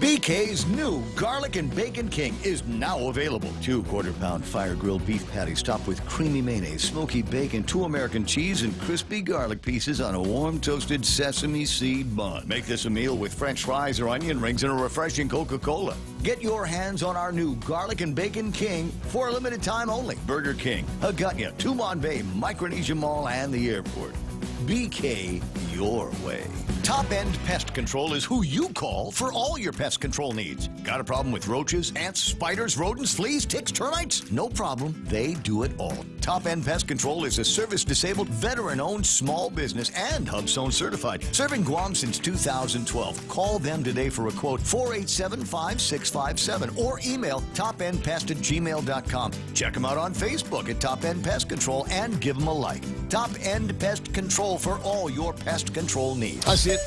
BK's new Garlic and Bacon King is now available. 2 quarter-pound fire-grilled beef patties topped with creamy mayonnaise, smoky bacon, 2 American cheese, and crispy garlic pieces on a warm toasted sesame seed bun. Make this a meal with French fries or onion rings and a refreshing Coca-Cola. Get your hands on our new Garlic and Bacon King for a limited time only. Burger King, Hagutnya, Tumon Bay, Micronesia Mall, and the airport. BK your way. Top End Pest Control is who you call for all your pest control needs. Got a problem with roaches, ants, spiders, rodents, fleas, ticks, termites? No problem. They do it all. Top End Pest Control is a service-disabled, veteran-owned small business and HubZone certified. Serving Guam since 2012. Call them today for a quote, 487-5657, or email topendpest@gmail.com. Check them out on Facebook at Top End Pest Control and give them a like. Top End Pest Control for all your pest control needs. That's it.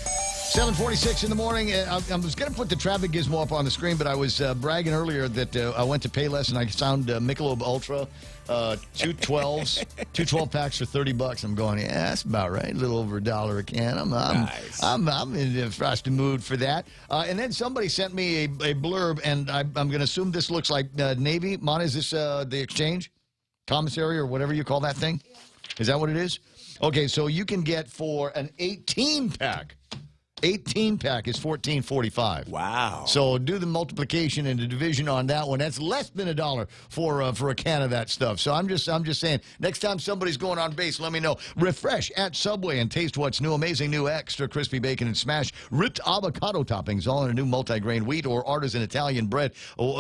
7:46 in the morning. I was going to put the traffic gizmo up on the screen, but I was bragging earlier that I went to Payless and I found Michelob Ultra, 2 12-packs for $30. I'm going, yeah, that's about right. A little over $1 a can. I'm in a frosty mood for that. And then somebody sent me a blurb, and I'm going to assume this looks like Navy. Mana, is this the exchange? Commissary or whatever you call that thing? Is that what it is? Okay, so you can get for an 18-pack. 18-pack is $14.45. Wow. So do the multiplication and the division on that one. That's less than $1 for a can of that stuff. So I'm just saying, next time somebody's going on base, let me know. Refresh at Subway and taste what's new. Amazing new extra crispy bacon and smash ripped avocado toppings, all in a new multigrain wheat or artisan Italian bread.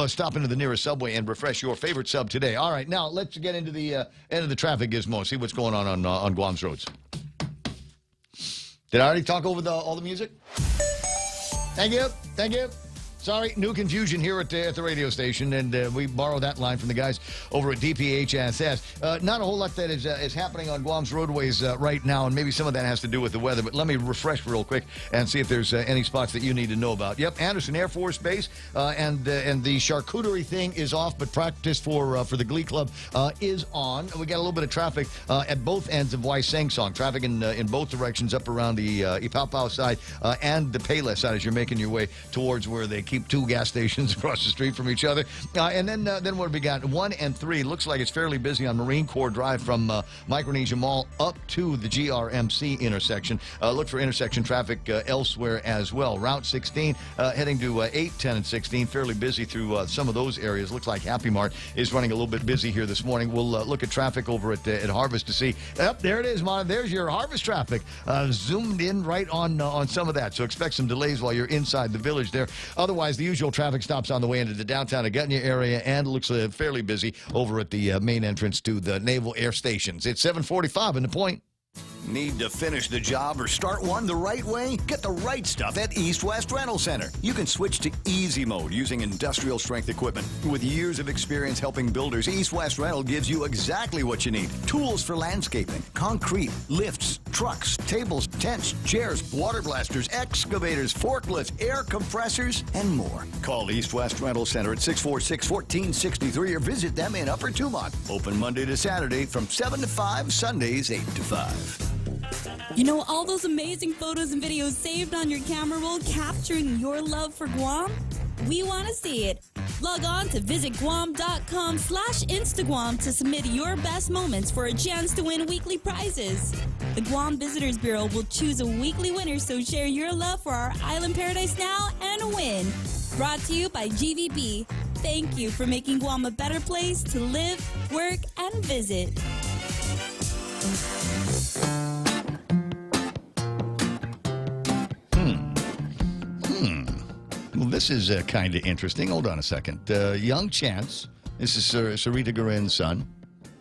Stop into the nearest Subway and refresh your favorite sub today. All right, now let's get into the end of the traffic gizmo. See what's going on Guam's roads. Did I already talk over all the music? Thank you. Sorry, new confusion here at the radio station, and we borrowed that line from the guys over at DPHSS. Not a whole lot that is happening on Guam's roadways right now, and maybe some of that has to do with the weather, but let me refresh real quick and see if there's any spots that you need to know about. Yep, Anderson Air Force Base, and the charcuterie thing is off, but practice for the Glee Club is on. We got a little bit of traffic at both ends of Waisang Song. Traffic in both directions up around the Ipapao side and the Payless side as you're making your way towards where they keep 2 gas stations across the street from each other. And then what have we got? 1 and 3. Looks like it's fairly busy on Marine Corps Drive from Micronesia Mall up to the GRMC intersection. Look for intersection traffic elsewhere as well. Route 16 heading to 8, 10, and 16. Fairly busy through some of those areas. Looks like Happy Mart is running a little bit busy here this morning. We'll look at traffic over at Harvest to see. Yep, there it is, Mon. There's your Harvest traffic. Zoomed in right on some of that. So expect some delays while you're inside the village there. Otherwise, the usual traffic stops on the way into the downtown Agutnya area, and looks fairly busy over at the main entrance to the Naval Air Stations. It's 7:45 in the point. Need to finish the job or start one the right way? Get the right stuff at East West Rental Center. You can switch to easy mode using industrial strength equipment. With years of experience helping builders, East West Rental gives you exactly what you need. Tools for landscaping, concrete, lifts, trucks, tables, tents, chairs, water blasters, excavators, forklifts, air compressors, and more. Call East West Rental Center at 646-1463 or visit them in Upper Tumon. Open Monday to Saturday from 7 to 5, Sundays 8 to 5. You know all those amazing photos and videos saved on your camera roll capturing your love for Guam? We want to see it. Log on to visitguam.com/Instaguam to submit your best moments for a chance to win weekly prizes. The Guam Visitors Bureau will choose a weekly winner, so share your love for our island paradise now and win. Brought to you by GVB. Thank you for making Guam a better place to live, work, and visit. Well, this is kind of interesting. Hold on a second. Young Chance This is Sarita Guerin's son.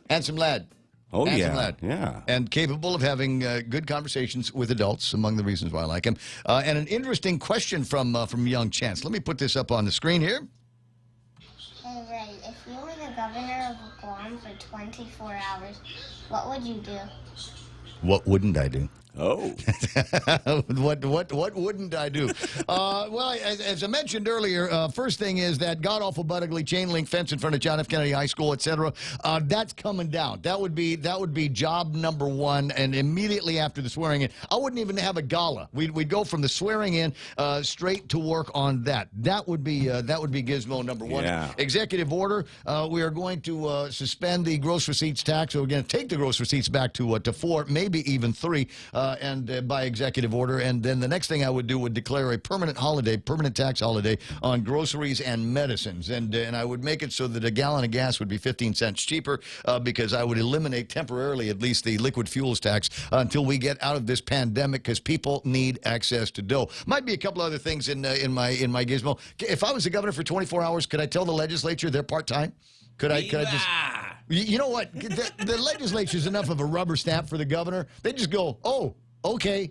Handsome lad. Oh, Handsome yeah. lad. Yeah. And capable of having good conversations with adults, among the reasons why I like him. And an interesting question from young Chance. Let me put this up on the screen here. Hey, Ray, if you were the governor of Guam for 24 hours, what would you do? What wouldn't I do? Oh. What wouldn't I do? Well, as I mentioned earlier, first thing is that god-awful, butt-ugly chain link fence in front of John F. Kennedy High School, etc. That's coming down. That would be job number one, and immediately after the swearing in. I wouldn't even have a gala. We'd go from the swearing in straight to work on that. That would be gizmo number one. Yeah. Executive order, we are going to suspend the gross receipts tax. So we're going to take the gross receipts back to 4, maybe even 3, and by executive order. And then the next thing I would do would declare a permanent tax holiday on groceries and medicines. And I would make it so that a gallon of gas would be 15 cents cheaper because I would eliminate temporarily at least the liquid fuels tax until we get out of this pandemic, because people need access to dough. Might be a couple other things in my gizmo. If I was the governor for 24 hours, could I tell the legislature they're part-time? Could I just... You know what? The legislature is enough of a rubber stamp for the governor. They just go, oh, okay.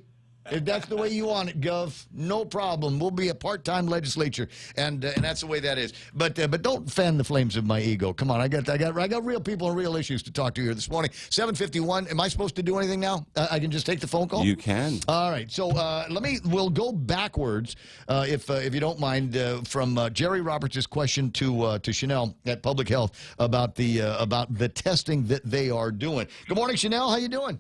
If that's the way you want it, Gov, no problem. We'll be a part-time legislature, and that's the way that is. But don't fan the flames of my ego. Come on, I got real people and real issues to talk to here this morning. 7:51. Am I supposed to do anything now? I can just take the phone call. You can. All right. So we'll go backwards, if you don't mind, from Jerry Roberts' question to Chanel at Public Health about the testing that they are doing. Good morning, Chanel. How you doing?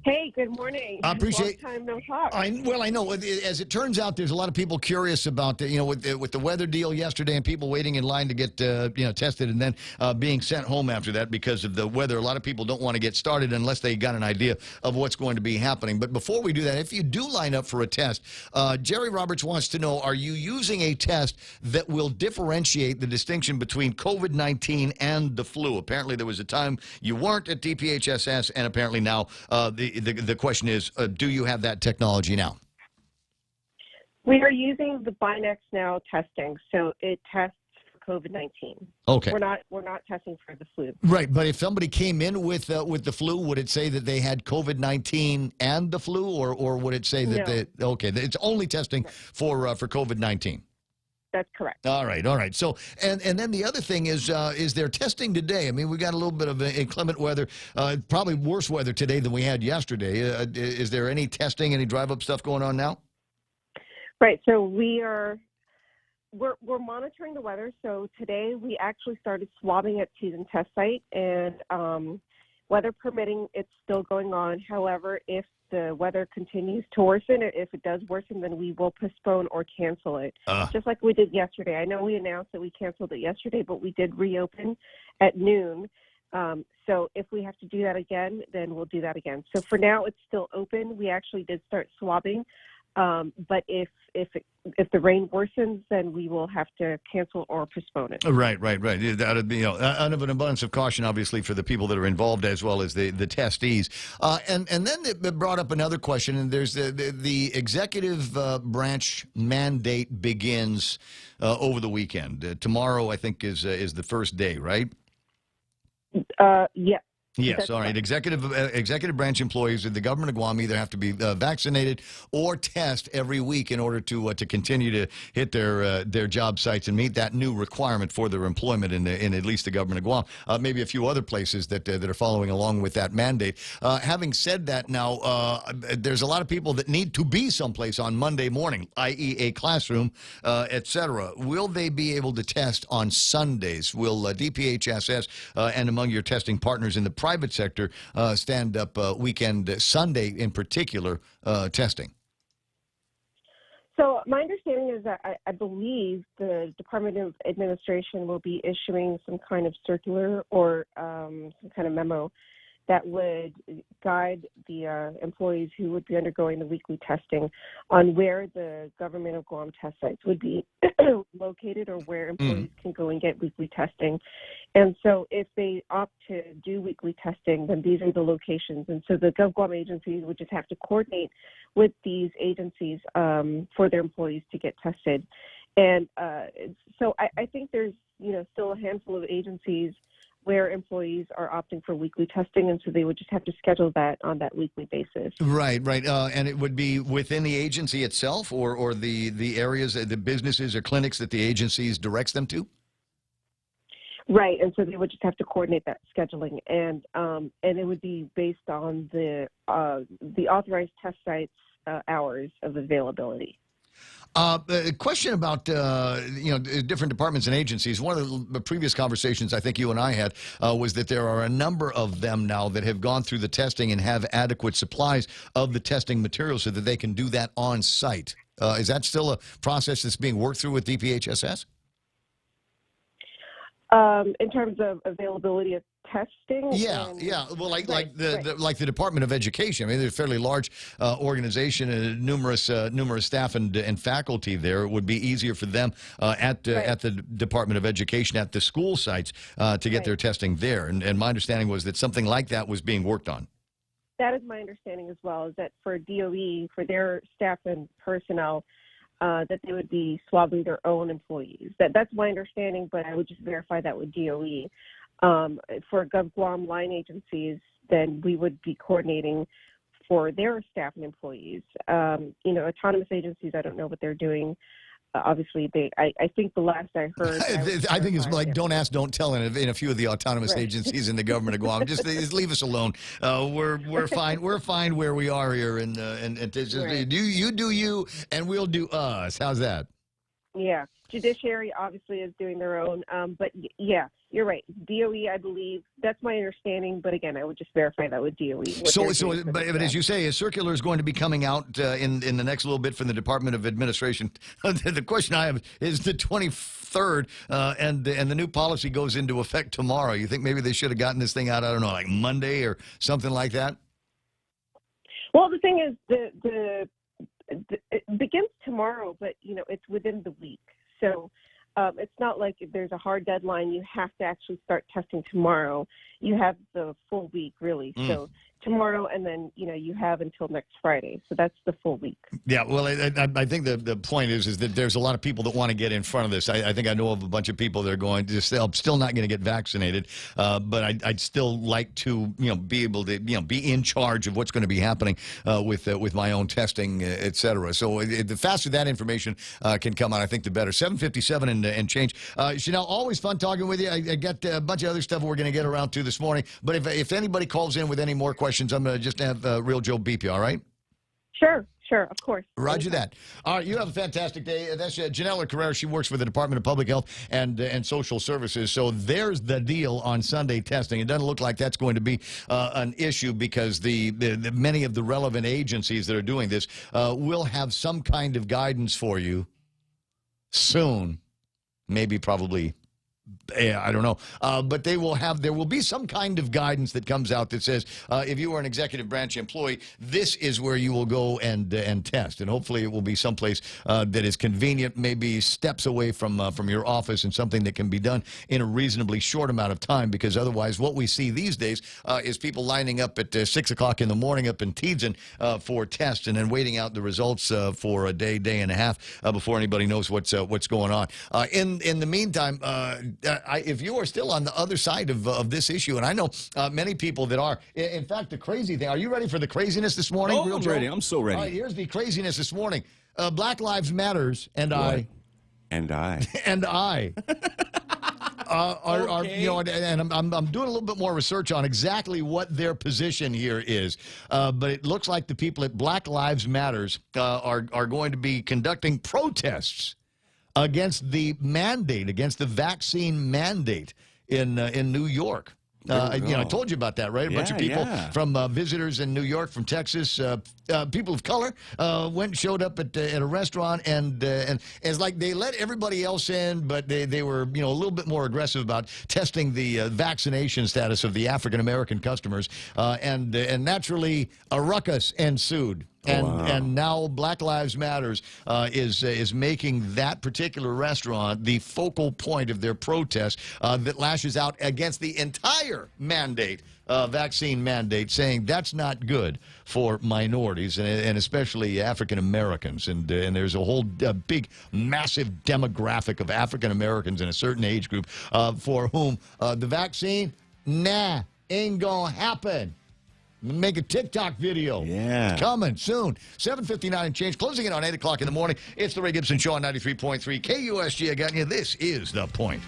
Hey, good morning. I appreciate. Long time no talk. I know. As it turns out, there's a lot of people curious about with the weather deal yesterday, and people waiting in line to get tested, and then being sent home after that because of the weather. A lot of people don't want to get started unless they got an idea of what's going to be happening. But before we do that, if you do line up for a test, Jerry Roberts wants to know: are you using a test that will differentiate the distinction between COVID-19 and the flu? Apparently, there was a time you weren't at DPHSS, and apparently now. The question is, do you have that technology now? We are using the Binex Now testing, so it tests for COVID-19. Okay. We're not testing for the flu. Right, but if somebody came in with the flu, would it say that they had COVID-19 and the flu, or would it say that it's only testing for COVID-19? That's correct. All right. So, and then the other thing is there testing today? I mean, we got a little bit of inclement weather, probably worse weather today than we had yesterday. Is there any testing, any drive-up stuff going on now? Right. So we're monitoring the weather. So today we actually started swabbing at Season Test Site, and weather permitting, it's still going on. However, if the weather continues to worsen, if it does worsen, then we will postpone or cancel it, just like we did yesterday. I know we announced that we canceled it yesterday, but we did reopen at noon. So if we have to do that again, then we'll do that again. So for now, it's still open. We actually did start swabbing, but if the rain worsens, then we will have to cancel or postpone it. Right. That would be, out of an abundance of caution, obviously, for the people that are involved as well as the testees. And then it brought up another question, and there's the executive branch mandate begins over the weekend. Tomorrow, I think, is the first day, right? Yeah. Yes, all right. Executive branch employees of the government of Guam either have to be vaccinated or test every week in order to continue to hit their job sites and meet that new requirement for their employment in at least the government of Guam. Maybe a few other places that are following along with that mandate. Having said that, now there's a lot of people that need to be someplace on Monday morning, i.e., a classroom, etc. Will they be able to test on Sundays? Will DPHSS and among your testing partners in the private sector stand up weekend, Sunday in particular, testing? So my understanding is that I believe the Department of Administration will be issuing some kind of circular or some kind of memo that would guide the employees who would be undergoing the weekly testing on where the government of Guam test sites would be located, or where employees can go and get weekly testing. And so if they opt to do weekly testing, then these are the locations. And so the GovGuam agencies would just have to coordinate with these agencies for their employees to get tested. And so I think there's, still a handful of agencies where employees are opting for weekly testing, and so they would just have to schedule that on that weekly basis. Right. And it would be within the agency itself, or the areas, the businesses or clinics that the agencies directs them to? Right, and so they would just have to coordinate that scheduling, and it would be based on the authorized test sites' hours of availability. A question about different departments and agencies. One of the previous conversations I think you and I had was that there are a number of them now that have gone through the testing and have adequate supplies of the testing material so that they can do that on site. Is that still a process that's being worked through with DPHSS? In terms of availability of testing? Yeah. Well, like the Department of Education. I mean, they're a fairly large organization and numerous staff and faculty there. It would be easier for them at the Department of Education, at the school sites, to get their testing there. And my understanding was that something like that was being worked on. That is my understanding as well, is that for DOE, for their staff and personnel, that they would be swabbing their own employees. That's my understanding, but I would just verify that with DOE. For GovGuam line agencies, then we would be coordinating for their staff and employees. Autonomous agencies, I don't know what they're doing. Obviously, I think the last I heard... I think it's like don't ask, don't tell in a few of the autonomous agencies in the government of Guam. Just leave us alone. We're fine. We're fine where we are here, and just you do you, and we'll do us. How's that? Yeah. Judiciary obviously is doing their own, but yeah, you're right. DOE, I believe, that's my understanding, but again, I would just verify that with DOE. But as you say, a circular is going to be coming out in the next little bit from the Department of Administration. The question I have is the 23rd, and the new policy goes into effect tomorrow. You think maybe they should have gotten this thing out, I don't know, like Monday or something like that? Well, the thing is, it begins tomorrow, but, it's within the week. So it's not like if there's a hard deadline, you have to actually start testing tomorrow. You have the full week, really. So tomorrow, and then, you have until next Friday. So that's the full week. Yeah, well, I think the point is that there's a lot of people that want to get in front of this. I think I know of a bunch of people that are going to say, I'm still not going to get vaccinated, but I'd still like to, be able to, be in charge of what's going to be happening with my own testing, et cetera. So the faster that information can come out, I think the better. 7:57 and change. Chanel, always fun talking with you. I got a bunch of other stuff we're going to get around to this morning. But if anybody calls in with any more questions, I'm going to just have Real Joe beep you, all right? Sure, of course. Roger that. All right, you have a fantastic day. That's Janella Carrera. She works for the Department of Public Health and Social Services. So there's the deal on Sunday testing. It doesn't look like that's going to be an issue because the many of the relevant agencies that are doing this will have some kind of guidance for you soon. Maybe probably, I don't know. But there will be some kind of guidance that comes out that says if you are an executive branch employee, this is where you will go and test. And hopefully it will be someplace that is convenient, maybe steps away from your office, and something that can be done in a reasonably short amount of time, because otherwise what we see these days is people lining up at 6 o'clock in the morning up in Tiedzen for tests, and then waiting out the results for a day and a half before anybody knows what's going on. In the meantime, if you are still on the other side of this issue, and I know many people that are, in fact, the crazy thing, are you ready for the craziness this morning? Oh, I'm ready. I'm so ready. All right, here's the craziness this morning. Black Lives Matters and I. And I. And I. And I'm doing a little bit more research on exactly what their position here is. But it looks like the people at Black Lives Matters are going to be conducting protests against the mandate, against the vaccine mandate in New York. I told you about that, right? A bunch of people from visitors in New York, from Texas, people of color, showed up at a restaurant, and it's like they let everybody else in, but they were a little bit more aggressive about testing the vaccination status of the African American customers, and naturally a ruckus ensued. And now Black Lives Matters is making that particular restaurant the focal point of their protest that lashes out against the entire mandate, vaccine mandate, saying that's not good for minorities and especially African Americans. And there's a whole big, massive demographic of African Americans in a certain age group for whom the vaccine, ain't gonna happen. Make a TikTok video. Yeah. Coming soon. 7:59 and change. Closing in on 8 o'clock in the morning. It's the Ray Gibson Show on 93.3 KUSG. I got you. This is The Point.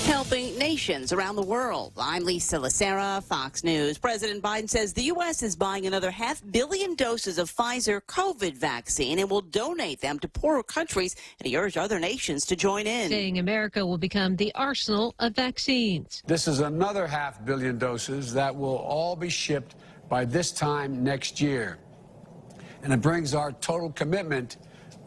Helping nations around the world. I'm Lisa Lacera, Fox News. President Biden says the U.S. is buying another 500 million doses of Pfizer COVID vaccine and will donate them to poorer countries, and he urged other nations to join in. Saying America will become the arsenal of vaccines. This is another 500 million doses that will all be shipped by this time next year. And it brings our total commitment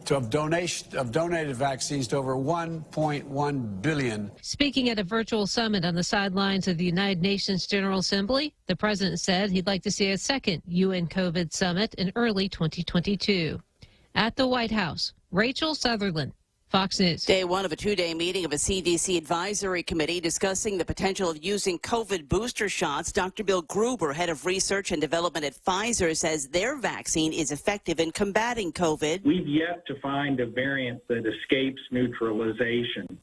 of donated vaccines to over 1.1 billion. Speaking at a virtual summit on the sidelines of the United Nations General Assembly, the president said he'd like to see a second UN COVID summit in early 2022. At the White House, Rachel Sutherland, Fox News. Day one of a two-day meeting of a CDC advisory committee discussing the potential of using COVID booster shots. Dr. Bill Gruber, head of research and development at Pfizer, says their vaccine is effective in combating COVID. We've yet to find a variant that escapes neutralization.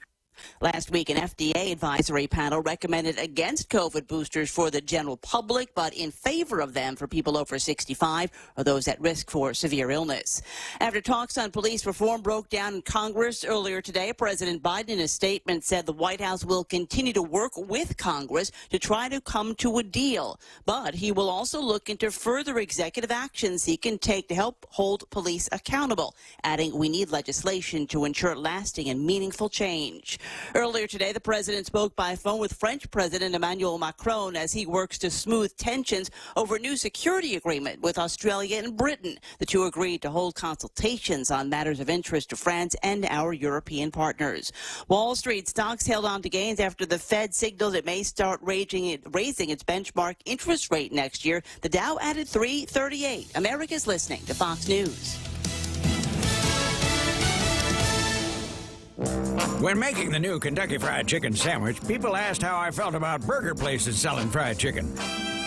Last week, an FDA advisory panel recommended against COVID boosters for the general public, but in favor of them for people over 65 or those at risk for severe illness. After talks on police reform broke down in Congress earlier today, President Biden in a statement said the White House will continue to work with Congress to try to come to a deal. But he will also look into further executive actions he can take to help hold police accountable, adding we need legislation to ensure lasting and meaningful change. Earlier today, the president spoke by phone with French President Emmanuel Macron as he works to smooth tensions over a new security agreement with Australia and Britain. The two agreed to hold consultations on matters of interest to France and our European partners. Wall Street stocks held on to gains after the Fed signaled it may start raising its benchmark interest rate next year. The Dow added 338. America's listening to Fox News. When making the new Kentucky Fried Chicken sandwich, people asked how I felt about burger places selling fried chicken.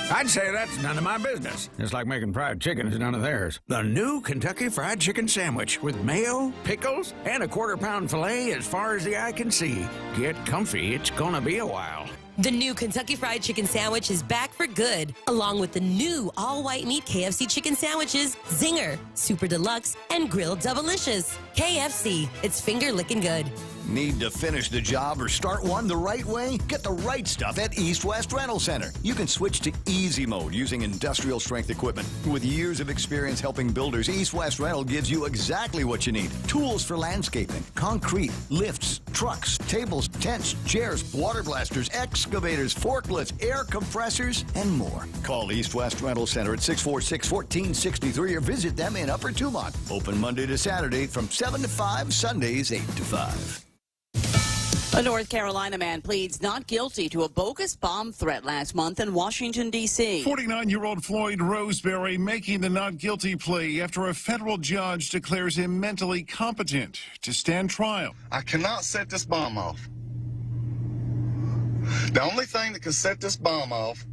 I'd say that's none of my business, just like making fried chicken is none of theirs. The new Kentucky Fried Chicken sandwich with mayo, pickles, and a quarter-pound filet as far as the eye can see. Get comfy, it's gonna be a while. The new Kentucky Fried Chicken Sandwich is back for good, along with the new all-white meat KFC chicken sandwiches, Zinger, Super Deluxe, and Grilled Doublicious. KFC, it's finger-licking good. Need to finish the job or start one the right way? Get the right stuff at East West Rental Center. You can switch to easy mode using industrial strength equipment. With years of experience helping builders, East West Rental gives you exactly what you need. Tools for landscaping, concrete, lifts, trucks, tables, tents, chairs, water blasters, excavators, forklifts, air compressors, and more. Call East West Rental Center at 646-1463 or visit them in Upper Tumont. Open Monday to Saturday from 7 to 5, Sundays 8 to 5. A North Carolina man pleads not guilty to a bogus bomb threat last month in Washington, D.C. 49-year-old Floyd Roseberry making the not guilty plea after a federal judge declares him mentally competent to stand trial. I cannot set this bomb off. The only thing that can set this bomb off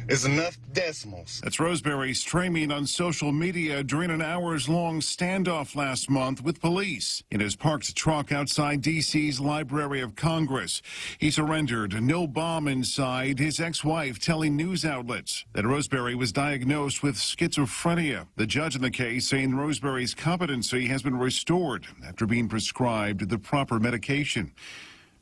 is enough decimals. That's Roseberry streaming on social media during an hours-long standoff last month with police in his parked truck outside D.C.'s Library of Congress. He surrendered, no bomb inside, his ex-wife telling news outlets that Roseberry was diagnosed with schizophrenia. The judge in the case saying Roseberry's competency has been restored after being prescribed the proper medication.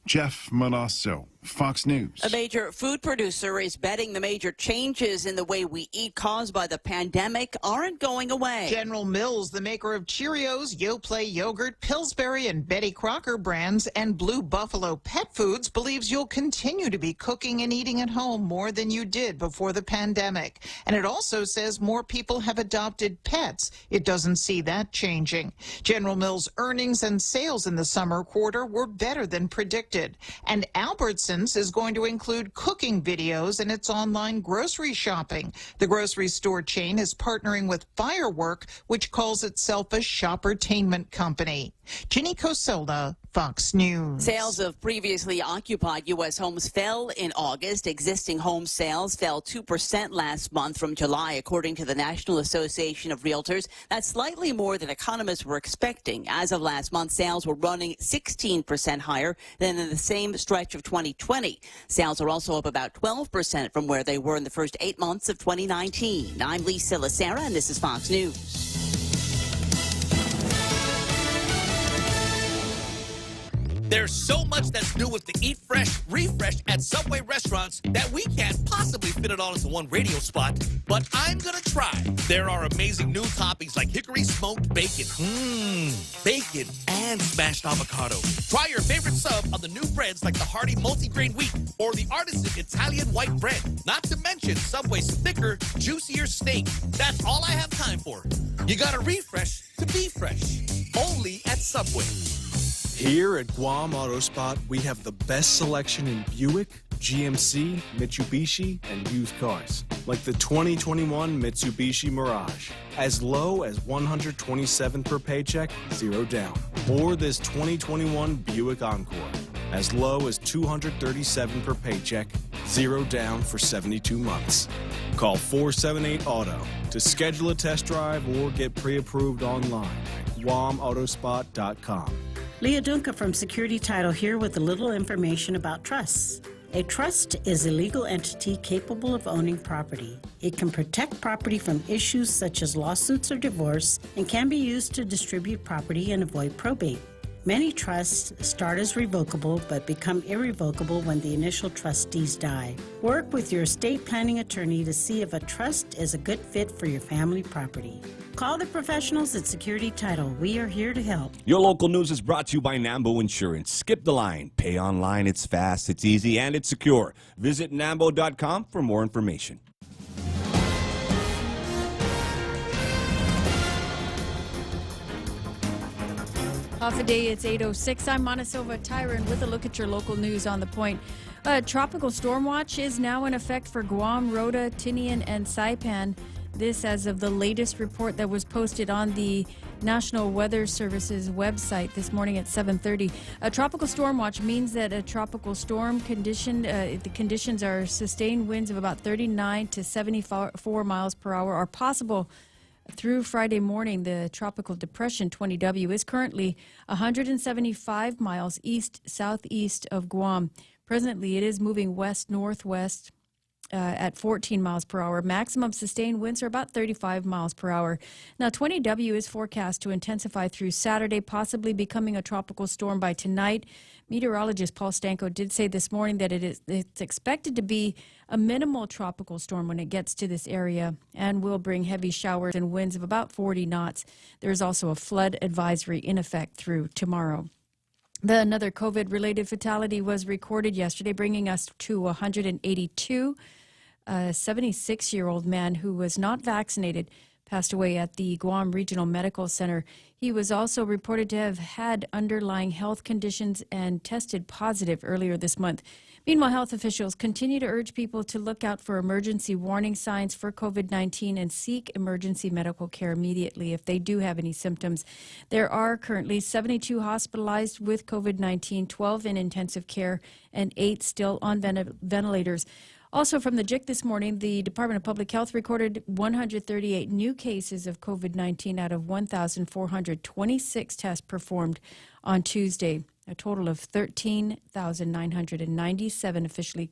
Jeff Manasso, Fox News. A major food producer is betting the major changes in the way we eat caused by the pandemic aren't going away. General Mills, the maker of Cheerios, Yoplait yogurt, Pillsbury and Betty Crocker brands, and Blue Buffalo Pet Foods, believes you'll continue to be cooking and eating at home more than you did before the pandemic. And it also says more people have adopted pets. It doesn't see that changing. General Mills' earnings and sales in the summer quarter were better than predicted. And Albertsons Gibson's is going to include cooking videos in its online grocery shopping. The grocery store chain is partnering with Firework, which calls itself a shoppertainment company. Ginny Cosola, Fox News. Sales of previously occupied U.S. homes fell in August. Existing home sales fell 2% last month from July, according to the National Association of Realtors. That's slightly more than economists were expecting. As of last month, sales were running 16% higher than in the same stretch of 2020. Sales are also up about 12% from where they were in the first 8 months of 2019. I'm Lisa Lacera, and this is Fox News. There's so much that's new with the Eat Fresh, Refresh at Subway restaurants that we can't possibly fit it all into one radio spot, but I'm gonna try. There are amazing new toppings like hickory smoked bacon, bacon and smashed avocado. Try your favorite sub on the new breads like the hearty multigrain wheat or the artisan Italian white bread. Not to mention Subway's thicker, juicier steak. That's all I have time for. You gotta refresh to be fresh. Only at Subway. Here at Guam Auto Spot, we have the best selection in Buick, GMC, Mitsubishi, and used cars. Like the 2021 Mitsubishi Mirage, as low as $127 per paycheck, 0 down. Or this 2021 Buick Encore, as low as $237 per paycheck, 0 down for 72 months. Call 478-AUTO to schedule a test drive or get pre-approved online at guamautospot.com. Leah Dunca from Security Title here with a little information about trusts. A trust is a legal entity capable of owning property. It can protect property from issues such as lawsuits or divorce and can be used to distribute property and avoid probate. Many trusts start as revocable but become irrevocable when the initial trustees die. Work with your estate planning attorney to see if a trust is a good fit for your family property. Call the professionals at Security Title. We are here to help. Your local news is brought to you by Nambo Insurance. Skip the line. Pay online. It's fast, it's easy, and it's secure. Visit nambo.com for more information. Off a day, it's 8:06. I'm Montesova Tyron with a look at your local news on the point. Tropical storm watch is now in effect for Guam, Rota, Tinian, and Saipan. This as of the latest report that was posted on the National Weather Service's website this morning at 7:30. A tropical storm watch means that a tropical storm condition, the conditions are sustained winds of about 39 to 74 miles per hour are possible through Friday morning. The tropical depression 20W is currently 175 miles east-southeast of Guam. Presently, it is moving west-northwest at 14 miles per hour. Maximum sustained winds are about 35 miles per hour. Now, 20W is forecast to intensify through Saturday, possibly becoming a tropical storm by tonight. Meteorologist Paul Stanko did say this morning that it's expected to be a minimal tropical storm when it gets to this area and will bring heavy showers and winds of about 40 knots. There's also a flood advisory in effect through tomorrow. Another COVID-related fatality was recorded yesterday, bringing us to 182. A 76-year-old man who was not vaccinated passed away at the Guam Regional Medical Center. He was also reported to have had underlying health conditions and tested positive earlier this month. Meanwhile, health officials continue to urge people to look out for emergency warning signs for COVID-19 and seek emergency medical care immediately if they do have any symptoms. There are currently 72 hospitalized with COVID-19, 12 in intensive care, and 8 still on ventilators. Also from the JIC this morning, the Department of Public Health recorded 138 new cases of COVID-19 out of 1,426 tests performed on Tuesday. A total of 13,997 officially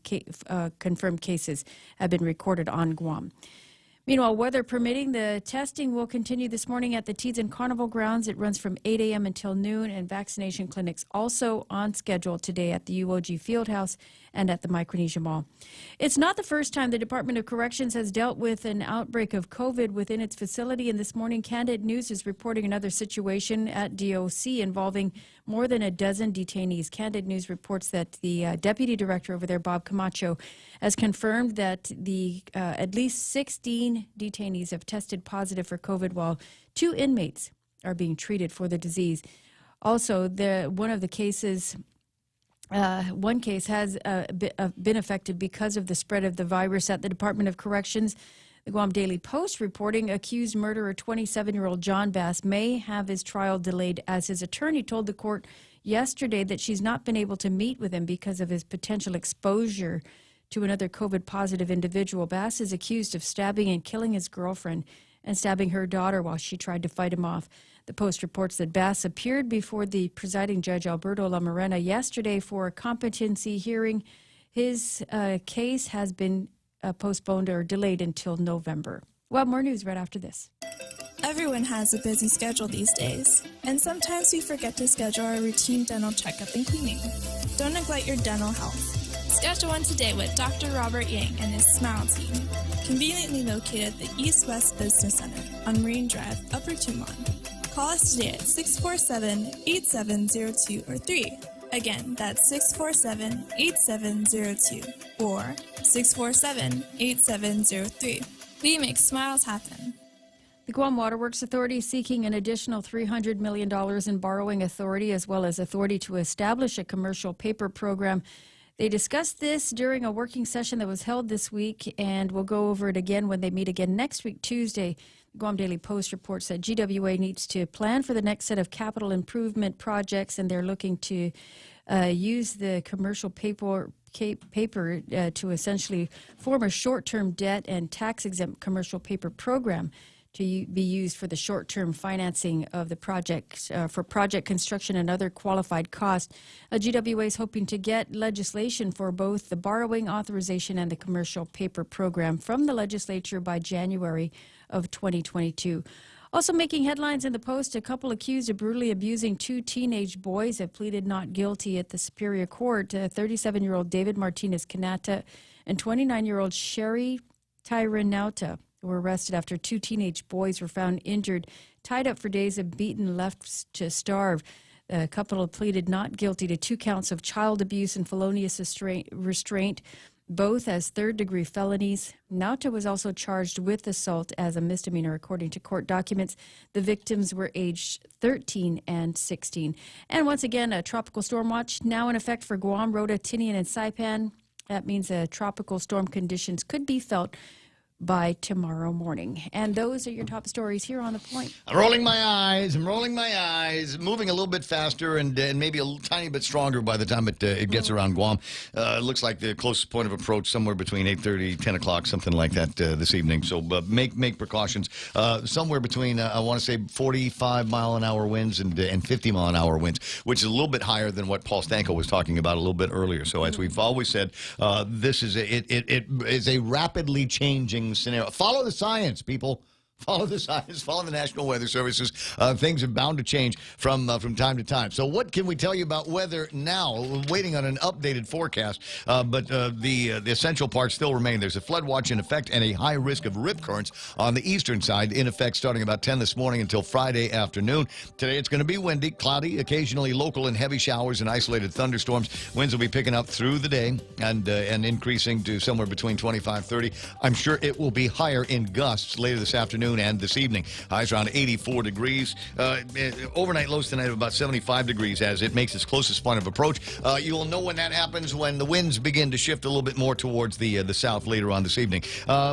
confirmed cases have been recorded on Guam. Meanwhile, weather permitting, the testing will continue this morning at the Tees and Carnival grounds. It runs from 8 a.m. until noon, and vaccination clinics also on schedule today at the UOG Fieldhouse and at the Micronesia Mall. It's not the first time the Department of Corrections has dealt with an outbreak of COVID within its facility, and this morning Candid News is reporting another situation at DOC involving more than a dozen detainees. Candid News reports that the deputy director over there, Bob Camacho, has confirmed that at least 16 detainees have tested positive for COVID, while 2 inmates are being treated for the disease. Also, one of the cases One case has been affected because of the spread of the virus at the Department of Corrections. The Guam Daily Post reporting accused murderer 27-year-old John Bass may have his trial delayed, as his attorney told the court yesterday that she's not been able to meet with him because of his potential exposure to another COVID-positive individual. Bass is accused of stabbing and killing his girlfriend and stabbing her daughter while she tried to fight him off. The Post reports that Bass appeared before the presiding judge, Alberto La Morena, yesterday for a competency hearing. His case has been postponed or delayed until November. Well, more news right after this. Everyone has a busy schedule these days, and sometimes we forget to schedule our routine dental checkup and cleaning. Don't neglect your dental health. Schedule one today with Dr. Robert Yang and his Smile team, conveniently located at the East West Business Center on Marine Drive, Upper Tumon. Call us today at 647-8702 or 3. Again, that's 647-8702 or 647-8703. We make smiles happen. The Guam Waterworks Authority is seeking an additional $300 million in borrowing authority, as well as authority to establish a commercial paper program. They discussed this during a working session that was held this week, and we'll go over it again when they meet again next week, Tuesday. The Guam Daily Post reports that GWA needs to plan for the next set of capital improvement projects, and they're looking to use the commercial paper to essentially form a short-term debt and tax-exempt commercial paper program to be used for the short-term financing of the project, for project construction and other qualified costs. GWA is hoping to get legislation for both the borrowing authorization and the commercial paper program from the legislature by January of 2022. Also making headlines in the Post, a couple accused of brutally abusing two teenage boys have pleaded not guilty at the Superior Court. 37-year-old David Martinez Kanata and 29-year-old Sherry Tyranauta were arrested after two teenage boys were found injured, tied up for days, and beaten, left to starve. The couple pleaded not guilty to 2 counts of child abuse and felonious restraint, both as third-degree felonies. Nauta was also charged with assault as a misdemeanor, according to court documents. The victims were aged 13 and 16. And once again, a tropical storm watch now in effect for Guam, Rota, Tinian, and Saipan. That means tropical storm conditions could be felt by tomorrow morning. And those are your top stories here on The Point. I'm rolling my eyes. Moving a little bit faster and maybe a tiny bit stronger by the time it gets around Guam. It looks like the closest point of approach somewhere between 8:30, 10 o'clock, something like that this evening. So make precautions. Somewhere between, I want to say, 45-mile-an-hour winds and 50-mile-an-hour winds, which is a little bit higher than what Paul Stanko was talking about a little bit earlier. So as we've always said, this is it is a rapidly changing scenario. Follow the science, people. Follow the science. Follow the National Weather Services. Things are bound to change from time to time. So what can we tell you about weather now? We're waiting on an updated forecast, but the essential parts still remain. There's a flood watch in effect and a high risk of rip currents on the eastern side in effect starting about 10 this morning until Friday afternoon. Today it's going to be windy, cloudy, occasionally local and heavy showers and isolated thunderstorms. Winds will be picking up through the day and increasing to somewhere between 25-30. I'm sure it will be higher in gusts later this afternoon and this evening. Highs around 84 degrees. Overnight lows tonight of about 75 degrees as it makes its closest point of approach. You will know when that happens when the winds begin to shift a little bit more towards the south later on this evening.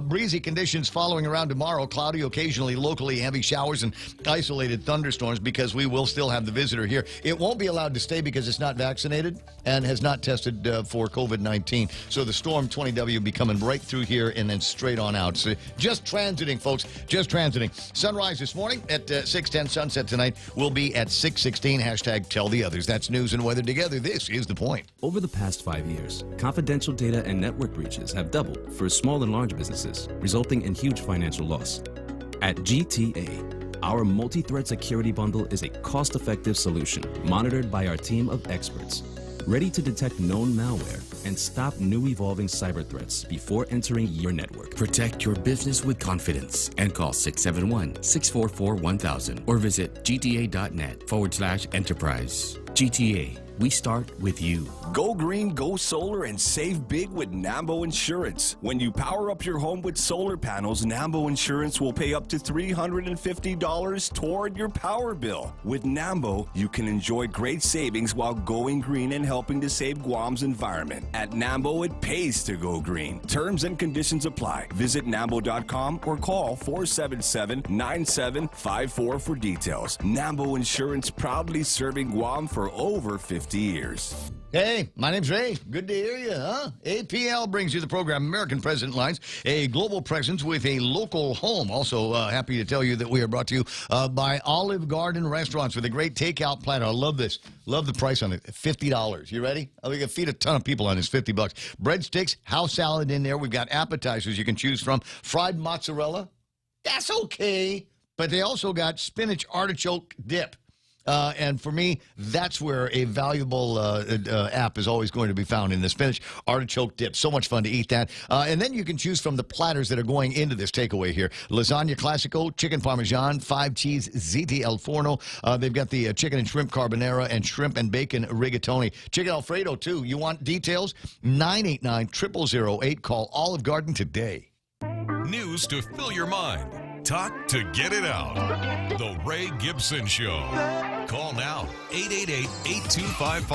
Breezy conditions following around tomorrow. Cloudy, occasionally locally heavy showers and isolated thunderstorms because we will still have the visitor here. It won't be allowed to stay because it's not vaccinated and has not tested for COVID-19. So the storm 20W will be coming right through here and then straight on out. So just transiting, folks. Just transiting. Sunrise this morning at 6:10. Sunset tonight will be at 6:16. Hashtag tell the others. That's news and weather together. This is The Point. Over the past 5 years, confidential data and network breaches have doubled for small and large businesses, resulting in huge financial loss. At GTA, our multi-threat security bundle is a cost-effective solution monitored by our team of experts, ready to detect known malware and stop new evolving cyber threats before entering your network. Protect your business with confidence and call 671-644-1000 or visit gta.net/enterprise. GTA, we start with you. Go green, go solar, and save big with Nambo Insurance. When you power up your home with solar panels, Nambo Insurance will pay up to $350 toward your power bill. With Nambo, you can enjoy great savings while going green and helping to save Guam's environment. At Nambo, it pays to go green. Terms and conditions apply. Visit Nambo.com or call 477-9754 for details. Nambo Insurance, proudly serving Guam for over 50 years. Hey, my name's Ray. Good to hear you, huh? APL brings you the program American President Lines, a global presence with a local home. Also, happy to tell you that we are brought to you by Olive Garden Restaurants with a great takeout platter. I love this. Love the price on it. $50. You ready? We can feed a ton of people on this. $50. Breadsticks, house salad in there. We've got appetizers you can choose from. Fried mozzarella. That's okay. But they also got spinach artichoke dip. And for me, that's where a valuable app is always going to be found, in the spinach artichoke dip. So much fun to eat that. And then you can choose from the platters that are going into this takeaway here. Lasagna Classico, chicken parmesan, 5-cheese ziti al forno. They've got the chicken and shrimp carbonara and shrimp and bacon rigatoni. Chicken Alfredo, too. You want details? 989-0008. Call Olive Garden today. News to fill your mind. Talk to get it out. The Ray Gibson Show. Call now, 888-8255.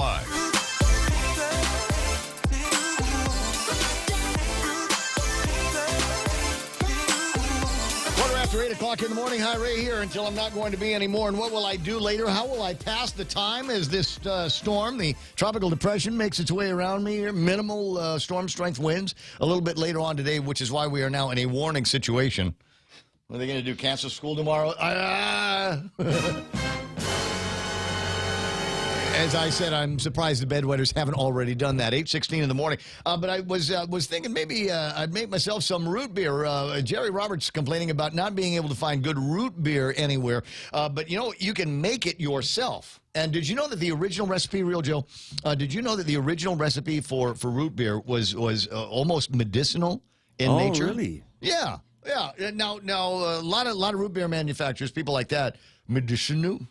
Quarter after 8 o'clock in the morning. Hi, Ray here until I'm not going to be anymore. And what will I do later? How will I pass the time as this storm, the tropical depression, makes its way around me here? Minimal storm strength winds a little bit later on today, which is why we are now in a warning situation. What are they going to do, cancel school tomorrow? As I said, I'm surprised the bedwetters haven't already done that. 8:16 in the morning. But I was thinking maybe I'd make myself some root beer. Jerry Roberts complaining about not being able to find good root beer anywhere. But, you know, you can make it yourself. And did you know that the original recipe, Real Joe, did you know that the original recipe for root beer was almost medicinal in nature? Oh, really? Yeah. Yeah. Now, a lot of root beer manufacturers, people like that, medicinal.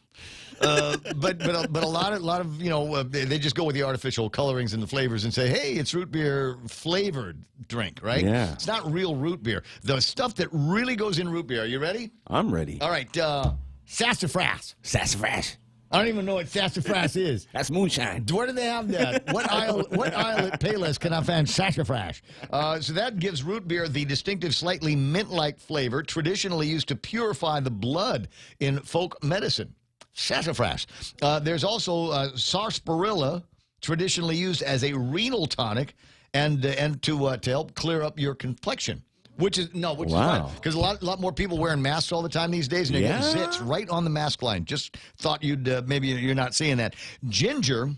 But a lot of you know, they just go with the artificial colorings and the flavors and say, hey, it's root beer flavored drink, right? Yeah. It's not real root beer. The stuff that really goes in root beer. Are you ready? I'm ready. All right. Sassafras. Sassafras. I don't even know what sassafras is. That's moonshine. Where do they have that? What aisle at Payless can I find sassafras? So that gives root beer the distinctive, slightly mint-like flavor, traditionally used to purify the blood in folk medicine. Sassafras. There's also sarsaparilla, traditionally used as a renal tonic and to help clear up your complexion. Which is fine, because a lot more people wearing masks all the time these days, and you're getting zits right on the mask line. Just thought you'd maybe you're not seeing that. Ginger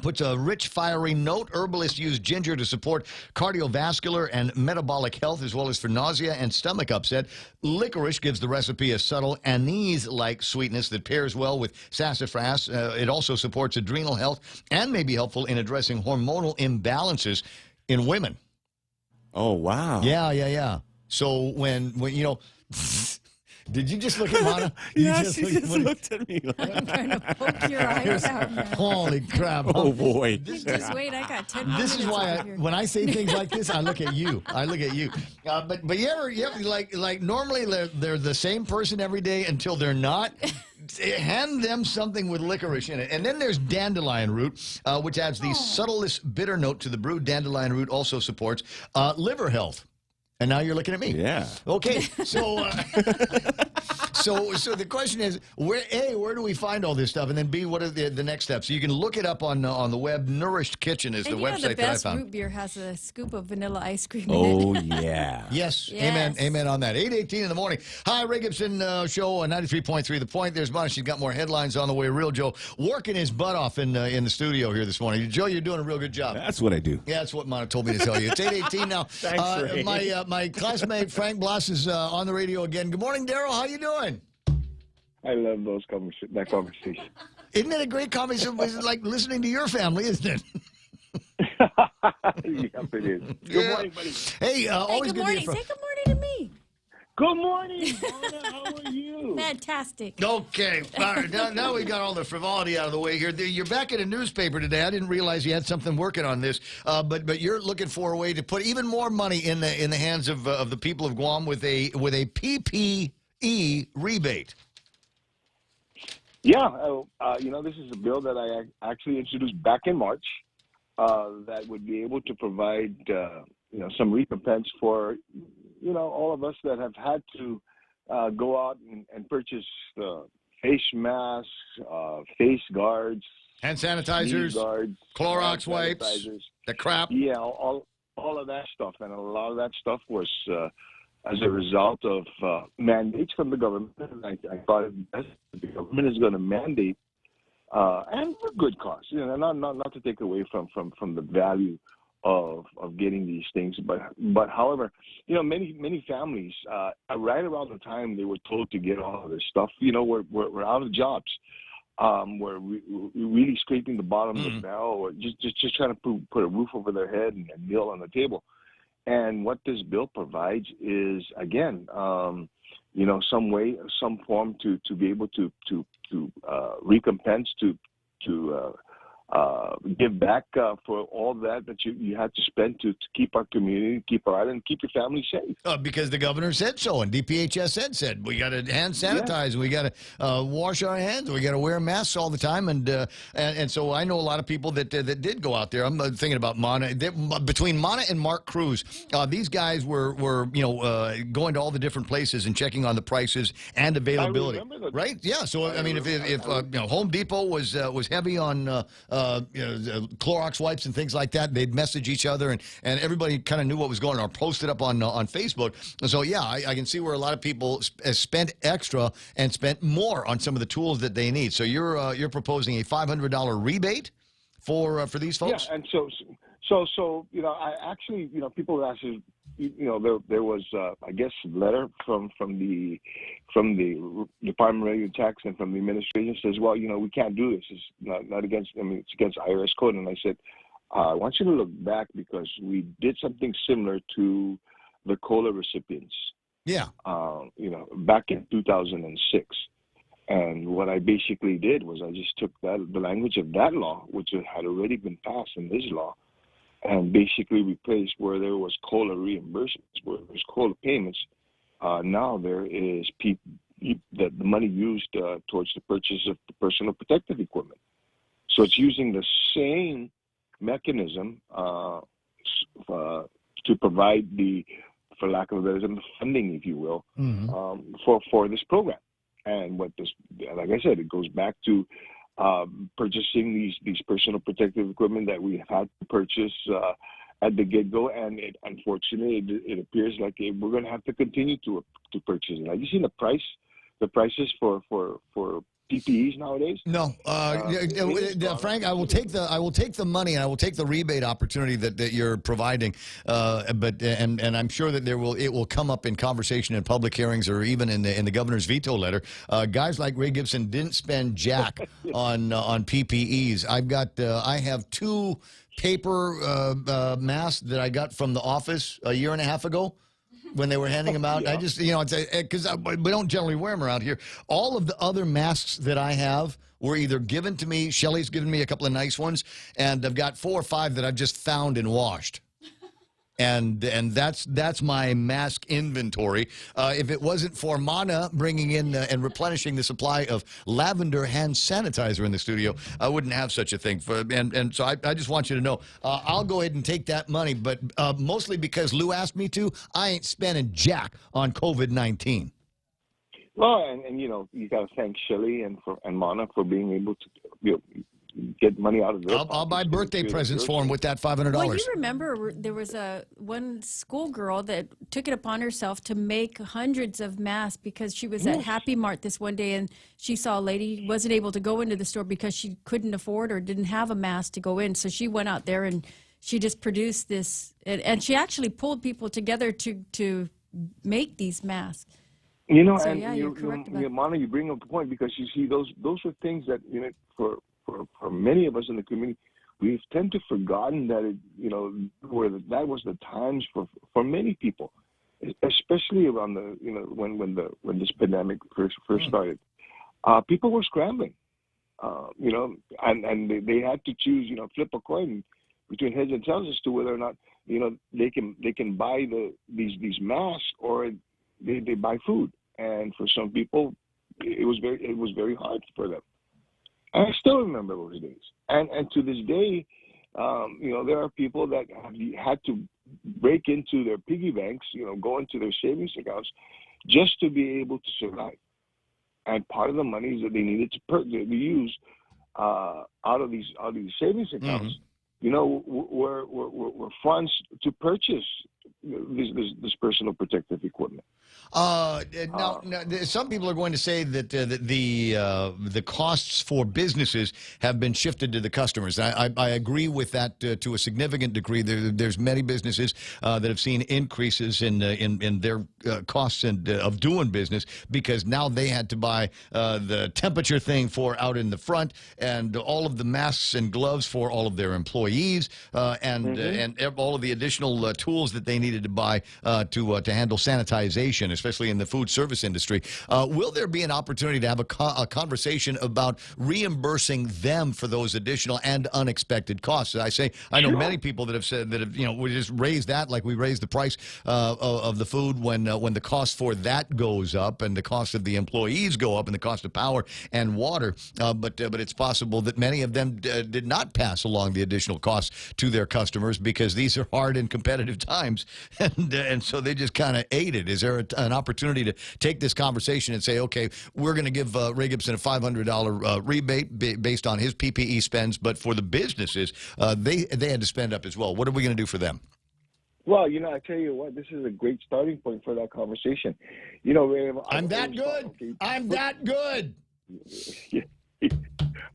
puts a rich, fiery note. Herbalists use ginger to support cardiovascular and metabolic health, as well as for nausea and stomach upset. Licorice gives the recipe a subtle anise-like sweetness that pairs well with sassafras. It also supports adrenal health and may be helpful in addressing hormonal imbalances in women. Oh, wow. Yeah. So when you know, did you just look at Mana? Yes, she just looked at me. I'm trying to poke your eyes out now. Holy crap. Oh, boy. Just wait, I got 10 minutes. This is why when I say things like this, I look at you. But you ever like normally they're the same person every day until they're not. Hand them something with licorice in it. And then there's dandelion root, which adds the subtlest bitter note to the brew. Dandelion root also supports liver health. And now you're looking at me. Yeah. Okay. So, so the question is, where do we find all this stuff? And then B, what are the next steps? So you can look it up on the web. Nourished Kitchen is the website that I found. The best root beer has a scoop of vanilla ice cream in it. Oh, yeah. Yes. Amen on that. 8:18 in the morning. Hi, Ray Gibson Show on 93.3 The Point. There's Monica. She's got more headlines on the way. Real Joe working his butt off in the studio here this morning. Joe, you're doing a real good job. That's what I do. Yeah, that's what Monica told me to tell you. It's 8:18 now. Thanks, Ray. My classmate Frank Bloss is on the radio again. Good morning, Daryl. How you doing? I love that conversation. Isn't it a great conversation? It's like listening to your family, isn't it? Yep, it is. Good morning, buddy. Hey, always good good to morning. hear from. Say good morning to me. Good morning, Mona. How are you? Fantastic. Okay, all right. Now we got all the frivolity out of the way here. You're back in a newspaper today. I didn't realize you had something working on this, but you're looking for a way to put even more money in the hands of the people of Guam with a PPE rebate. Yeah, this is a bill that I actually introduced back in March that would be able to provide, some recompense for, all of us that have had to go out and purchase face masks, face guards, hand sanitizers, guards, Clorox wipes, the crap. Yeah, all of that stuff. And a lot of that stuff was as a result of mandates from the government. And I thought it best that the government is going to mandate, and for good cause, not to take away from the value of getting these things, but however, many families right around the time they were told to get all of this stuff, we're out of jobs. We're really scraping the bottom of the barrel, or just trying to put a roof over their head and meal on the table. And what this bill provides is, again, some way, some form to be able to recompense, to give back for all that you had to spend to keep our community, keep our island, keep your family safe. Because the governor said so, and DPHS said we got to hand sanitize, we got to wash our hands, we got to wear masks all the time, and so I know a lot of people that did go out there. I'm thinking about Mana. Between Mana and Mark Cruz, these guys were going to all the different places and checking on the prices and availability. I remember that. Right? Yeah. So I mean, if Home Depot was heavy on Clorox wipes and things like that, they'd message each other, and everybody kind of knew what was going on, or posted up on Facebook. So yeah, I can see where a lot of people spent extra and spent more on some of the tools that they need. So you're proposing a $500 rebate for these folks. Yeah, and so I actually people asked, there was I guess a letter from the Department of Revenue Tax and from the administration says, well, we can't do this. It's not against. I mean, it's against IRS code. And I said, I want you to look back, because we did something similar to the COLA recipients. Yeah. Back in 2006. And what I basically did was I just took the language of that law, which had already been passed in this law, and basically replaced where there was COLA reimbursements, where there was COLA payments. Now there is the money used towards the purchase of the personal protective equipment. So it's using the same mechanism to provide for lack of a better term, the funding, if you will, for this program. And what this, like I said, it goes back to purchasing these personal protective equipment that we had to purchase at the get-go, and unfortunately it appears like we're going to have to continue to purchase it. Have you seen the prices for PPEs nowadays? No, Frank, I will take the money, and I will take the rebate opportunity that you're providing. But I'm sure that it will come up in conversation in public hearings, or even in the governor's veto letter. Guys like Ray Gibson didn't spend jack on PPEs. I have 2 paper masks that I got from the office a year and a half ago, when they were handing them out. Yeah. I just, because we don't generally wear them around here. All of the other masks that I have were either given to me. Shelly's given me a couple of nice ones, and I've got 4 or 5 that I've just found and washed. And that's my mask inventory. If it wasn't for Mana bringing in and replenishing the supply of lavender hand sanitizer in the studio, I wouldn't have such a thing. And so I just want you to know, I'll go ahead and take that money, but mostly because Lou asked me to. I ain't spending jack on COVID-19. Well, and you got to thank Shelly and Mana for being able to get money out of this. I'll buy birthday presents for him with that $500. Well, you remember there was one schoolgirl that took it upon herself to make hundreds of masks because she was at Happy Mart this one day, and she saw a lady wasn't able to go into the store because she couldn't afford or didn't have a mask to go in. So she went out there and she just produced this, and she actually pulled people together to make these masks. So, and yeah, you're correct about Mana, you bring up a point, because you see those are things that for many of us in the community, we've tend to forgotten that that was the times for many people. especially around the when this pandemic first started. People were scrambling, and they had to choose, flip a coin between heads and tails as to whether or not they can buy these masks or they buy food. And for some people, it was very hard for them. And I still remember those days. And to this day, there are people that have had to break into their piggy banks, go into their savings accounts just to be able to survive. And part of the monies that they needed to use out of these savings accounts, were funds to purchase this personal protective equipment. Now, some people are going to say that the costs for businesses have been shifted to the customers. I agree with that to a significant degree. There's many businesses that have seen increases in their costs of doing business because now they had to buy the temperature thing for out in the front and all of the masks and gloves for all of their employees and all of the additional tools that they needed to buy to handle sanitization, especially in the food service industry. Will there be an opportunity to have a conversation about reimbursing them for those additional and unexpected costs? I know many people that have said that we just raise that like we raise the price of the food when the cost for that goes up and the cost of the employees go up and the cost of power and water. But it's possible that many of them did not pass along the additional costs to their customers because these are hard and competitive times, and so they just kind of ate it. Is there an opportunity to take this conversation and say, okay, we're going to give Ray Gibson a $500 rebate based on his PPE spends, but for the businesses, they had to spend up as well. What are we going to do for them? Well, I tell you what, this is a great starting point for that conversation. Ray, I'm that good. Okay, I'm that good. Yeah.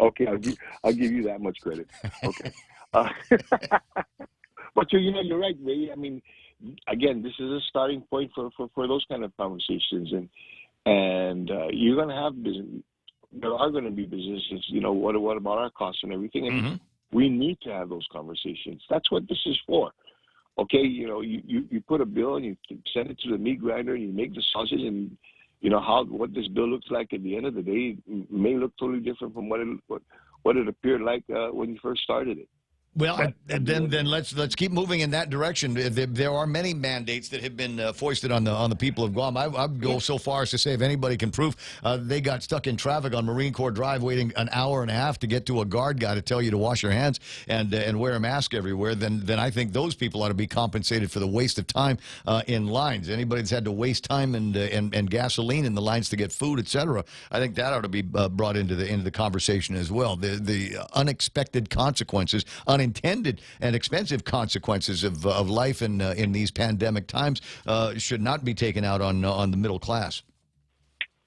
Okay, I'll give you that much credit. Okay. But you're right, Ray. I mean, again, this is a starting point for those kind of conversations, and you're going to have business. There are going to be businesses. What about our costs and everything? And we need to have those conversations. That's what this is for. Okay, you put a bill and you send it to the meat grinder and you make the sausage, and what this bill looks like at the end of the day may look totally different from what it appeared like when you first started it. Well, then let's keep moving in that direction. There are many mandates that have been foisted on the people of Guam. I'd go so far as to say if anybody can prove they got stuck in traffic on Marine Corps Drive waiting an hour and a half to get to a guard guy to tell you to wash your hands and wear a mask everywhere, then I think those people ought to be compensated for the waste of time in lines. Anybody that's had to waste time and gasoline in the lines to get food, etc., I think that ought to be brought into the conversation as well. The unexpected consequences, unintended and expensive consequences of life in these pandemic times should not be taken out on the middle class.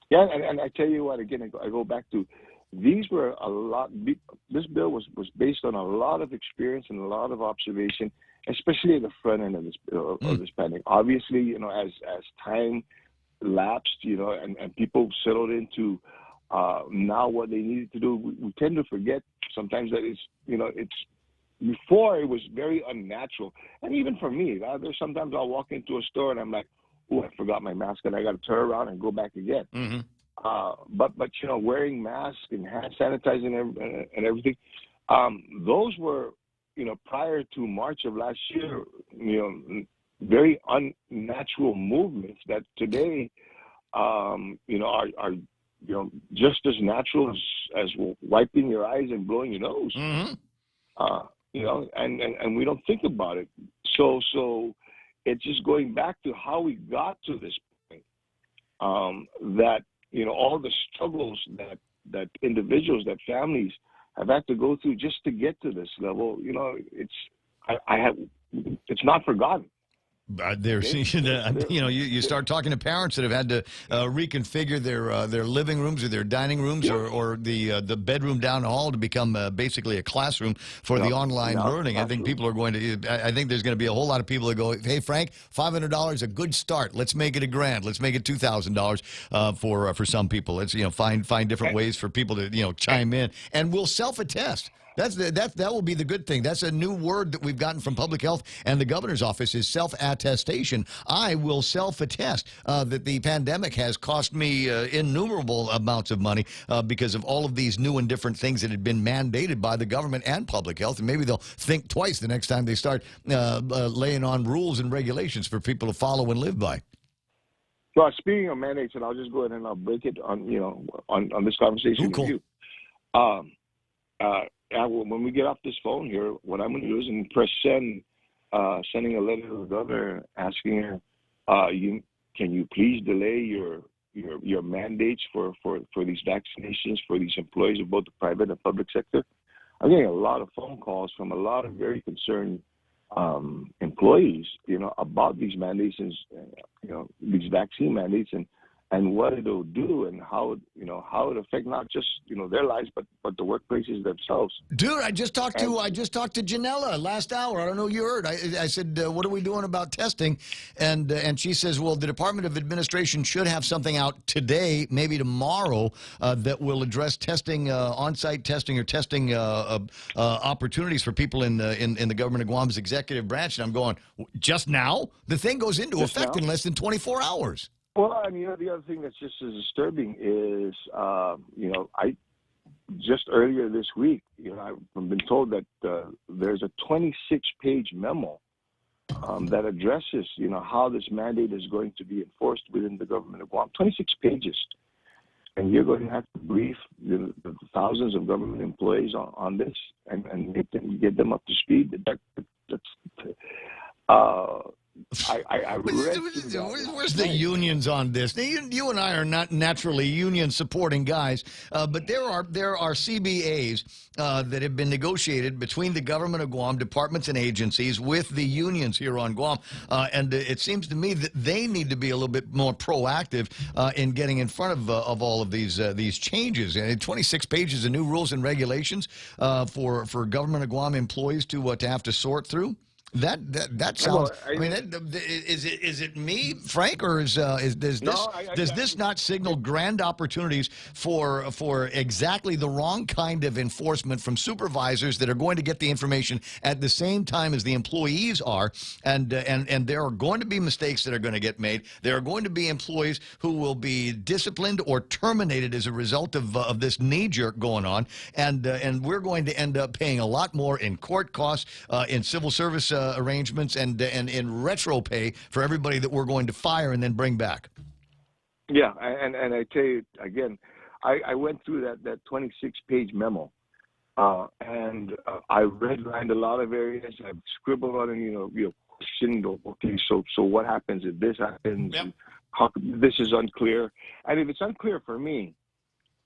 Yeah, and I tell you what, again, I go back to these were a lot. This bill was based on a lot of experience and a lot of observation, especially at the front end of this pandemic. Obviously, as time lapsed, and people settled into now what they needed to do, we tend to forget sometimes that it's. Before, it was very unnatural. And even for me, there's sometimes I'll walk into a store and I'm like, oh, I forgot my mask and I got to turn around and go back again. But wearing masks and hand sanitizing and everything, those were, prior to March of last year, very unnatural movements that today, are just as natural as wiping your eyes and blowing your nose. And we don't think about it. So it's just going back to how we got to this point, that, all the struggles that individuals, that families have had to go through just to get to this level, it's not forgotten. You start talking to parents that have had to reconfigure their living rooms or their dining rooms or the bedroom down the hall to become basically a classroom for the online learning. I think people are going to. I think there's going to be a whole lot of people that go, "Hey, Frank, $500 a good start. Let's make it $1,000. Let's make it $2,000 for some people. Let's find different ways for people to chime in, and we'll self-attest." That will be the good thing. That's a new word that we've gotten from public health and the governor's office is self-attestation. I will self-attest that the pandemic has cost me innumerable amounts of money because of all of these new and different things that had been mandated by the government and public health. And maybe they'll think twice the next time they start laying on rules and regulations for people to follow and live by. Well, speaking of mandates, and I'll just go ahead and I'll break it on on this conversation with you. When we get off this phone here, what I'm going to do is press send, sending a letter to the governor asking her, can you please delay your mandates for these vaccinations for these employees of both the private and public sector? I'm getting a lot of phone calls from a lot of very concerned employees, about these mandates and these vaccine mandates and what it'll do and how it affect not just their lives but the workplaces themselves. Dude, I just talked to Janella last hour. I don't know if you heard. I said, what are we doing about testing? And she says, well, the Department of Administration should have something out today, maybe tomorrow, that will address testing, on-site testing or testing opportunities for people in the government of Guam's executive branch. And I'm going, just now? The thing goes into effect in less than 24 hours. Well, and the other thing that's just as disturbing is, I just earlier this week, I've been told that there's a 26-page memo that addresses, how this mandate is going to be enforced within the government of Guam. 26 pages, and you're going to have to brief the thousands of government employees on this and get them up to speed. Where's the unions on this? Now, you and I are not naturally union-supporting guys, but there are CBAs that have been negotiated between the government of Guam, departments and agencies, with the unions here on Guam, and it seems to me that they need to be a little bit more proactive in getting in front of all of these changes. And 26 pages of new rules and regulations for government of Guam employees to have to sort through. That sounds. Is it me, Frank, or does this not signal grand opportunities for exactly the wrong kind of enforcement from supervisors that are going to get the information at the same time as the employees are, and there are going to be mistakes that are going to get made. There are going to be employees who will be disciplined or terminated as a result of this knee jerk going on, and we're going to end up paying a lot more in court costs, in civil service arrangements, and in retro pay for everybody that we're going to fire and then bring back. Yeah, and I tell you again, I went through that 26-page memo, and I redlined a lot of areas. I've scribbled on it, questioned. Okay, so what happens if this happens? Yep. And how this is unclear, and if it's unclear for me,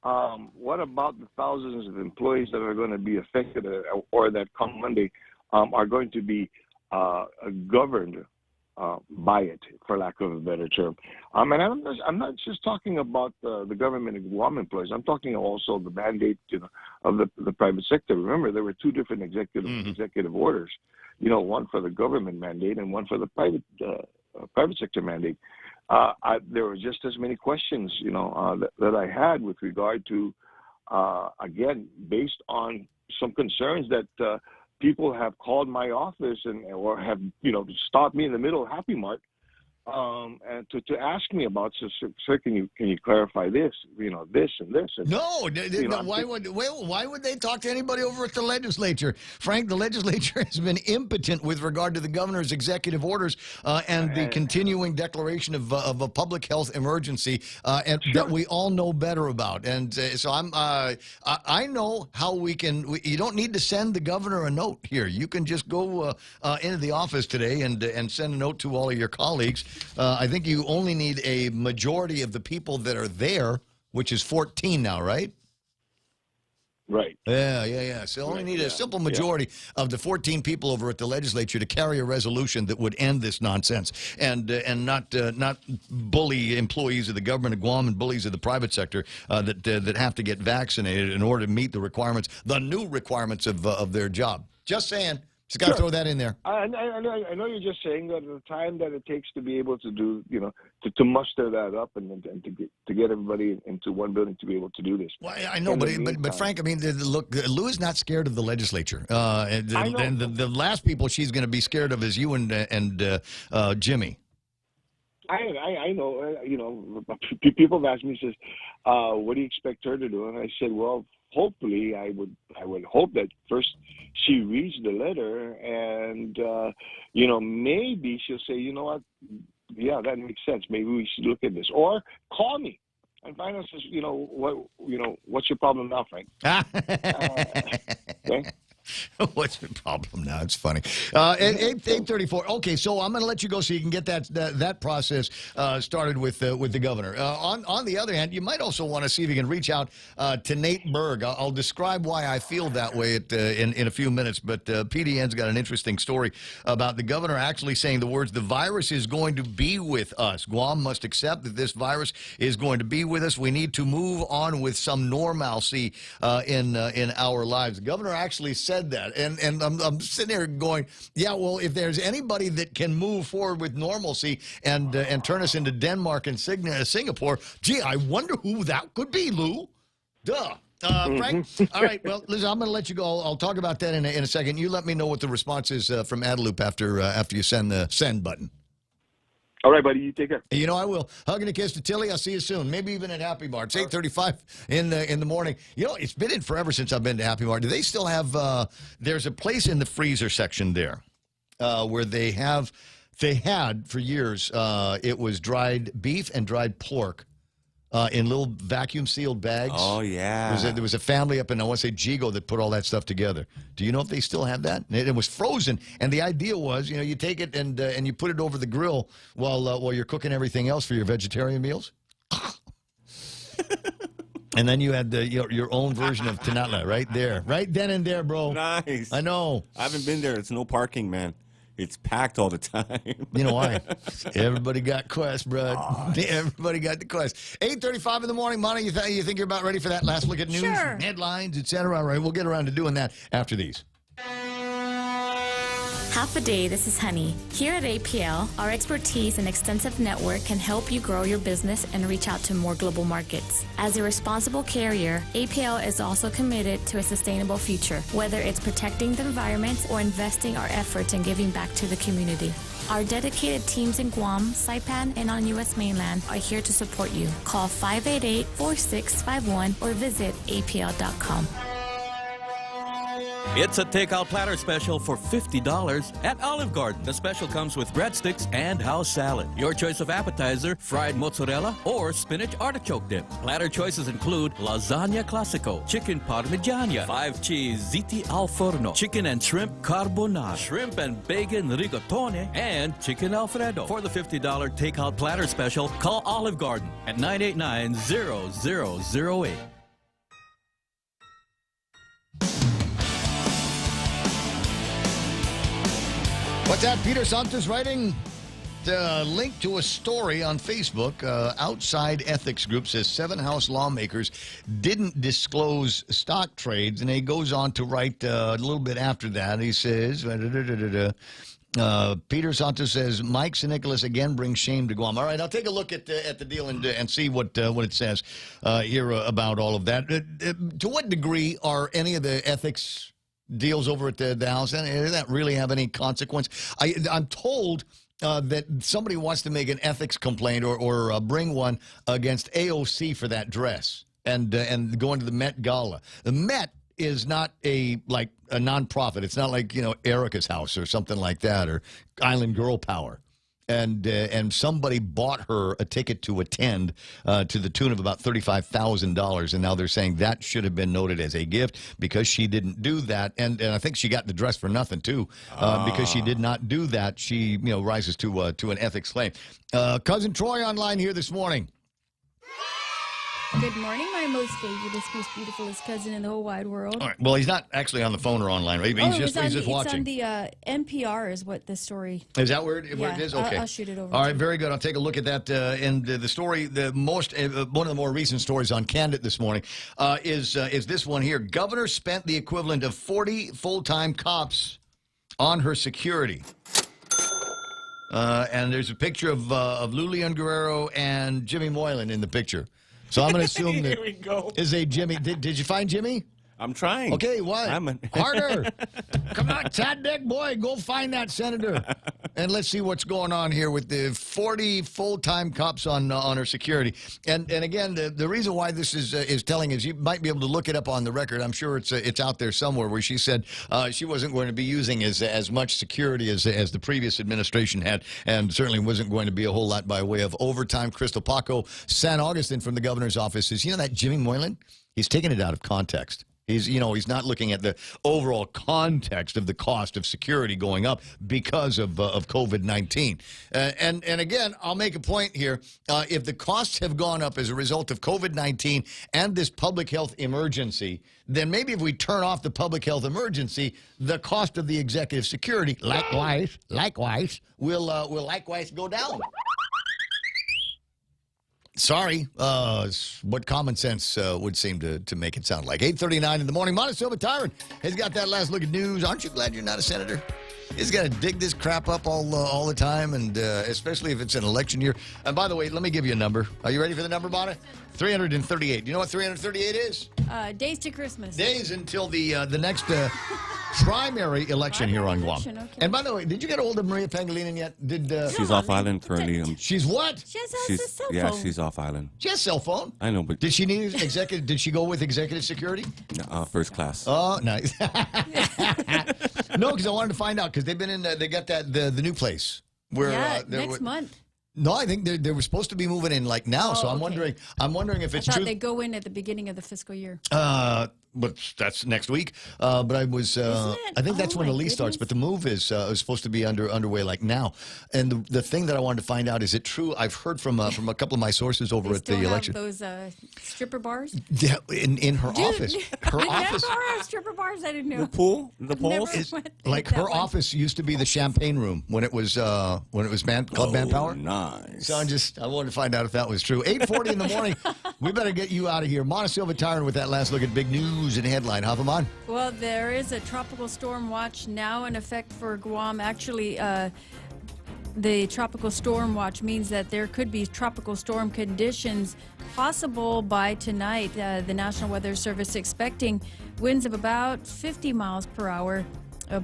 what about the thousands of employees that are going to be affected or that come Monday are going to be governed by it, for lack of a better term. And I'm not just talking about the government of Guam employees. I'm talking also the mandate of the private sector. Remember, there were two different executive orders, one for the government mandate and one for the private sector mandate. There were just as many questions, that I had with regard to, again, based on some concerns that people have called my office or have stopped me in the middle of Happy Mart and to ask me about. So, sir, can you clarify this? This and this. And, no. Why would they talk to anybody over at the legislature? Frank, the legislature has been impotent with regard to the governor's executive orders and the continuing declaration of a public health emergency that we all know better about. And so I know how we can. You don't need to send the governor a note here. You can just go into the office today and send a note to all of your colleagues. I think you only need a majority of the people that are there, which is 14 now, right? Right. Yeah. So only need a simple majority of the 14 people over at the legislature to carry a resolution that would end this nonsense and not bully employees of the government of Guam and bullies of the private sector that have to get vaccinated in order to meet the requirements, the new requirements of their job. Just saying. Just got to throw that in there. I know you're just saying that the time that it takes to be able to do, to muster that up and to get everybody into one building to be able to do this. Well, I know, but Frank, I mean, look, Lou is not scared of the legislature, and the last people she's going to be scared of is you and Jimmy. I know. People have asked me, says, "What do you expect her to do?" And I said, "Well, hopefully, I would hope that first she reads the letter, and maybe she'll say, you know what, yeah, that makes sense. Maybe we should look at this, or call me and find out, what's your problem now, Frank?" Okay. What's your problem now? It's funny. 8:34. Okay, so I'm going to let you go so you can get that process started with the governor. On the other hand, you might also want to see if you can reach out to Nate Berg. I'll describe why I feel that way in a few minutes, but PDN's got an interesting story about the governor actually saying the words, "The virus is going to be with us. Guam must accept that this virus is going to be with us. We need to move on with some normalcy in our lives." The governor actually said that, and I'm sitting here going, yeah, well, if there's anybody that can move forward with normalcy and turn us into Denmark and Singapore, gee, I wonder who that could be, Lou. Duh. Frank? All right, well, listen, I'm going to let you go. I'll talk about that in a second. You let me know what the response is from Adeloop after you send the send button. All right, buddy. You take care. You know I will. Hug and a kiss to Tilly. I'll see you soon. Maybe even at Happy Mart. It's 8:35 in the morning. You know, it's been in forever since I've been to Happy Mart. Do they still have? There's a place in the freezer section there where they had for years. It was dried beef and dried pork. In little vacuum-sealed bags. Oh, yeah. There was a family up in, I want to say, Jigo that put all that stuff together. Do you know if they still have that? It was frozen, and the idea was, you take it and you put it over the grill while you're cooking everything else for your vegetarian meals. And then you had your own version of Tanatla right there. Right then and there, bro. Nice. I know. I haven't been there. It's no parking, man. It's packed all the time. You know why? Everybody got Quest, bro. Everybody got the Quest. 8:35 in the morning, Monty. You think you're about ready for that last look at news, Sure. headlines, etc.? All right, we'll get around to doing that after these. Half a day, this is Honey. Here at APL, our expertise and extensive network can help you grow your business and reach out to more global markets. As a responsible carrier, APL is also committed to a sustainable future, whether it's protecting the environment or investing our efforts in giving back to the community. Our dedicated teams in Guam, Saipan, and on U.S. mainland are here to support you. Call 588-4651 or visit apl.com. It's a takeout platter special for $50 at Olive Garden. The special comes with breadsticks and house salad. Your choice of appetizer, fried mozzarella, or spinach artichoke dip. Platter choices include lasagna classico, chicken parmigiana, 5-cheese ziti al forno, chicken and shrimp carbonara, shrimp and bacon rigatone, and chicken alfredo. For the $50 takeout platter special, call Olive Garden at 989-0008. What's that? Peter Santos writing the link to a story on Facebook. Outside ethics group says 7 House lawmakers didn't disclose stock trades, and he goes on to write a little bit after that. He says, Peter Santos says, Mike St. Nicholas again brings shame to Guam. All right, I'll take a look at the deal and see what it says here about all of that. To what degree are any of the ethics deals over at the House, and does that really have any consequence? I'm told that somebody wants to make an ethics complaint or bring one against AOC for that dress and going to the Met Gala. The Met is not a nonprofit. It's not like Erica's House or something like that, or Island Girl Power. And somebody bought her a ticket to attend to the tune of about $35,000, and now they're saying that should have been noted as a gift because she didn't do that, and I think she got the dress for nothing too because she did not do that. She rises to an ethics claim. Cousin Troy online here this morning. Good morning, my most favorite, most beautifulest cousin in the whole wide world. All right. Well, he's not actually on the phone or online, right? He's just watching. It's on the NPR is what the story. Is that where it is? Okay. I'll shoot it over. All right, very good. I'll take a look at that. And the story, one of the more recent stories on Candid this morning is this one here. Governor spent the equivalent of 40 full-time cops on her security. And there's a picture of Lulian Guerrero and Jimmy Moylan in the picture. So I'm going to assume that Here we go. is a Jimmy. Did you find Jimmy? I'm trying. Okay, what? Harder. Come on, Tad Deck boy, go find that senator. And let's see what's going on here with the 40 full-time cops on her security. And again, the reason why this is telling is you might be able to look it up on the record. I'm sure it's out there somewhere where she said she wasn't going to be using as much security as the previous administration had, and certainly wasn't going to be a whole lot by way of overtime. Crystal Paco San Augustine from the governor's office says, that Jimmy Moylan, he's taking it out of context. He's not looking at the overall context of the cost of security going up because of COVID-19. And again, I'll make a point here. If the costs have gone up as a result of COVID-19 and this public health emergency, then maybe if we turn off the public health emergency, the cost of the executive security, likewise, will likewise go down. Sorry, what common sense would seem to make it sound like. 8:39 in the morning. Montecillo Tyron has got that last look at news. Aren't you glad you're not a senator? He's got to dig this crap up all the time, and especially if it's an election year. And by the way, let me give you a number. Are you ready for the number, Bonnet? 338. Do you know what 338 is? Days to Christmas. Days until the next primary election here on Guam. Okay. And by the way, did you get a hold of Maria Pangilinan yet? She's off island currently. She's what? She has a cell phone. Yeah, she's off island. She has a cell phone. I know, but Did she need executive? Did she go with executive security? First class. Oh, nice. No, because I wanted to find out because they've been in. They got the new place where next month. No, I think they were supposed to be moving in like now. So I'm okay. wondering if it's I thought true. they go in at the beginning of the fiscal year. But that's next week. But I was, I think that's when the lease starts. But the move is supposed to be underway like now. And the thing that I wanted to find out, is it true? I've heard from a couple of my sources over at the election. Those stripper bars. Yeah, in her office. Her office. Never have stripper bars. I didn't know. The pool. Like her office used to be the champagne room when it was Club Manpower. Nice. So I wanted to find out if that was true. 8:40 in the morning. We better get you out of here. Montecillo Tyron with that last look at big news and headline. Hop 'em on. Well, there is a tropical storm watch now in effect for Guam. Actually, the tropical storm watch means that there could be tropical storm conditions possible by tonight. The National Weather Service expecting winds of about 50 miles per hour.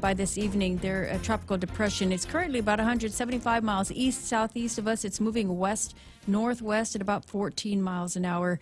By this evening, their tropical depression is currently about 175 miles east-southeast of us. It's moving west-northwest at about 14 miles an hour.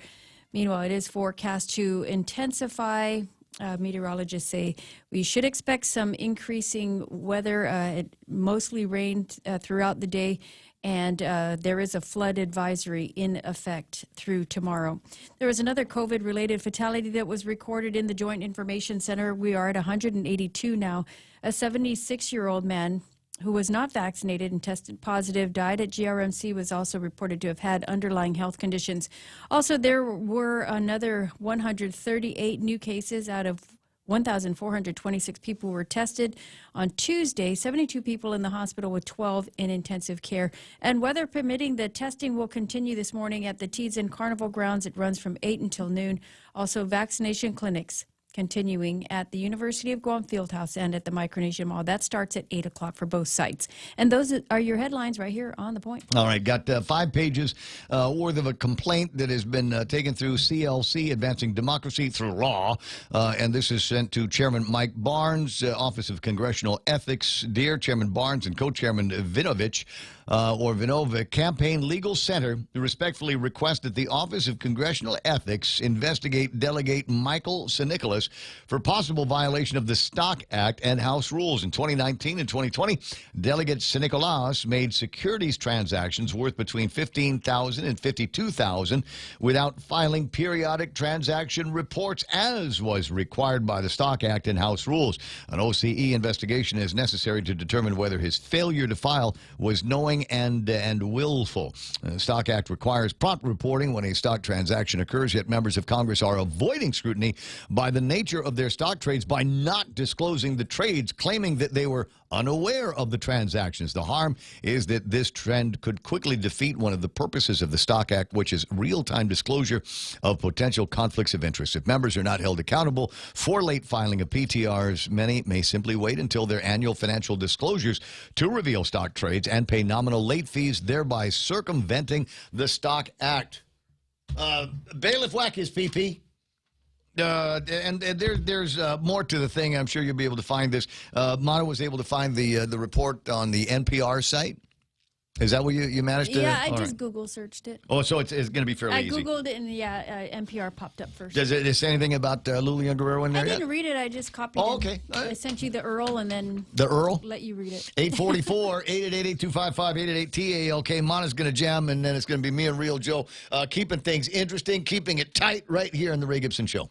Meanwhile, it is forecast to intensify. Meteorologists say we should expect some increasing weather. It mostly rained throughout the day, and there is a flood advisory in effect through tomorrow. There was another COVID-related fatality that was recorded in the Joint Information Center. We are at 182 now. A 76-year-old man who was not vaccinated and tested positive, died at GRMC, was also reported to have had underlying health conditions. Also, there were another 138 new cases out of 1,426 people were tested. On Tuesday, 72 people in the hospital with 12 in intensive care. And weather permitting, the testing will continue this morning at the Tees and Carnival grounds. It runs from 8 until noon. Also, vaccination clinics continuing at the University of Guam Fieldhouse and at the Micronesian Mall. That starts at 8 o'clock for both sites. And those are your headlines right here on The Point. All right, got 5 pages worth of a complaint that has been taken through CLC, Advancing Democracy Through Law. And this is sent to Chairman Mike Barnes, Office of Congressional Ethics. Dear Chairman Barnes and Co-Chairman Vinovich, Vinova, Campaign Legal Center respectfully request that the Office of Congressional Ethics investigate Delegate Michael Sinicolas for possible violation of the Stock Act and House rules. In 2019 and 2020, Delegate Sinicolas made securities transactions worth between $15,000 and $52,000 without filing periodic transaction reports, as was required by the Stock Act and House rules. An OCE investigation is necessary to determine whether his failure to file was knowing knowing and willful. The Stock Act requires prompt reporting when a stock transaction occurs, yet members of Congress are avoiding scrutiny by the nature of their stock trades by not disclosing the trades, claiming that they were unaware of the transactions. The harm is that this trend could quickly defeat one of the purposes of the Stock Act, which is real-time disclosure of potential conflicts of interest. If members are not held accountable for late filing of PTRs, many may simply wait until their annual financial disclosures to reveal stock trades and pay nominal late fees, thereby circumventing the Stock Act. Bailiff whack his PP. There's more to the thing. I'm sure you'll be able to find this. Mona was able to find the report on the NPR site. Is that what you managed to? Yeah, I just Google searched it. Oh, so it's going to be fairly easy. I Googled it, and NPR popped up first. Does it say anything about Lulian Guerrero in there I yet? didn't read it. I just copied it. Okay. I sent you the URL, and then the URL? Let you read it. 844-888-8255-888-TALK. Mona's going to jam, and then it's going to be me and Real Joe keeping things interesting, keeping it tight right here on The Ray Gibson Show.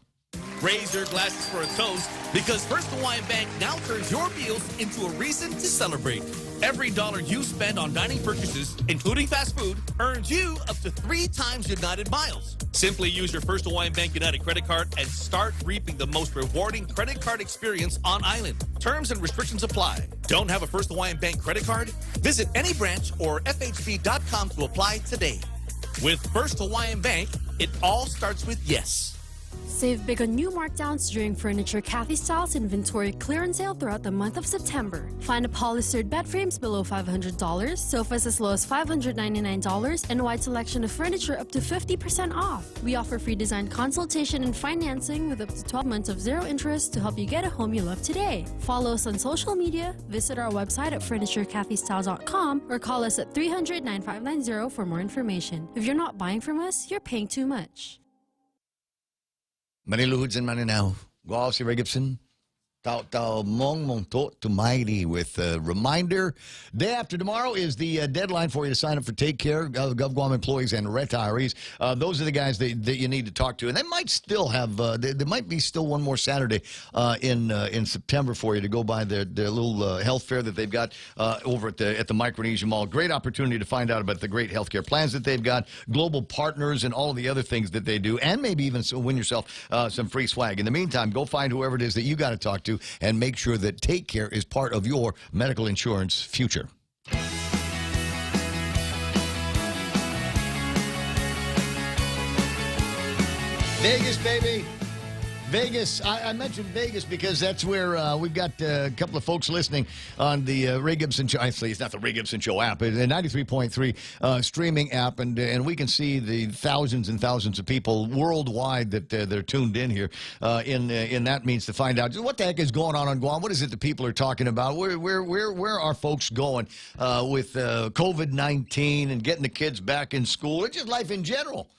Raise your glasses for a toast because First Hawaiian Bank now turns your meals into a reason to celebrate. Every dollar you spend on dining purchases, including fast food, earns you up to 3 times United miles. Simply use your First Hawaiian Bank United credit card and start reaping the most rewarding credit card experience on island. Terms and restrictions apply. Don't have a First Hawaiian Bank credit card? Visit any branch or FHB.com to apply today. With First Hawaiian Bank, it all starts with yes. Save big on new markdowns during Furniture Cathy Styles inventory clearance sale throughout the month of September. Find upholstered bed frames below $500, sofas as low as $599, and a wide selection of furniture up to 50% off. We offer free design consultation and financing with up to 12 months of zero interest to help you get a home you love today. Follow us on social media, visit our website at FurnitureCathyStyles.com, or call us at 300-9590 for more information. If you're not buying from us, you're paying too much. Many luhuds and many now. Go si Ray Gibson. Tao mong to tumairi with a reminder. Day after tomorrow is the deadline for you to sign up for Take Care, GovGuam employees and retirees. Those are the guys that you need to talk to. And they might still have, there might be still one more Saturday in September for you to go by their little health fair that they've got over at the Micronesia Mall. Great opportunity to find out about the great healthcare plans that they've got, global partners, and all of the other things that they do, and maybe even win yourself some free swag. In the meantime, go find whoever it is that you got to talk to and make sure that Take Care is part of your medical insurance future. Vegas, baby. Vegas. I mentioned Vegas because that's where we've got a couple of folks listening on the Ray Gibson Show. Actually, it's not the Ray Gibson Show app. It's a 93.3 streaming app, and we can see the thousands and thousands of people worldwide that they're tuned in here. In that means to find out what the heck is going on Guam. What is it that people are talking about? Where are folks going with COVID-19 and getting the kids back in school, and just life in general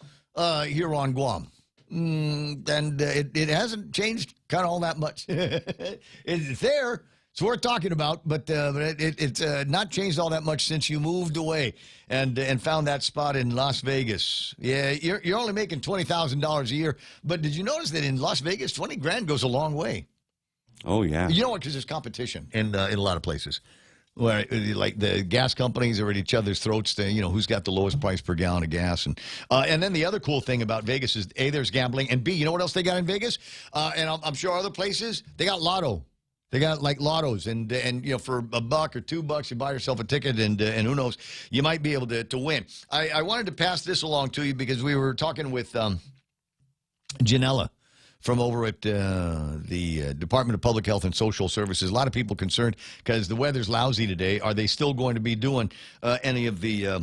here on Guam? And it hasn't changed kind of all that much. It's there. It's worth talking about, but it's not changed all that much since you moved away and found that spot in Las Vegas. Yeah, you're only making $20,000 a year, but did you notice that in Las Vegas, 20 grand goes a long way? Oh, yeah. You know what? Because there's competition in a lot of places. Where, like, the gas companies are at each other's throats to, who's got the lowest price per gallon of gas. And then the other cool thing about Vegas is, A, there's gambling, and B, you know what else they got in Vegas? And I'm sure other places, they got lotto. They got, like, lottos. And for $1 or $2, you buy yourself a ticket, and who knows, you might be able to win. I wanted to pass this along to you because we were talking with Janella from over at the Department of Public Health and Social Services. A lot of people concerned because the weather's lousy today. Are they still going to be doing any of the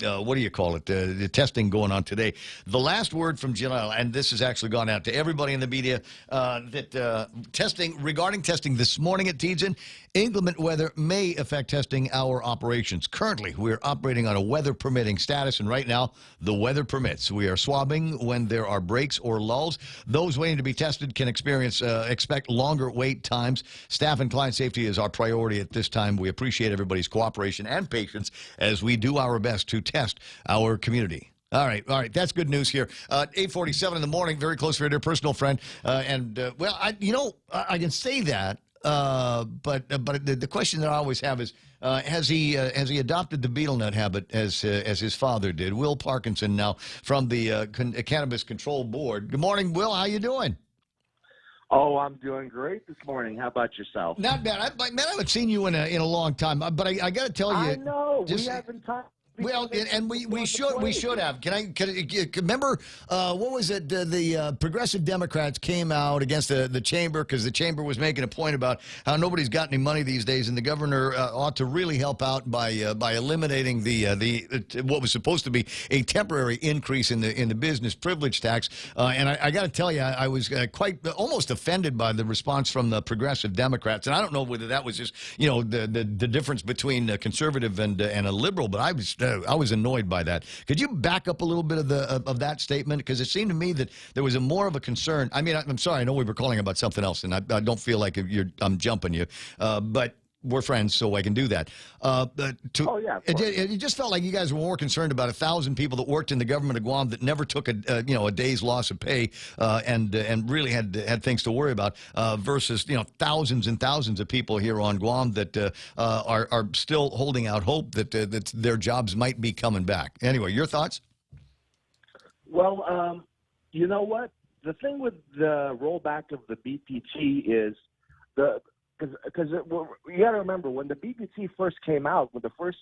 what do you call it, the testing going on today? The last word from Janelle, and this has actually gone out to everybody in the media, that regarding testing this morning at Tejan, inclement weather may affect testing our operations. Currently, we're operating on a weather-permitting status, and right now, the weather permits. We are swabbing when there are breaks or lulls. Those waiting to be tested can expect longer wait times. Staff and client safety is our priority at this time. We appreciate everybody's cooperation and patience as we do our best to test our community. All right. That's good news here. 8:47 in the morning, very close to our dear personal friend. I can say that, but the question that I always have is, Has he adopted the betel nut habit as his father did? Will Parkinson now from the Cannabis Control Board. Good morning, Will. How you doing? Oh, I'm doing great this morning. How about yourself? Not bad. I haven't seen you in a long time, but I got to tell you, I know we haven't talked. Well, and we should have. Can I remember what was it? The progressive Democrats came out against the chamber because the chamber was making a point about how nobody's got any money these days, and the governor ought to really help out by eliminating the what was supposed to be a temporary increase in the business privilege tax. And I got to tell you, I was quite almost offended by the response from the progressive Democrats, and I don't know whether that was just the difference between a conservative and a liberal, but I was annoyed by that. Could you back up a little bit of that statement? Because it seemed to me that there was more of a concern. I mean, I'm sorry. I know we were calling about something else, and I don't feel like I'm jumping you. But we're friends, so I can do that. It just felt like you guys were more concerned about 1,000 people that worked in the government of Guam that never took a day's loss of pay and really had things to worry about versus thousands and thousands of people here on Guam that are still holding out hope that their jobs might be coming back. Anyway, your thoughts? Well, you know what? The thing with the rollback of the BPT is because you got to remember when the BPT first came out, when the first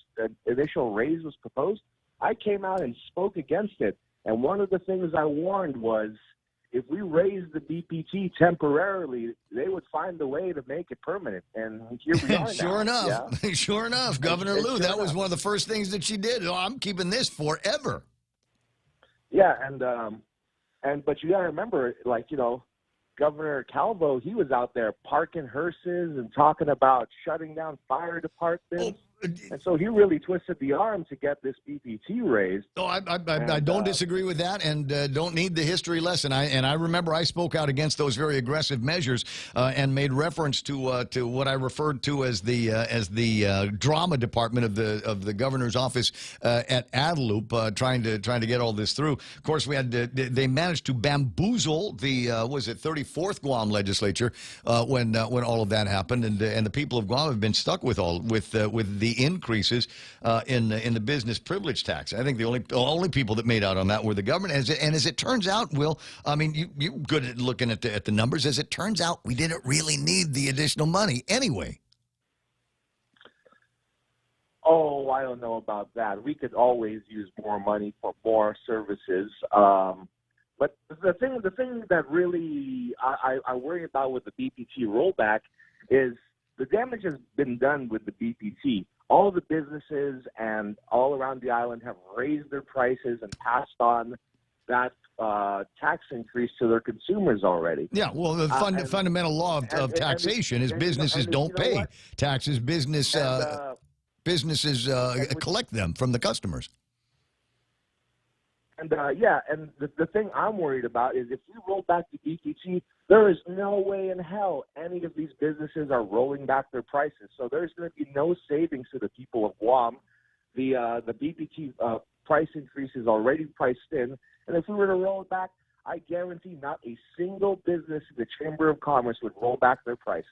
initial raise was proposed, I came out and spoke against it. And one of the things I warned was if we raised the BPT temporarily, they would find a way to make it permanent. And here we are. Sure now. enough, Yeah? Sure enough, Governor Lou, that was one of the first things that she did. Oh, I'm keeping this forever. Yeah, but you got to remember, Governor Calvo, he was out there parking hearses and talking about shutting down fire departments. And so he really twisted the arm to get this BPT raised. Oh, I don't disagree with that, and don't need the history lesson. I remember I spoke out against those very aggressive measures and made reference to what I referred to as the drama department of the governor's office at Adelup, trying to get all this through. Of course, they managed to bamboozle the 34th Guam legislature when all of that happened, and the people of Guam have been stuck with the increases in the business privilege tax. I think the only people that made out on that were the government. And as it turns out, Will, I mean, you're good at looking at the numbers. As it turns out, we didn't really need the additional money anyway. Oh, I don't know about that. We could always use more money for more services. But the thing that really I worry about with the BPT rollback is the damage has been done with the BPT. All the businesses and all around the island have raised their prices and passed on that tax increase to their consumers already. Yeah, well, the fundamental law of taxation is businesses don't pay taxes. Businesses collect them from the customers. And the thing I'm worried about is if we roll back the BPT, there is no way in hell any of these businesses are rolling back their prices. So there's going to be no savings to the people of Guam. The BPT price increase is already priced in, and if we were to roll it back, I guarantee not a single business in the Chamber of Commerce would roll back their prices.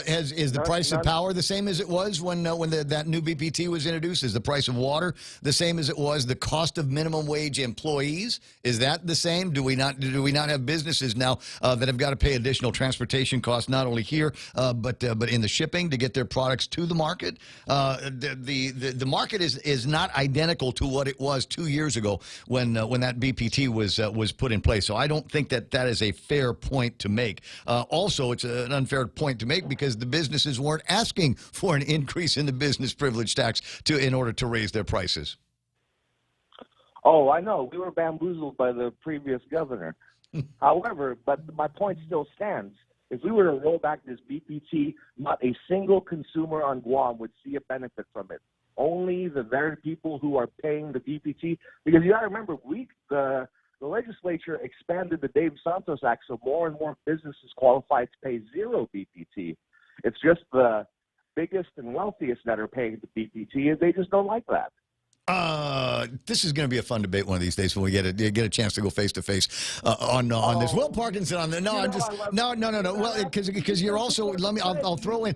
Is the price of power the same as it was when that new BPT was introduced? Is the price of water the same as it was? The cost of minimum wage employees, is that the same? Do we not have businesses now that have got to pay additional transportation costs, not only here but in the shipping to get their products to the market? The market is not identical to what it was 2 years ago when that BPT was put in place. So I don't think that is a fair point to make. Also, it's an unfair point to make because the businesses weren't asking for an increase in the business privilege tax in order to raise their prices. Oh, I know. We were bamboozled by the previous governor. However, but my point still stands. If we were to roll back this BPT, not a single consumer on Guam would see a benefit from it. Only the very people who are paying the BPT. Because you got to remember, the legislature expanded the Dave Santos Act so more and more businesses qualify to pay zero BPT. It's just the biggest and wealthiest that are paying the BPT, and they just don't like that. This is going to be a fun debate one of these days when we get a chance to go face to face on this. Will Parkinson on the no. Well, because you're also I'll throw in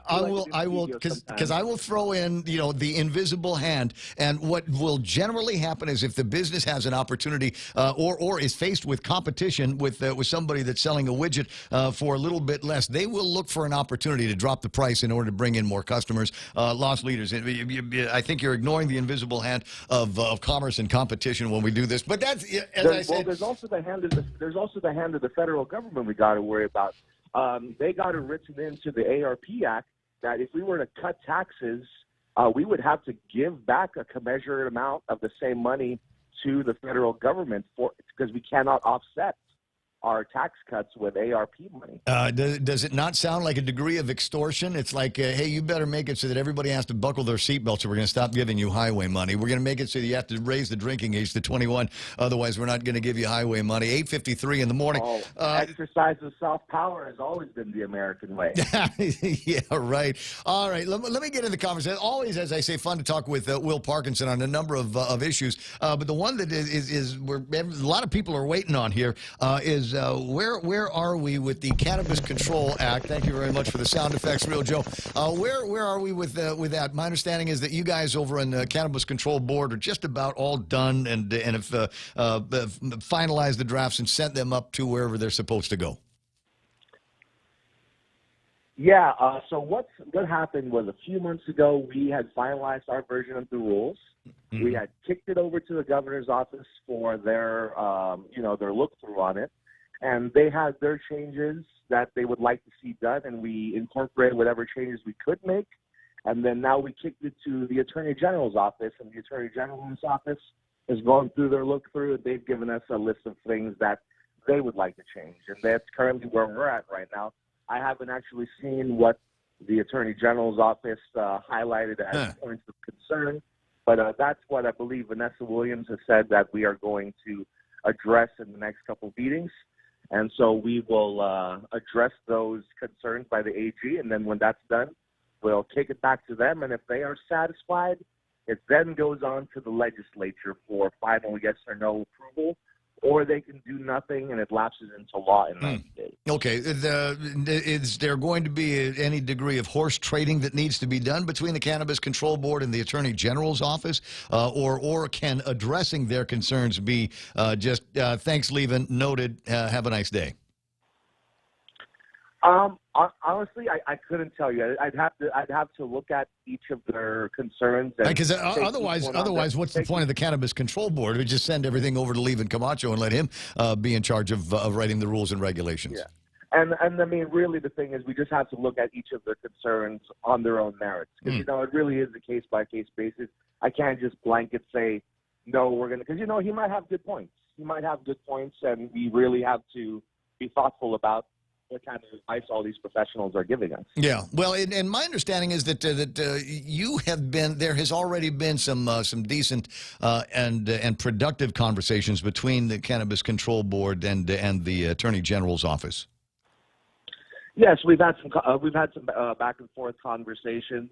I will because I will throw in the invisible hand, and what will generally happen is if the business has an opportunity or is faced with competition with somebody that's selling a widget for a little bit less, they will look for an opportunity to drop the price in order to bring in more customers. Loss leaders. I think you're ignoring the invisible hand of commerce and competition when we do this. But that's I said. Well, there's also the hand of the federal government we got to worry about. They got it written into the ARP Act that if we were to cut taxes, we would have to give back a commensurate amount of the same money to the federal government because we cannot offset our tax cuts with ARP money. Does it not sound like a degree of extortion? It's like, hey, you better make it so that everybody has to buckle their seatbelts or we're going to stop giving you highway money. We're going to make it so that you have to raise the drinking age to 21. Otherwise, we're not going to give you highway money. 8:53 in the morning. Exercise of soft power has always been the American way. Yeah, right. All right, let me get into the conversation. Always, as I say, fun to talk with Will Parkinson on a number of issues. But the one that is where a lot of people are waiting on here is where are we with the Cannabis Control Act? Thank you very much for the sound effects, Real Joe. Where are we with that? My understanding is that you guys over on the Cannabis Control Board are just about all done and have finalized the drafts and sent them up to wherever they're supposed to go. Yeah, so what happened was a few months ago, we had finalized our version of the rules. Mm-hmm. We had kicked it over to the governor's office for their look-through on it. And they had their changes that they would like to see done, and we incorporated whatever changes we could make. And then now we kicked it to the Attorney General's office, and the Attorney General's office has gone through their look-through, and they've given us a list of things that they would like to change. And that's currently where we're at right now. I haven't actually seen what the Attorney General's office highlighted as points of concern, but that's what I believe Vanessa Williams has said that we are going to address in the next couple of meetings. And so we will address those concerns by the AG, and then when that's done, we'll take it back to them. And if they are satisfied, it then goes on to the legislature for final yes or no approval, or they can do nothing and it lapses into law in 90 days. Okay. Is there going to be any degree of horse trading that needs to be done between the Cannabis Control Board and the Attorney General's office? Or can addressing their concerns be just thanks, leaving, noted, have a nice day? Honestly, I couldn't tell you. I'd have to look at each of their concerns. Because otherwise, what's the point of the Cannabis Control Board? We just send everything over to Levin Camacho and let him be in charge of writing the rules and regulations. Yeah, and I mean, really, the thing is, we just have to look at each of their concerns on their own merits. Because it really is a case by case basis. I can't just blanket say no. We're gonna because he might have good points. He might have good points, and we really have to be thoughtful about what kind of advice all these professionals are giving us. Yeah, well, and my understanding is that you have been there has already been some decent and productive conversations between the Cannabis Control Board and the Attorney General's office. Yes, we've had some back and forth conversations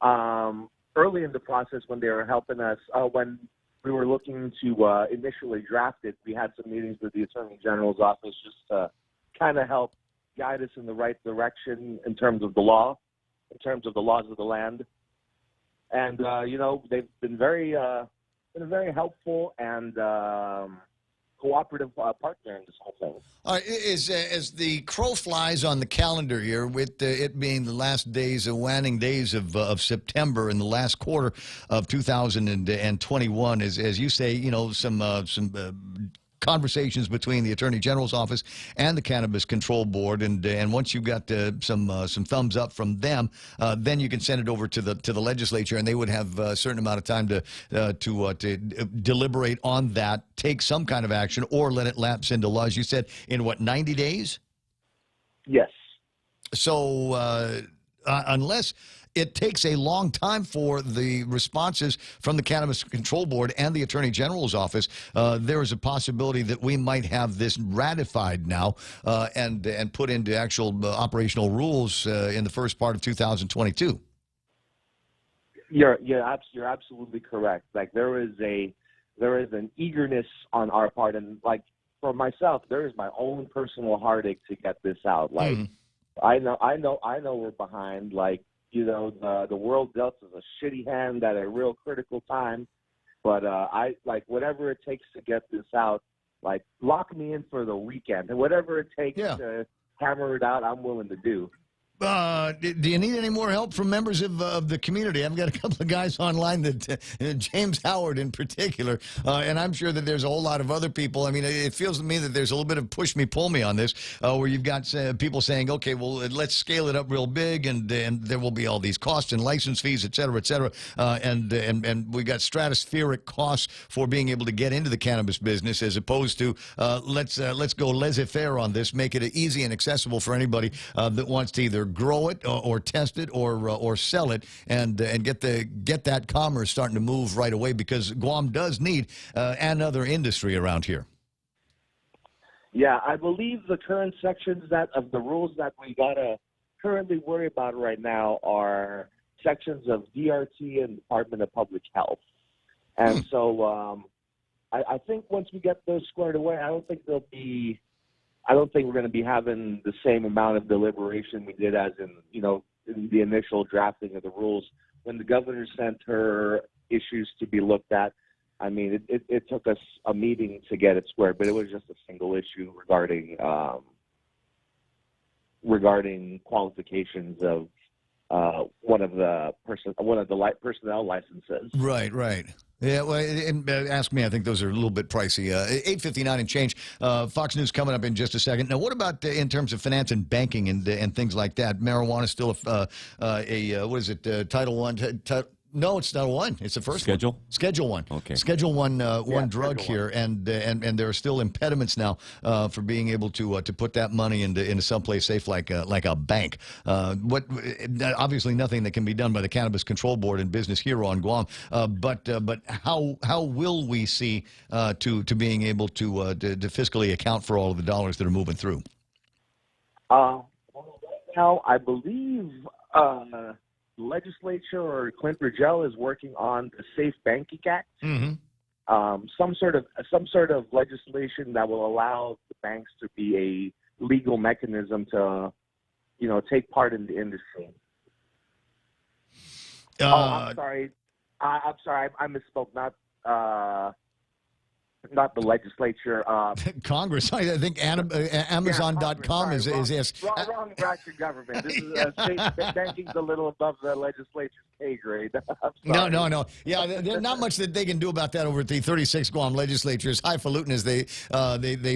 early in the process when they were helping us when we were looking to initially draft it. We had some meetings with the Attorney General's office just to kind of help guide us in the right direction in terms of the law, in terms of the laws of the land. And, they've been very helpful and cooperative partner in this whole thing. As the crow flies on the calendar here, with it being the last days, the waning days of September in the last quarter of 2021, as you say, some conversations between the Attorney General's office and the Cannabis Control Board, and once you've got some thumbs up from them, then you can send it over to the legislature, and they would have a certain amount of time to deliberate on that, take some kind of action, or let it lapse into law. As you said, in what, 90 days? Yes. So unless it takes a long time for the responses from the Cannabis Control Board and the Attorney General's office, there is a possibility that we might have this ratified now and put into actual operational rules in the first part of 2022. You're absolutely correct. Like there is an eagerness on our part, and like for myself, there is my own personal heartache to get this out. Like I know we're behind. Like the world dealt us a shitty hand at a real critical time, but I like whatever it takes to get this out. Like lock me in for the weekend, and whatever it takes to hammer it out, I'm willing to do. Do you need any more help from members of the community? I've got a couple of guys online that James Howard in particular, and I'm sure that there's a whole lot of other people. I mean, it feels to me that there's a little bit of push me, pull me on this, where you've got people saying, okay, well, let's scale it up real big, and there will be all these costs and license fees, et cetera, and we got stratospheric costs for being able to get into the cannabis business, as opposed to let's go laissez-faire on this, make it easy and accessible for anybody that wants to either grow it or test it or sell it and get that commerce starting to move right away, because Guam does need another industry around here. Yeah, I believe the current sections of the rules that we gotta currently worry about right now are sections of DRT and Department of Public Health, and so I think once we get those squared away, I don't think we're going to be having the same amount of deliberation we did as in the initial drafting of the rules. When the governor sent her issues to be looked at, I mean, it took us a meeting to get it squared, but it was just a single issue regarding qualifications of one of the personnel licenses. Right. Yeah, well, ask me. I think those are a little bit pricey. 8:59 and change. Fox News coming up in just a second. Now, what about in terms of finance and banking and things like that? Marijuana is still what is it? Title I. No, it's not one. It's the first Schedule? one. Schedule 1. Okay. Schedule 1 drug here, and there are still impediments now for being able to put that money into someplace safe like a bank. Obviously nothing that can be done by the Cannabis Control Board in business here on Guam. But how will we see to being able to fiscally account for all of the dollars that are moving through? Now I believe. Legislature or Clint Rigel is working on the Safe Banking Act, some sort of legislation that will allow the banks to be a legal mechanism to, take part in the industry. I'm sorry. I misspoke. Not the legislature. Congress. I think Amazon.com is yes. Wrong branch of government. This is state banking's a little above the legislature's pay grade. No. Yeah, there's not much that they can do about that over at the 36 Guam legislature, as highfalutin as they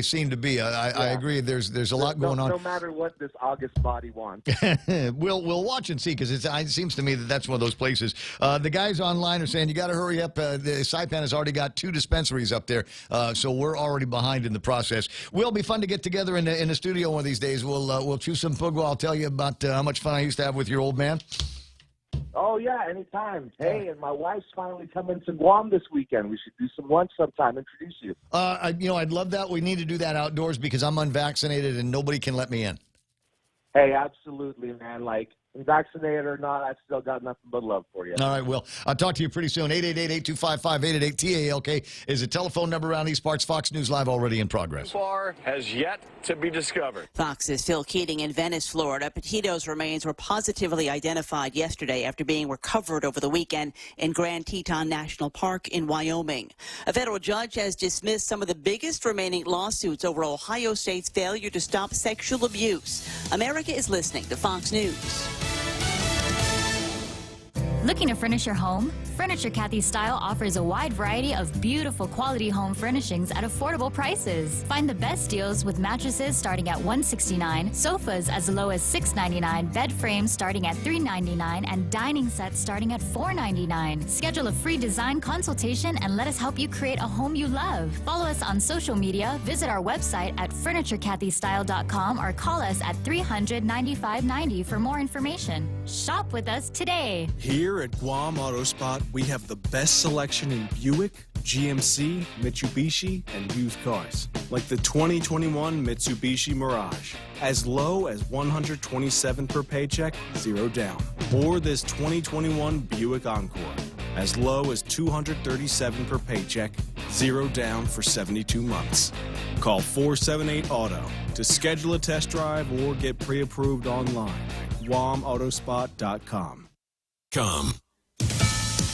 seem to be. I agree. There's a lot going on. No matter what this August body wants. We'll watch and see, because it seems to me that's one of those places. The guys online are saying you got to hurry up. The Saipan has already got 2 dispensaries up there. So we're already behind in the process. Will be fun to get together in the studio one of these days. We'll chew some pugwa. I'll tell you about how much fun I used to have with your old man. Oh yeah, anytime. Hey, and my wife's finally coming to Guam this weekend. We should do some lunch sometime. Introduce you. I'd love that. We need to do that outdoors because I'm unvaccinated and nobody can let me in. Hey, absolutely, man. Like, vaccinated or not, I've still got nothing but love for you. All right, Will. I'll talk to you pretty soon. 888-8255-888 TALK is the telephone number around these parts. Fox News Live already in progress. Far has yet to be discovered. Fox's Phil Keating in Venice, Florida. Petito's remains were positively identified yesterday after being recovered over the weekend in Grand Teton National Park in Wyoming. A federal judge has dismissed some of the biggest remaining lawsuits over Ohio State's failure to stop sexual abuse. America is listening to Fox News. Looking to furnish your home? Furniture Cathy Style offers a wide variety of beautiful quality home furnishings at affordable prices. Find the best deals with mattresses starting at $169, sofas as low as $699, bed frames starting at $399, and dining sets starting at $499. Schedule a free design consultation and let us help you create a home you love. Follow us on social media, visit our website at FurnitureCathyStyle.com or call us at 300-9590 for more information. Shop with us today. Here Here at Guam Auto Spot, we have the best selection in Buick, GMC, Mitsubishi, and used cars, like the 2021 Mitsubishi Mirage, as low as $127 per paycheck, 0 down. Or this 2021 Buick Encore, as low as $237 per paycheck, 0 down for 72 months. Call 478-AUTO to schedule a test drive or get pre-approved online at guamautospot.com. Come.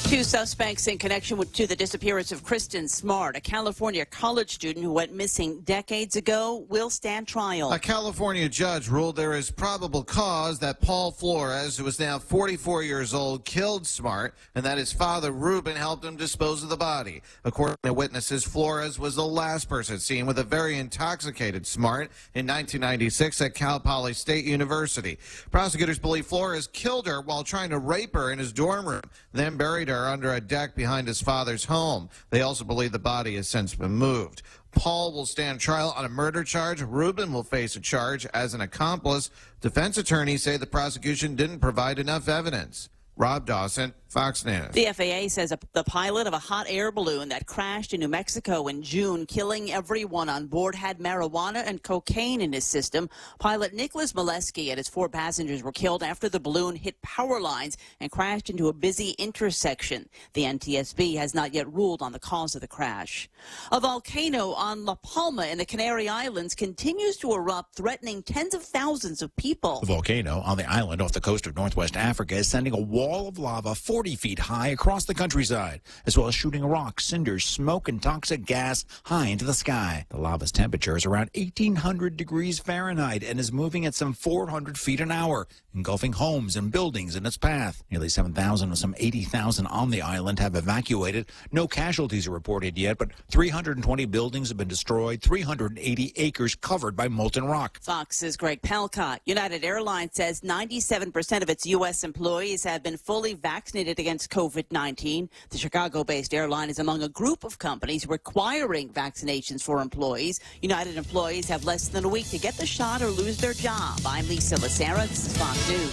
2 suspects in connection to the disappearance of Kristen Smart, a California college student who went missing decades ago, will stand trial. A California judge ruled there is probable cause that Paul Flores, who is now 44 years old, killed Smart, and that his father, Ruben, helped him dispose of the body. According to witnesses, Flores was the last person seen with a very intoxicated Smart in 1996 at Cal Poly State University. Prosecutors believe Flores killed her while trying to rape her in his dorm room, then buried her under a deck behind his father's home. They also believe the body has since been moved. Paul will stand trial on a murder charge. Ruben will face a charge as an accomplice. Defense attorneys say the prosecution didn't provide enough evidence. Rob Dawson, Fox News. The FAA says the pilot of a hot air balloon that crashed in New Mexico in June, killing everyone on board, had marijuana and cocaine in his system. Pilot Nicholas Molesky and his 4 passengers were killed after the balloon hit power lines and crashed into a busy intersection. The NTSB has not yet ruled on the cause of the crash. A volcano on La Palma in the Canary Islands continues to erupt, threatening tens of thousands of people. The volcano on the island off the coast of northwest Africa is sending a wall of lava 40 feet high across the countryside, as well as shooting rocks, cinders, smoke, and toxic gas high into the sky. The lava's temperature is around 1,800 degrees Fahrenheit and is moving at some 400 feet an hour, engulfing homes and buildings in its path. Nearly 7,000 of some 80,000 on the island have evacuated. No casualties are reported yet, but 320 buildings have been destroyed, 380 acres covered by molten rock. Fox's Greg Palcott. United Airlines says 97% of its U.S. employees have been fully vaccinated against COVID-19. The Chicago-based airline is among a group of companies requiring vaccinations for employees. United employees have less than a week to get the shot or lose their job. I'm Lisa Lacera. This is Fox News.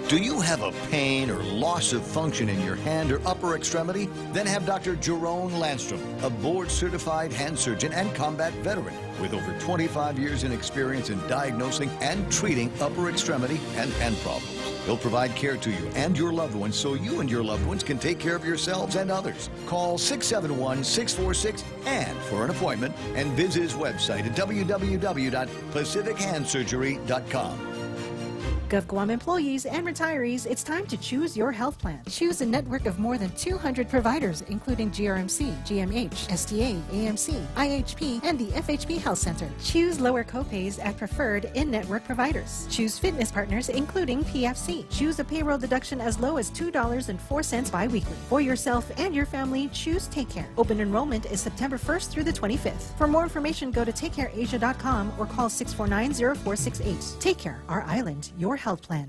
Do you have a pain or loss of function in your hand or upper extremity? Then have Dr. Jerome Landstrom, a board-certified hand surgeon and combat veteran with over 25 years in experience in diagnosing and treating upper extremity and hand problems. He'll provide care to you and your loved ones so you and your loved ones can take care of yourselves and others. Call 671-646-HAND for an appointment and visit his website at www.pacifichandsurgery.com. GovGuam employees and retirees, it's time to choose your health plan. Choose a network of more than 200 providers, including GRMC, GMH, STA, AMC, IHP, and the FHP Health Center. Choose lower copays at preferred in-network providers. Choose fitness partners, including PFC. Choose a payroll deduction as low as $2.04 biweekly. For yourself and your family, choose Take Care. Open enrollment is September 1st through the 25th. For more information, go to takecareasia.com or call 649-0468. Take Care, our island, your health plan.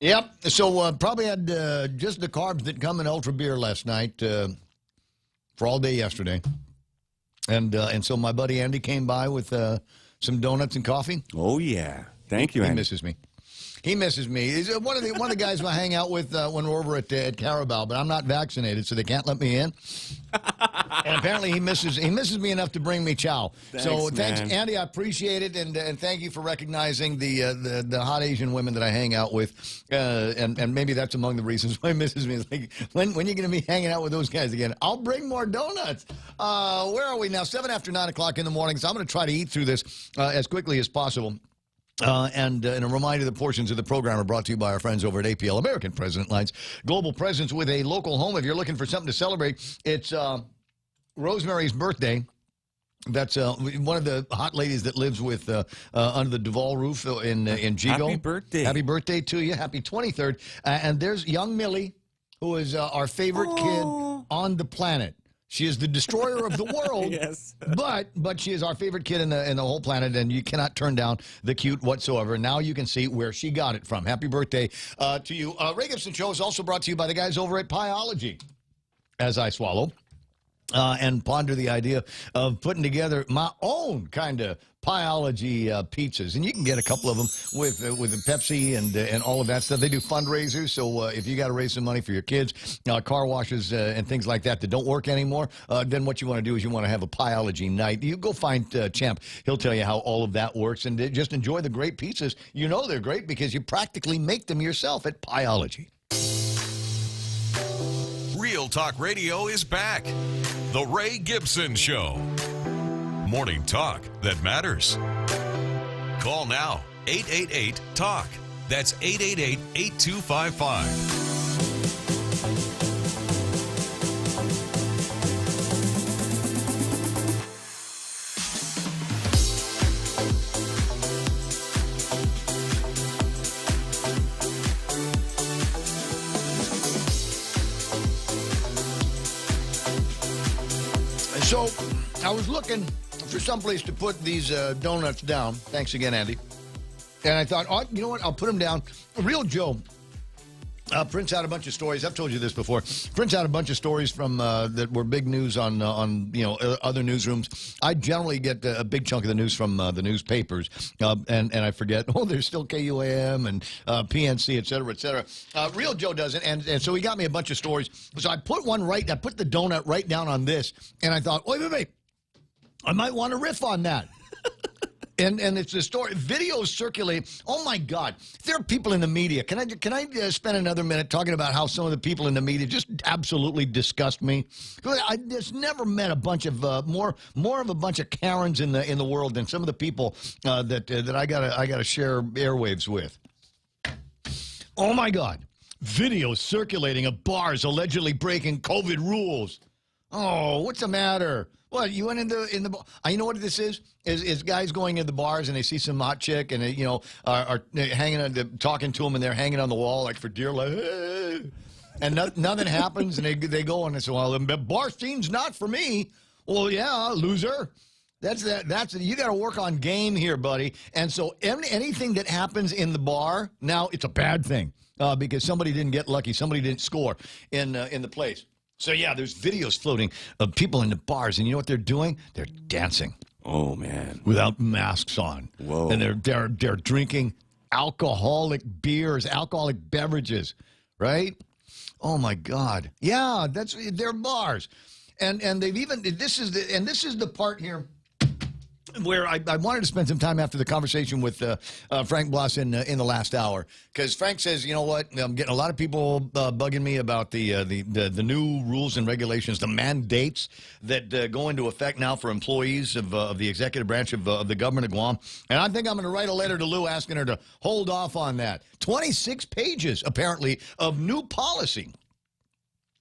Yep. So probably had just the carbs that come in Ultra Beer last night for all day yesterday. And so my buddy Andy came by with some donuts and coffee. Oh, yeah. Thank you, Andy. Andy. He misses me. He misses me. He's one of the guys I hang out with when we're over at Carabao, but I'm not vaccinated, so they can't let me in. And apparently he misses me enough to bring me chow. Thanks, man. Andy. I appreciate it, and thank you for recognizing the hot Asian women that I hang out with. And maybe that's among the reasons why he misses me. It's like, when are you going to be hanging out with those guys again? I'll bring more donuts. Where are we now? 7 after 9 o'clock in the morning. So I'm going to try to eat through this as quickly as possible. And a reminder, the portions of the program are brought to you by our friends over at APL, American President Lines. Global presence with a local home. If you're looking for something to celebrate, it's Rosemary's birthday. That's one of the hot ladies that lives with under the Duval roof in Gigo. Happy birthday. Happy birthday to you. Happy 23rd. And there's young Millie, who is our favorite kid on the planet. She is the destroyer of the world. Yes. But she is our favorite kid in the whole planet, and you cannot turn down the cute whatsoever. Now you can see where she got it from. Happy birthday to you. Ray Gibson Show is also brought to you by the guys over at Pieology. As I swallow and ponder the idea of putting together my own kind of Pieology pizzas, and you can get a couple of them with the Pepsi and all of that stuff. They do fundraisers, so if you got to raise some money for your kids, car washes and things like that don't work anymore, then what you want to do is you want to have a Pieology night. You go find Champ; he'll tell you how all of that works, and just enjoy the great pizzas. You know they're great because you practically make them yourself at Pieology. Real Talk Radio is back. The Ray Gibson Show. Morning talk that matters. Call now, 888-TALK. That's 888-8255. So I was looking for someplace to put these donuts down. Thanks again, Andy. And I thought, oh, you know what? I'll put them down. Real Joe prints out a bunch of stories. I've told you this before. Prints out a bunch of stories from that were big news on other newsrooms. I generally get a big chunk of the news from the newspapers, and I forget. Oh, there's still KUAM and PNC, et cetera, et cetera. Real Joe doesn't, and so he got me a bunch of stories. So I put I put the donut right down on this, and I thought, wait. I might want to riff on that. And it's a story. Videos circulate. Oh, my God. There are people in the media. Can I spend another minute talking about how some of the people in the media just absolutely disgust me? I just never met a bunch of more of a bunch of Karens in the world than some of the people that I gotta share airwaves with. Oh, my God. Videos circulating of bars allegedly breaking COVID rules. Oh, what's the matter? Well, you went in the you know what this is guys going in the bars and they see some hot chick and they, are hanging on, talking to them, and they're hanging on the wall like for dear life, and nothing happens, and they go and they say, well, the bar scene's not for me. Well, yeah, loser. That's you got to work on game here, buddy. And so anything that happens in the bar now, it's a bad thing because somebody didn't get lucky, somebody didn't score in the place. So, yeah, there's videos floating of people in the bars, and you know what they're doing? They're dancing. Oh, man. Without masks on. Whoa. And they're drinking alcoholic beers, alcoholic beverages, right? Oh, my God. Yeah, they're bars. And they've even, this is the part here where I wanted to spend some time after the conversation with Frank Bloss in the last hour, because Frank says, you know what, I'm getting a lot of people bugging me about the new rules and regulations, the mandates that go into effect now for employees of the executive branch of the government of Guam, and I think I'm going to write a letter to Lou asking her to hold off on that. 26 pages, apparently, of new policy.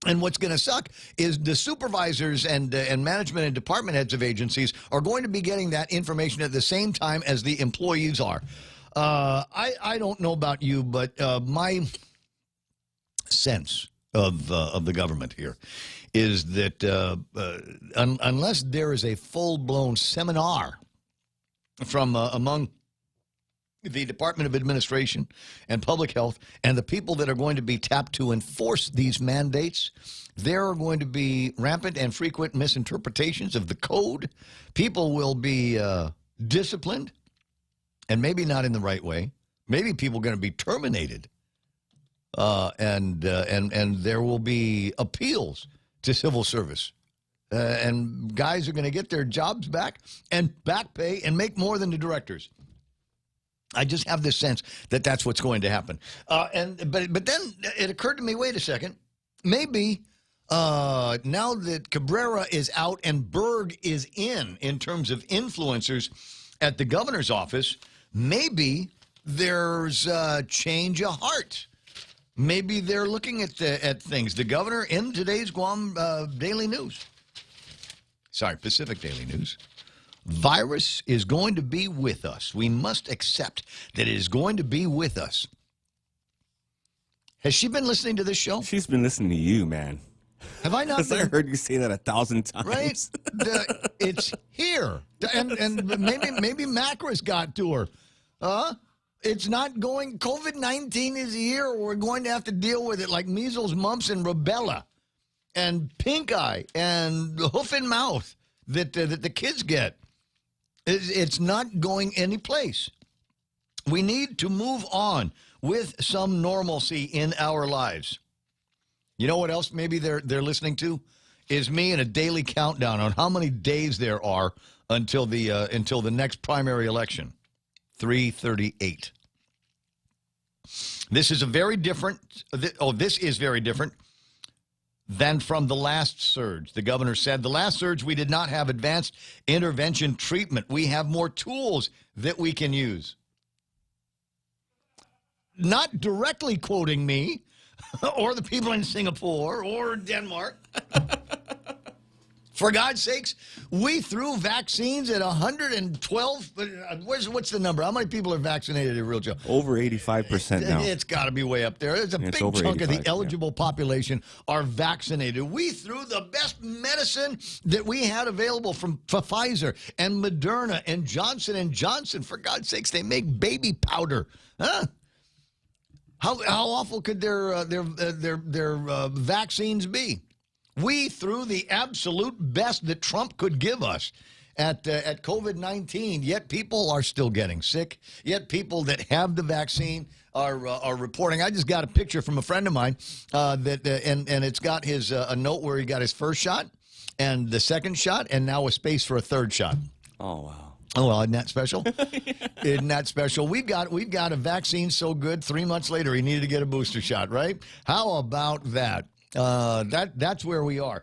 And what's going to suck is the supervisors and management and department heads of agencies are going to be getting that information at the same time as the employees are. I don't know about you, but my sense of the government here is that unless there is a full-blown seminar from among the Department of Administration and Public Health and the people that are going to be tapped to enforce these mandates, there are going to be rampant and frequent misinterpretations of the code. People will be disciplined, and maybe not in the right way. Maybe people are going to be terminated, and there will be appeals to civil service. And guys are going to get their jobs back and back pay and make more than the directors. I just have this sense that that's what's going to happen. But then it occurred to me, wait a second, maybe now that Cabrera is out and Berg is in terms of influencers at the governor's office, maybe there's a change of heart. Maybe they're looking at things. The governor in today's Guam Daily News. Sorry, Pacific Daily News. virus is going to be with us. We must accept that it is going to be with us. Has she been listening to this show? She's been listening to you, man. Have I not? Because I heard you say that 1,000 times. Right? It's here. And maybe Macris got to her. It's not going. COVID-19 is here. We're going to have to deal with it like measles, mumps, and rubella, and pink eye, and hoof and mouth that the kids get. It's not going anyplace. We need to move on with some normalcy in our lives. You know what else maybe they're listening to? Is me and a daily countdown on how many days there are until the next primary election. 338. This is very different than from the last surge. The governor said, the last surge, we did not have advanced intervention treatment. We have more tools that we can use. Not directly quoting me or the people in Singapore or Denmark. For God's sakes, we threw vaccines at 112. What's the number? How many people are vaccinated in Real Joe? Over 85% now. It's got to be way up there. There's a big chunk of the eligible population are vaccinated. We threw the best medicine that we had available from Pfizer and Moderna and Johnson & Johnson. For God's sakes, they make baby powder. Huh? How awful could their vaccines be? We threw the absolute best that Trump could give us at COVID-19, yet people are still getting sick. Yet people that have the vaccine are reporting. I just got a picture from a friend of mine and it's got his a note where he got his first shot and the second shot and now a space for a third shot. Oh, wow. Oh, well, isn't that special? Isn't that special? We've got a vaccine so good, 3 months later, he needed to get a booster shot, right? How about that? That's where we are.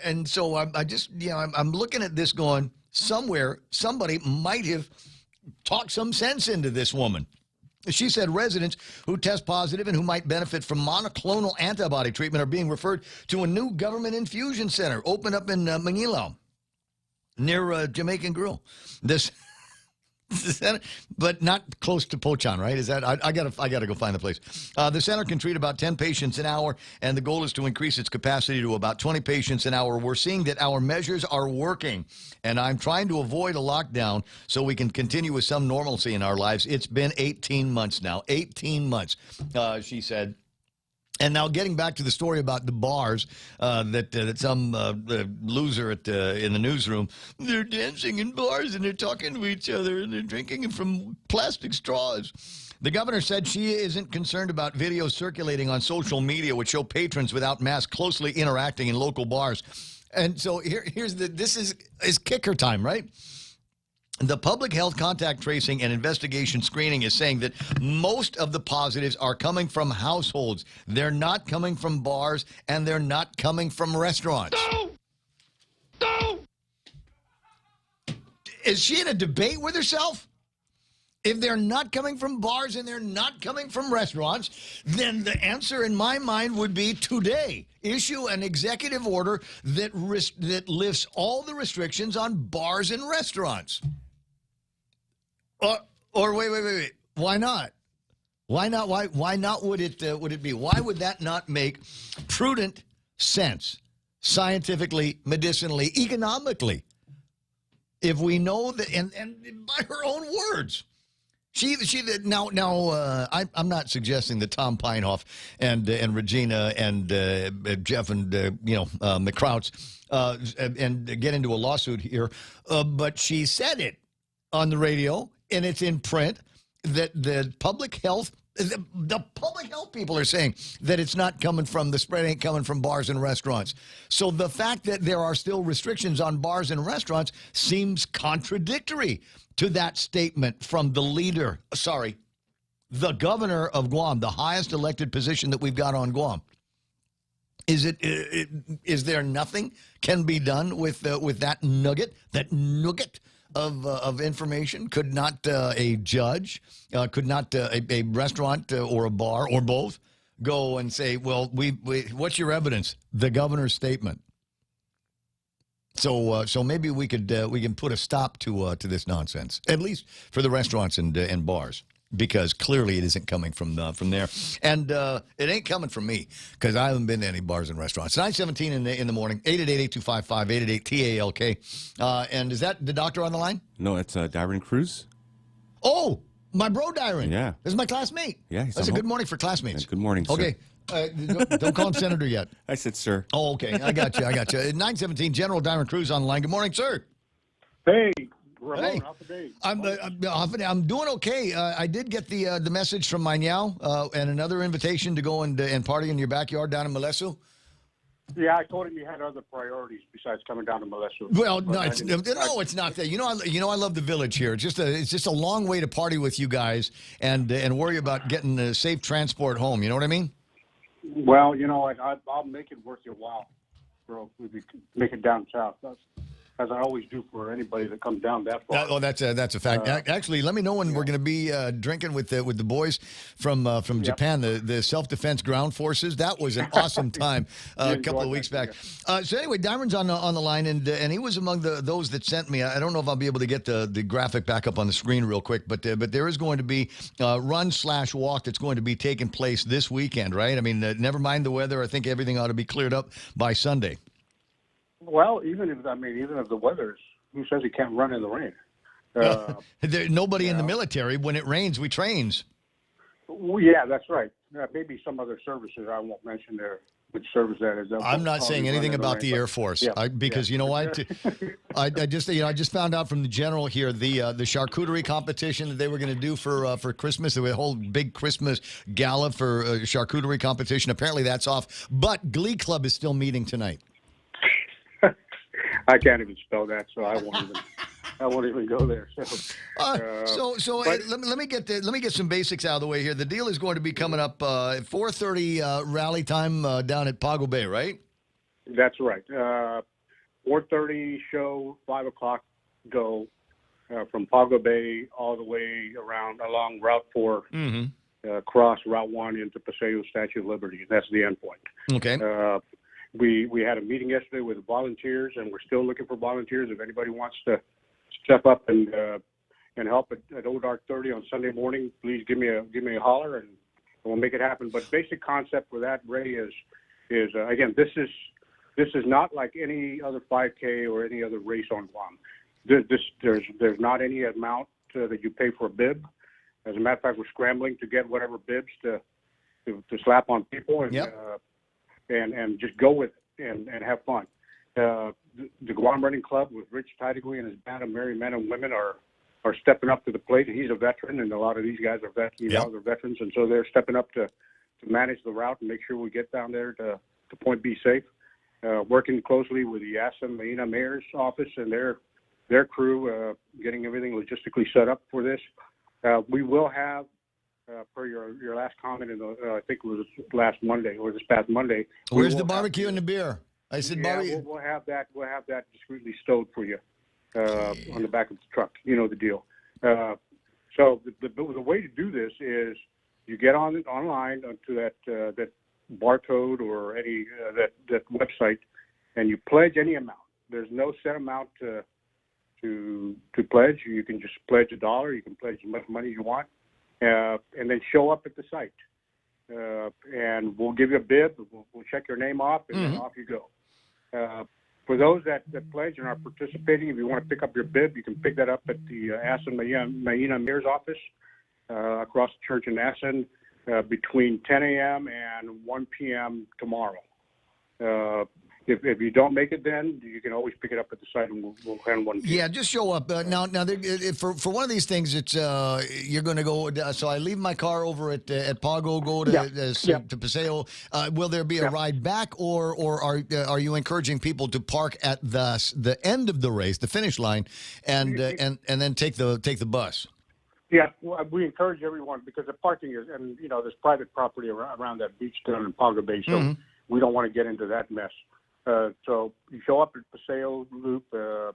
And so I'm looking at this going, somewhere, somebody might have talked some sense into this woman. She said residents who test positive and who might benefit from monoclonal antibody treatment are being referred to a new government infusion center opened up in Manila near Jamaican Grill. This center, but not close to Pochan, right? Is that I gotta go find the place. The center can treat about 10 patients an hour, and the goal is to increase its capacity to about 20 patients an hour. We're seeing that our measures are working, and I'm trying to avoid a lockdown so we can continue with some normalcy in our lives. It's been 18 months now. 18 months, she said. And now getting back to the story about the bars that some loser in the newsroom, they're dancing in bars and they're talking to each other and they're drinking from plastic straws. The governor said she isn't concerned about videos circulating on social media which show patrons without masks closely interacting in local bars. And so this is kicker time, right? The Public Health Contact Tracing and Investigation Screening is saying that most of the positives are coming from households. They're not coming from bars, and they're not coming from restaurants. No! Is she in a debate with herself? If they're not coming from bars and they're not coming from restaurants, then the answer in my mind would be today, issue an executive order that lifts all the restrictions on bars and restaurants. Or wait. Why not? Why not? Why not would it be? Why would that not make prudent sense, scientifically, medicinally, economically? If we know that, and by her own words, I'm not suggesting that Tom Pinehoff and Regina and Jeff and McCrouch and get into a lawsuit here, but she said it on the radio. And it's in print that the public health people are saying that it's not coming from, the spread ain't coming from bars and restaurants. So the fact that there are still restrictions on bars and restaurants seems contradictory to that statement from the governor of Guam, the highest elected position that we've got on Guam. Is there nothing can be done with that nugget of information? Could not a judge, could not a restaurant or a bar or both go and say, well, what's your evidence? The governor's statement. So maybe we can put a stop to this nonsense, at least for the restaurants and bars, because clearly it isn't coming from there, and it ain't coming from me because I haven't been to any bars and restaurants. 9:17 in the morning. 888-825-5888-TALK. And is that the doctor on the line? No, it's Darren Cruz. Oh, my bro Darren. Yeah, this is my classmate. Yeah, that's a good morning for classmates. Yeah, good morning. Okay. Sir. Don't call him Senator yet. I said, sir. Oh, okay. I got you. 9:17. General Darren Cruz on the line. Good morning, sir. Hey, Ramon, Hey. how's the day? I'm doing okay. I did get the message from my now and another invitation to go and party in your backyard down in Molesu. Yeah, I told him you had other priorities besides coming down to Molesu. Well, no, it's not that. I love the village here. It's just a long way to party with you guys and worry about getting the safe transport home. You know what I mean? Well, I'll make it worth your while, bro. We make it down south. As I always do for anybody that comes down that far. That's a fact. Actually, let me know when we're going to be drinking with the boys from Japan, the self-defense ground forces. That was an awesome time a couple of weeks back. So anyway, Darren's on the line, and he was among those that sent me. I don't know if I'll be able to get the graphic back up on the screen real quick, but there is going to be a run/walk that's going to be taking place this weekend, right? I mean, never mind the weather. I think everything ought to be cleared up by Sunday. Well, even if the weather's, who says he can't run in the rain? Nobody in the military. When it rains, we trains. Well, yeah, that's right. Maybe some other services. I won't mention which service that is. I'm not saying anything about the Air Force because you know what? I just found out from the general here the charcuterie competition that they were going to do for Christmas. There was a whole big Christmas gala for charcuterie competition. Apparently that's off, but Glee Club is still meeting tonight. I can't even spell that, so I won't even go there. So let me get some basics out of the way here. The deal is going to be coming up at 4:30 rally time down at Pago Bay, right? That's right. 4:30 show, 5 o'clock go from Pago Bay all the way along Route 4, cross Route 1 into Paseo Statue of Liberty. That's the end point. Okay. We had a meeting yesterday with volunteers, and we're still looking for volunteers. If anybody wants to step up and help at Old Dark 30 on Sunday morning, please give me a holler, and we'll make it happen. But basic concept for that, Ray, is again, this is not like any other 5K or any other race on Guam. There's not any amount that you pay for a bib. As a matter of fact, we're scrambling to get whatever bibs to slap on people and just go with it and have fun. The Guam Running Club with Rich Tidegui and his band of merry men and women are stepping up to the plate. He's a veteran, and a lot of these guys are veterans, and so they're stepping up to manage the route and make sure we get down there to Point B safe. Working closely with the Asan Maina Mayor's office and their crew, getting everything logistically set up for this. We will have, per your last comment, I think it was last Monday or this past Monday. Where's the barbecue and the beer? I said, we'll have that. We'll have that discreetly stowed for you on the back of the truck. You know the deal. So the way to do this is you get online onto that barcode or any that website, and you pledge any amount. There's no set amount to pledge. You can just pledge $1. You can pledge as much money as you want, and then show up at the site. And we'll give you a bib. We'll check your name off, and then off you go. For those that pledge and are participating, if you want to pick up your bib, you can pick that up at the Asan Maina Mayor's office across the church in Asan between 10 a.m. and 1 p.m. tomorrow. If you don't make it, then you can always pick it up at the site, and we'll handle one. Yeah, just show up. Now, for one of these things, it's you're going to go. So I leave my car over at Pago, go to Paseo. Will there be a ride back, or are you encouraging people to park at the end of the race, the finish line, and then take the bus? Yeah, well, we encourage everyone because the parking is, and there's private property around that beach down in Pago Bay, so we don't want to get into that mess. So you show up at Paseo Loop, there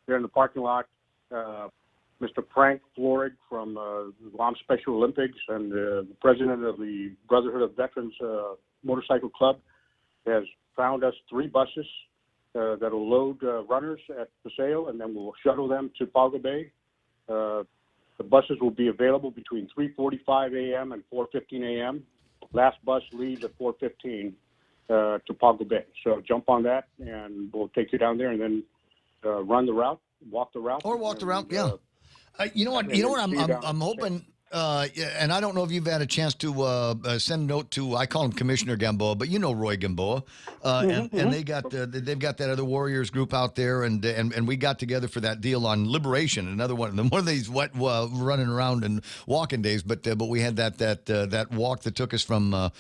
in the parking lot. Mr. Frank Florig from the Guam Special Olympics and the president of the Brotherhood of Veterans Motorcycle Club has found us 3 buses that'll load runners at Paseo, and then we'll shuttle them to Pago Bay. The buses will be available between 3:45 a.m. and 4:15 a.m. Last bus leaves at 4:15 to Pago Bay. So jump on that, and we'll take you down there, and then run the route, walk the route, or walk the route. Yeah. You know what? I'm hoping. And I don't know if you've had a chance to send a note to, I call him Commissioner Gamboa, but you know Roy Gamboa, and they've got that other Warriors group out there, and we got together for that deal on liberation, another one of these wet running around and walking days, but we had that walk that took us from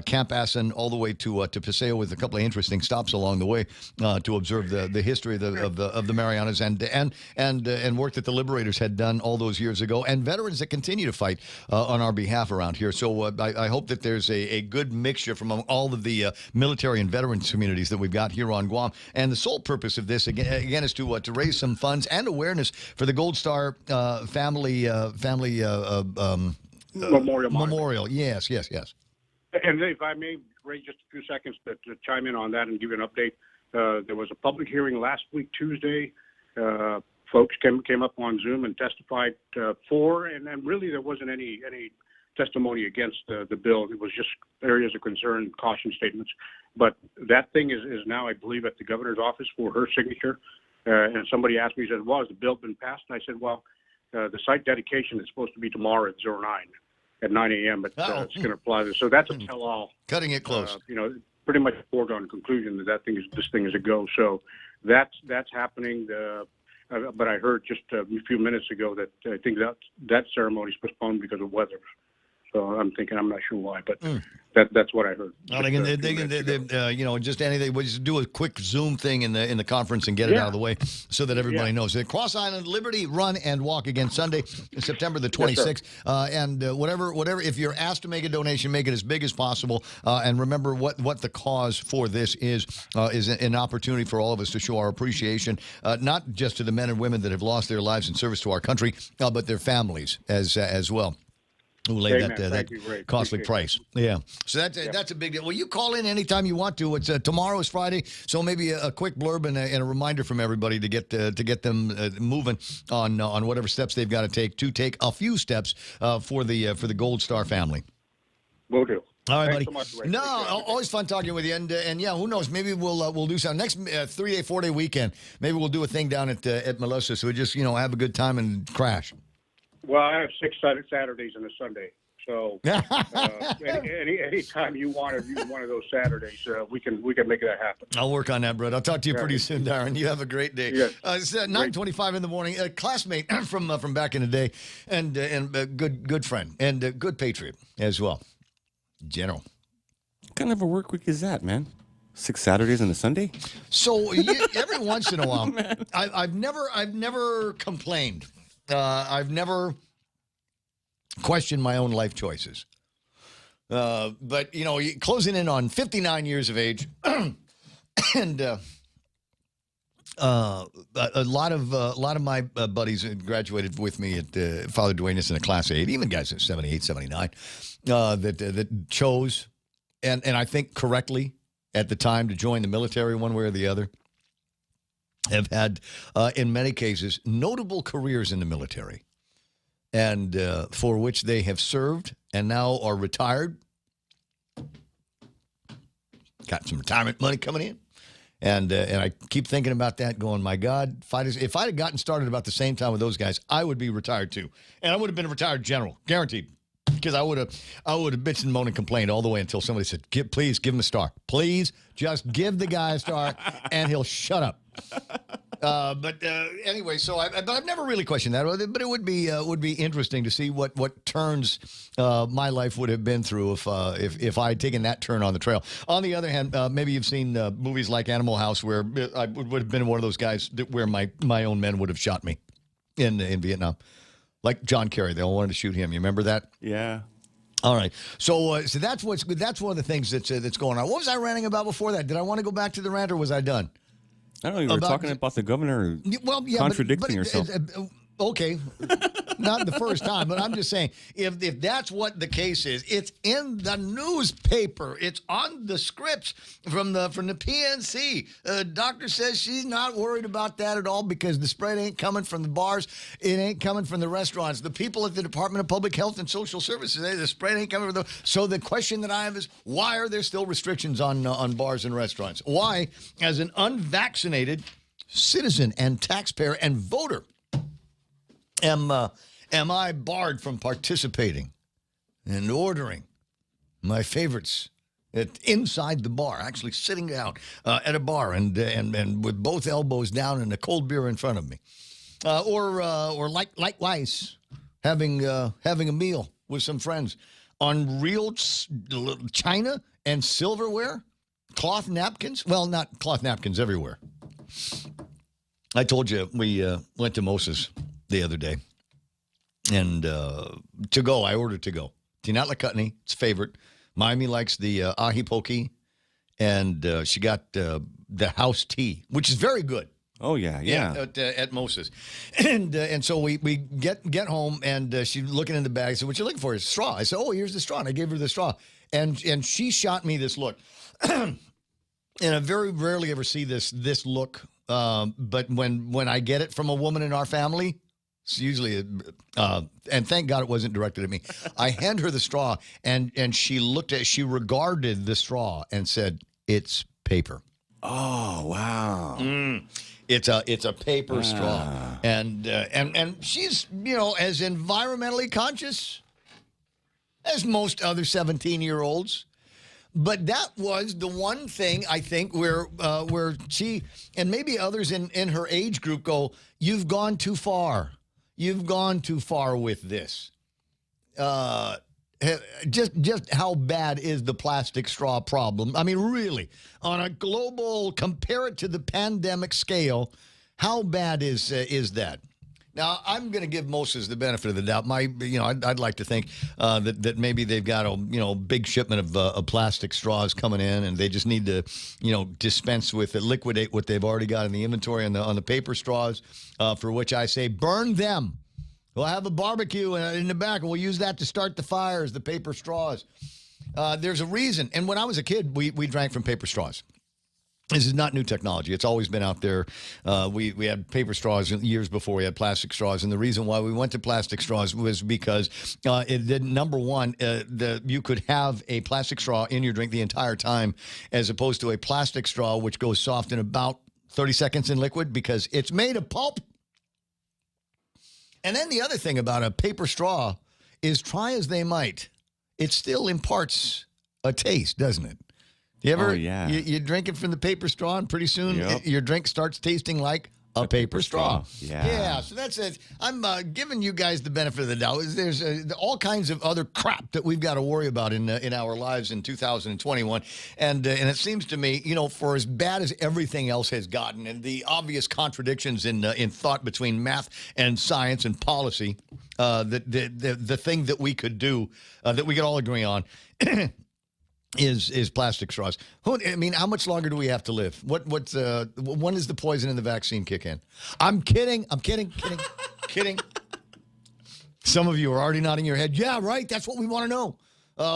Camp Assen all the way to Paseo with a couple of interesting stops along the way to observe the history of the Marianas and work that the Liberators had done all those years ago, and veterans that continue to fight on our behalf around here. So I hope that there's a good mixture from all of the military and veterans communities that we've got here on Guam. And the sole purpose of this, again is to raise some funds and awareness for the Gold Star family memorial. Yes. And if I may, Ray, just a few seconds to chime in on that and give you an update. There was a public hearing last week, Tuesday. Folks came up on Zoom and testified for, and really there wasn't any testimony against the bill. It was just areas of concern, caution statements. But that thing is now, I believe, at the governor's office for her signature. And somebody asked me, he said, well, has the bill been passed? And I said, well, the site dedication is supposed to be tomorrow at 9 at 9 a.m., but it's going to apply this. So that's a tell-all. Cutting it close. Pretty much a foregone conclusion that this thing is a go. So that's happening. But I heard just a few minutes ago that I think that ceremony is postponed because of weather. So I'm thinking, I'm not sure why, but that's what I heard. Well, just anything. We'll just do a quick Zoom thing in the conference and get it out of the way so that everybody knows. The Cross Island Liberty Run and Walk again Sunday, September the 26th. And whatever, if you're asked to make a donation, make it as big as possible. And remember what the cause for this is an opportunity for all of us to show our appreciation, not just to the men and women that have lost their lives in service to our country, but their families as well, who laid that costly price. Yeah. So that's a big deal. Well, you call in anytime you want to. It's tomorrow is Friday, so maybe a quick blurb and a reminder from everybody to get them moving on whatever steps they've got to take a few steps for the Gold Star family. Will do. All right, Thanks buddy. so much, Ray. No, always fun talking with you. And yeah, who knows? Maybe we'll do something next 3-day, 4-day weekend. Maybe we'll do a thing down at Melissa. So we just have a good time and crash. Well, I have 6 Saturdays and a Sunday, so any time you want to use one of those Saturdays, we can make that happen. I'll work on that, Brett. I'll talk to you pretty soon, Darren. You have a great day. Yes. It's 9:25 in the morning. A classmate from back in the day, and good friend and good patriot as well. General. What kind of a work week is that, man? 6 Saturdays and a Sunday? So every once in a while, I've never complained. I've never questioned my own life choices. But, closing in on 59 years of age and a lot of my buddies graduated with me at Father Duenas in a Class 8, even guys at 78, 79, that chose, and I think correctly at the time, to join the military one way or the other, have had, in many cases, notable careers in the military, and for which they have served and now are retired. Got some retirement money coming in. And I keep thinking about that, going, my God, if I'd have gotten started about the same time with those guys, I would be retired too. And I would have been a retired general, guaranteed. Because I would have bitched and moaned and complained all the way until somebody said, please give him a star. Please just give the guy a star and he'll shut up. Anyway, so I've never really questioned that. But it would be interesting to see what turns my life would have been through if I had taken that turn on the trail. On the other hand, maybe you've seen movies like Animal House, where I would have been one of those guys where my own men would have shot me in Vietnam. Like John Kerry, they all wanted to shoot him. You remember that? Yeah. All right. So that's one of the things that's going on. What was I ranting about before that? Did I want to go back to the rant, or was I done? I don't know. You were talking about the governor contradicting yourself. Okay. not the first time, but I'm just saying, if that's what the case is, it's in the newspaper. It's on the scripts from the PNC. Doctor says she's not worried about that at all because the spread ain't coming from the bars. It ain't coming from the restaurants. The people at the Department of Public Health and Social Services say the spread ain't coming from the. So the question that I have is, why are there still restrictions on bars and restaurants? Why, as an unvaccinated citizen and taxpayer and voter, am I barred from participating and ordering my favorites inside the bar, actually sitting down at a bar and with both elbows down and a cold beer in front of me, or likewise having a meal with some friends on real china and silverware, cloth napkins? Well, not cloth napkins everywhere. I told you we went to Moses the other day, and to go, I ordered to go. Tinatla Cutney, it's favorite. Miami likes the ahi poke, and she got the house tea, which is very good. Oh yeah. At Moses, and so we get home, and she's looking in the bag. I said, "What you looking for?" Is straw. I said, "Oh, here's the straw." And I gave her the straw, and she shot me this look, and I very rarely ever see this look. But when I get it from a woman in our family, it's usually, and thank God it wasn't directed at me. I hand her the straw, and she regarded the straw and said, "It's paper." Oh wow. It's a paper straw, and she's as environmentally conscious as most other 17-year-olds. But that was the one thing I think where she and maybe others in her age group go, "You've gone too far. You've gone too far with this." Just how bad is the plastic straw problem? I mean, really, on a global, compare it to the pandemic scale, how bad is that? Now, I'm going to give Moses the benefit of the doubt. I'd like to think that maybe they've got a big shipment of plastic straws coming in, and they just need to dispense with it, liquidate what they've already got in the inventory on the paper straws. For which I say, burn them. We'll have a barbecue in the back, and we'll use that to start the fires. The paper straws. There's a reason. And when I was a kid, we drank from paper straws. This is not new technology. It's always been out there. We had paper straws years before we had plastic straws. And the reason why we went to plastic straws was because number one, you could have a plastic straw in your drink the entire time, as opposed to a plastic straw, which goes soft in about 30 seconds in liquid because it's made of pulp. And then the other thing about a paper straw is, try as they might, it still imparts a taste, doesn't it? You ever? Oh, yeah. You drink it from the paper straw, and pretty soon your drink starts tasting like a paper straw. Yeah. So that's it. I'm giving you guys the benefit of the doubt. There's all kinds of other crap that we've got to worry about in our lives in 2021, and it seems to me, for as bad as everything else has gotten, and the obvious contradictions in thought between math and science and policy, the thing that we could do, that we could all agree on. Is plastic straws. I mean, how much longer do we have to live? When does the poison in the vaccine kick in? I'm kidding. Some of you are already nodding your head. Yeah, right. That's what we want to know.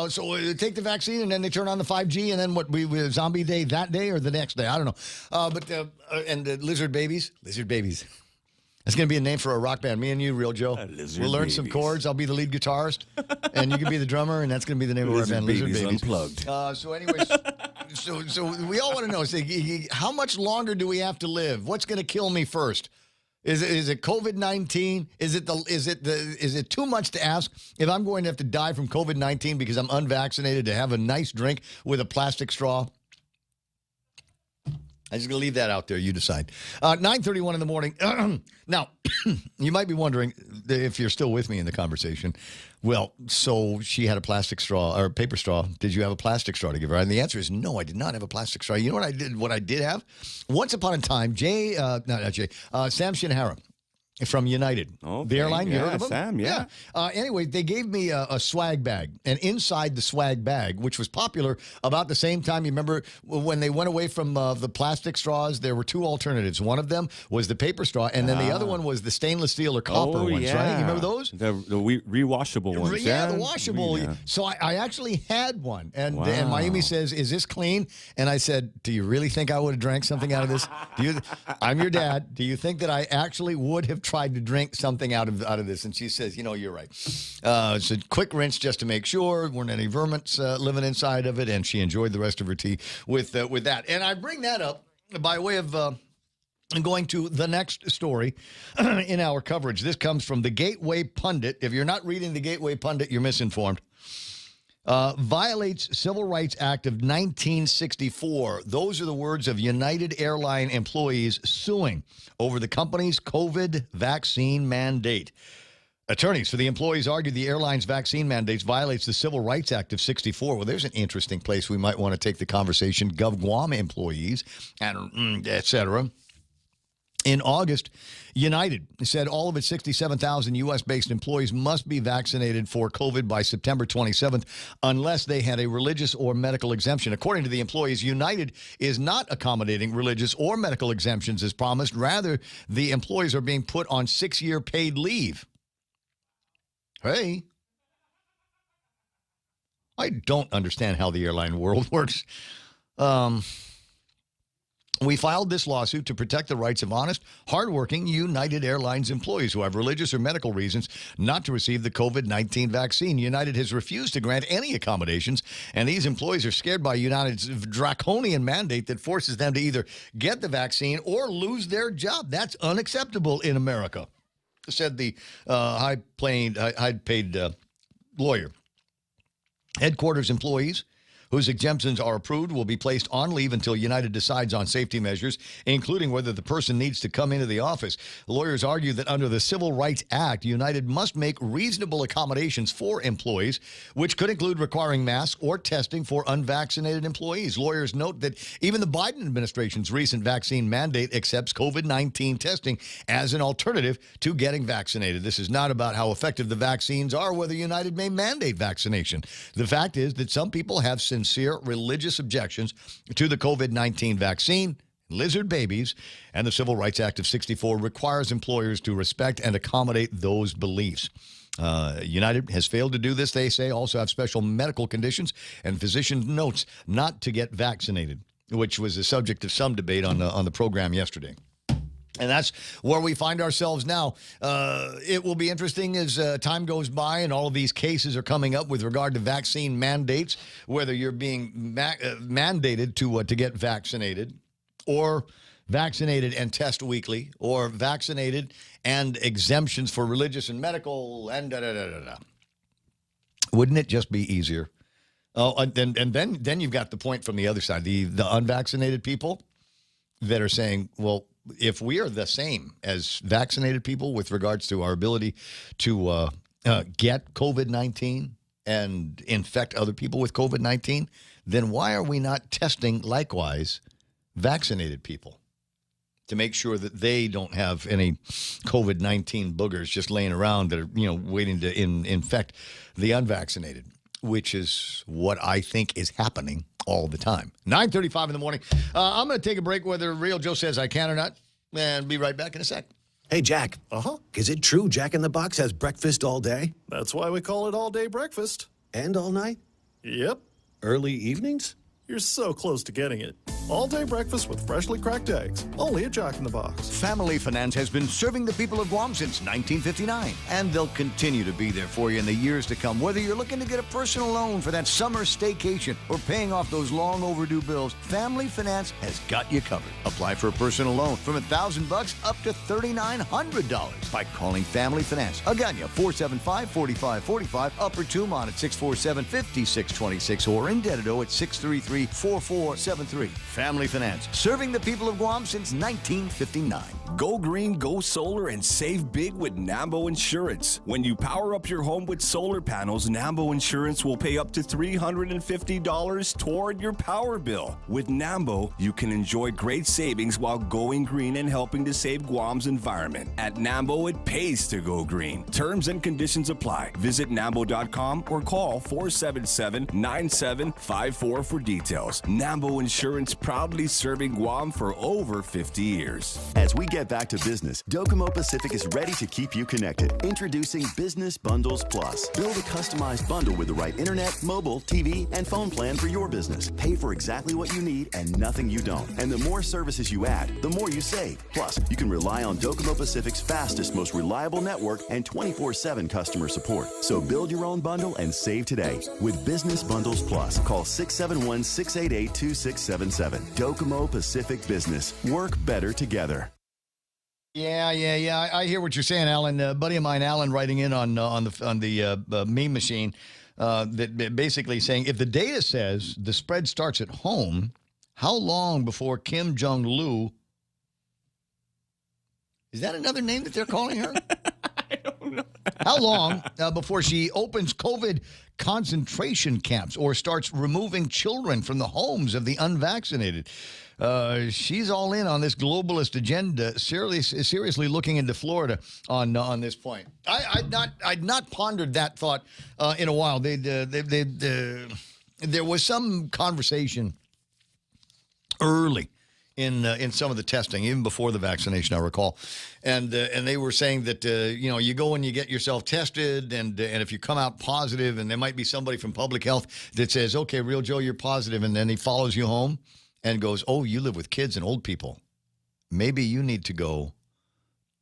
So take the vaccine, and then they turn on the 5G, and then we zombie day that day or the next day? I don't know. And the lizard babies. That's going to be a name for a rock band. Me and you, Real Joe. We'll learn some chords. I'll be the lead guitarist, and you can be the drummer, and that's going to be the name of our band, Lizard Babies. Unplugged. So anyways, so we all want to know, how much longer do we have to live? What's going to kill me first? Is it COVID-19? Is it too much to ask if I'm going to have to die from COVID-19 because I'm unvaccinated to have a nice drink with a plastic straw? I'm just going to leave that out there. You decide. 9:31 in the morning. Now, you might be wondering if you're still with me in the conversation. Well, so she had a plastic straw or paper straw. Did you have a plastic straw to give her? And the answer is no, I did not have a plastic straw. You know what I did? What I did have? Once upon a time, Sam Shinhara from United. Okay, The airline, you yeah, heard of them? Sam, yeah. Anyway, they gave me a swag bag, and inside the swag bag, which was popular about the same time, you remember when they went away from the plastic straws, there were two alternatives. One of them was the paper straw, and then the other one was the stainless steel or copper ones, right? You remember those? The rewashable ones. Yeah, the washable. Yeah. So I actually had one, and Miami says, "Is this clean?" And I said, "Do you really think I would have drank something out of this? I'm your dad. Do you think that I actually would have tried to drink something out of this?" And she says, "You're right." It's a quick rinse just to make sure weren't any vermins living inside of it, and she enjoyed the rest of her tea with that. And I bring that up by way of going to the next story in our coverage. This comes from the Gateway Pundit. If you're not reading the Gateway Pundit, you're misinformed. Violates Civil Rights Act of 1964. Those are the words of United Airline employees suing over the company's COVID vaccine mandate. Attorneys for the employees argue the airline's vaccine mandates violates the Civil Rights Act of 64. Well, there's an interesting place we might want to take the conversation. GovGuam employees and et cetera. In August, United said all of its 67,000 U.S.-based employees must be vaccinated for COVID by September 27th unless they had a religious or medical exemption. According to the employees, United is not accommodating religious or medical exemptions as promised. Rather, the employees are being put on 6-year paid leave. Hey, I don't understand how the airline world works. We filed this lawsuit to protect the rights of honest, hardworking United Airlines employees who have religious or medical reasons not to receive the COVID-19 vaccine. United has refused to grant any accommodations, and these employees are scared by United's draconian mandate that forces them to either get the vaccine or lose their job. That's unacceptable in America, said the high-paid lawyer. Headquarters employees whose exemptions are approved will be placed on leave until United decides on safety measures, including whether the person needs to come into the office. Lawyers argue that under the Civil Rights Act, United must make reasonable accommodations for employees, which could include requiring masks or testing for unvaccinated employees. Lawyers note that even the Biden administration's recent vaccine mandate accepts COVID-19 testing as an alternative to getting vaccinated. This is not about how effective the vaccines are, whether United may mandate vaccination. The fact is that some people have sincere religious objections to the COVID-19 vaccine, lizard babies, and the Civil Rights Act of 64 requires employers to respect and accommodate those beliefs. United has failed to do this, they say, also have special medical conditions, and physician notes not to get vaccinated, which was the subject of some debate on the program yesterday. And that's where we find ourselves now. It will be interesting as time goes by and all of these cases are coming up with regard to vaccine mandates, whether you're being mandated to get vaccinated or vaccinated and test weekly or vaccinated and exemptions for religious and medical and da-da-da-da-da. Wouldn't it just be easier? Oh, and then you've got the point from the other side, the unvaccinated people that are saying, well, if we are the same as vaccinated people with regards to our ability to get COVID-19 and infect other people with COVID-19, then why are we not testing likewise vaccinated people to make sure that they don't have any COVID-19 boogers just laying around that are, waiting to infect the unvaccinated, which is what I think is happening all the time. 9:35 in the morning. I'm going to take a break whether Real Joe says I can or not, and be right back in a sec. Hey, Jack. Uh-huh. Is it true Jack in the Box has breakfast all day? That's why we call it all-day breakfast. And all night? Yep. Early evenings? You're so close to getting it. All-day breakfast with freshly cracked eggs. Only at Jack in the Box. Family Finance has been serving the people of Guam since 1959, and they'll continue to be there for you in the years to come. Whether you're looking to get a personal loan for that summer staycation or paying off those long overdue bills, Family Finance has got you covered. Apply for a personal loan from $1,000 up to $3,900 by calling Family Finance. Agana, 475-4545, Upper Tumon at 647-5626, or in Dededo at 633-4473. Family Finance, serving the people of Guam since 1959. Go green, go solar, and save big with Nambo Insurance. When you power up your home with solar panels, Nambo Insurance will pay up to $350 toward your power bill. With Nambo, you can enjoy great savings while going green and helping to save Guam's environment. At Nambo, it pays to go green. Terms and conditions apply. Visit Nambo.com or call 477-9754 for details. Nambo Insurance, proudly serving Guam for over 50 years. As we get back to business, Docomo Pacific is ready to keep you connected. Introducing Business Bundles Plus. Build a customized bundle with the right internet, mobile, TV, and phone plan for your business. Pay for exactly what you need and nothing you don't. And the more services you add, the more you save. Plus, you can rely on Docomo Pacific's fastest, most reliable network and 24/7 customer support. So build your own bundle and save today with Business Bundles Plus. Call 671-688-2677. Docomo Pacific Business. Work better together. Yeah. I hear what you're saying, Alan. A buddy of mine, Alan, writing in on the meme machine, that basically saying if the data says the spread starts at home, how long before Kim Jong-lu? Is that another name that they're calling her? I don't know. How long before she opens COVID concentration camps or starts removing children from the homes of the unvaccinated? She's all in on this globalist agenda, seriously looking into Florida on this point. I'd not pondered that thought in a while. There was some conversation early in some of the testing, even before the vaccination, I recall, and they were saying that you go and you get yourself tested, and if you come out positive, and there might be somebody from public health that says, "Okay, Real Joe, you're positive," and then he follows you home and goes, "Oh, you live with kids and old people. Maybe you need to go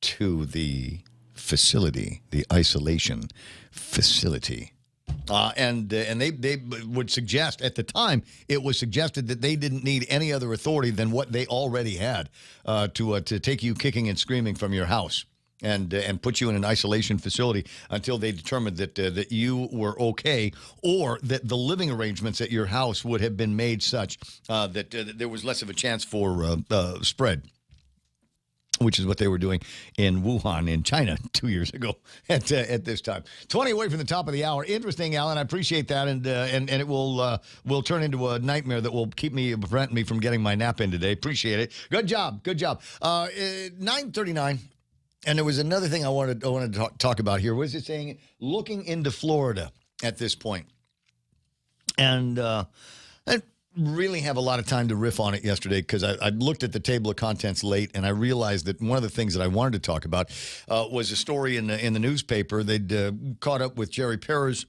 to the facility, the isolation facility." And they would suggest, at the time, it was suggested that they didn't need any other authority than what they already had to take you kicking and screaming from your house and put you in an isolation facility until they determined that you were okay, or that the living arrangements at your house would have been made such that there was less of a chance for spread, which is what they were doing in Wuhan in China 2 years ago at this time. 20 away from the top of the hour. Interesting, Alan. I appreciate that, and it will turn into a nightmare that will prevent me from getting my nap in today. Appreciate it. Good job. 9:39. And there was another thing I wanted to talk about here. Was it saying looking into Florida at this point? And I really have a lot of time to riff on it yesterday because I looked at the table of contents late, and I realized that one of the things that I wanted to talk about was a story in the newspaper. They'd caught up with Jerry Perez,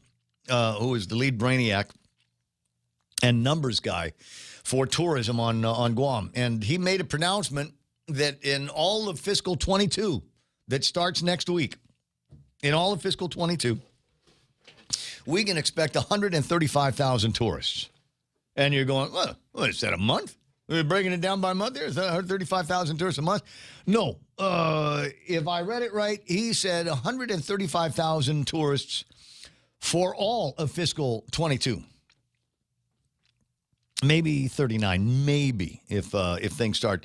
who is the lead brainiac and numbers guy for tourism on Guam. And he made a pronouncement that in all of fiscal 22, that starts next week, in all of fiscal 22, we can expect 135,000 tourists. And you're going, well, what is that, a month? We're breaking it down by month there? Is that 135,000 tourists a month? No. If I read it right, he said 135,000 tourists for all of fiscal 22. Maybe 39, maybe, if things start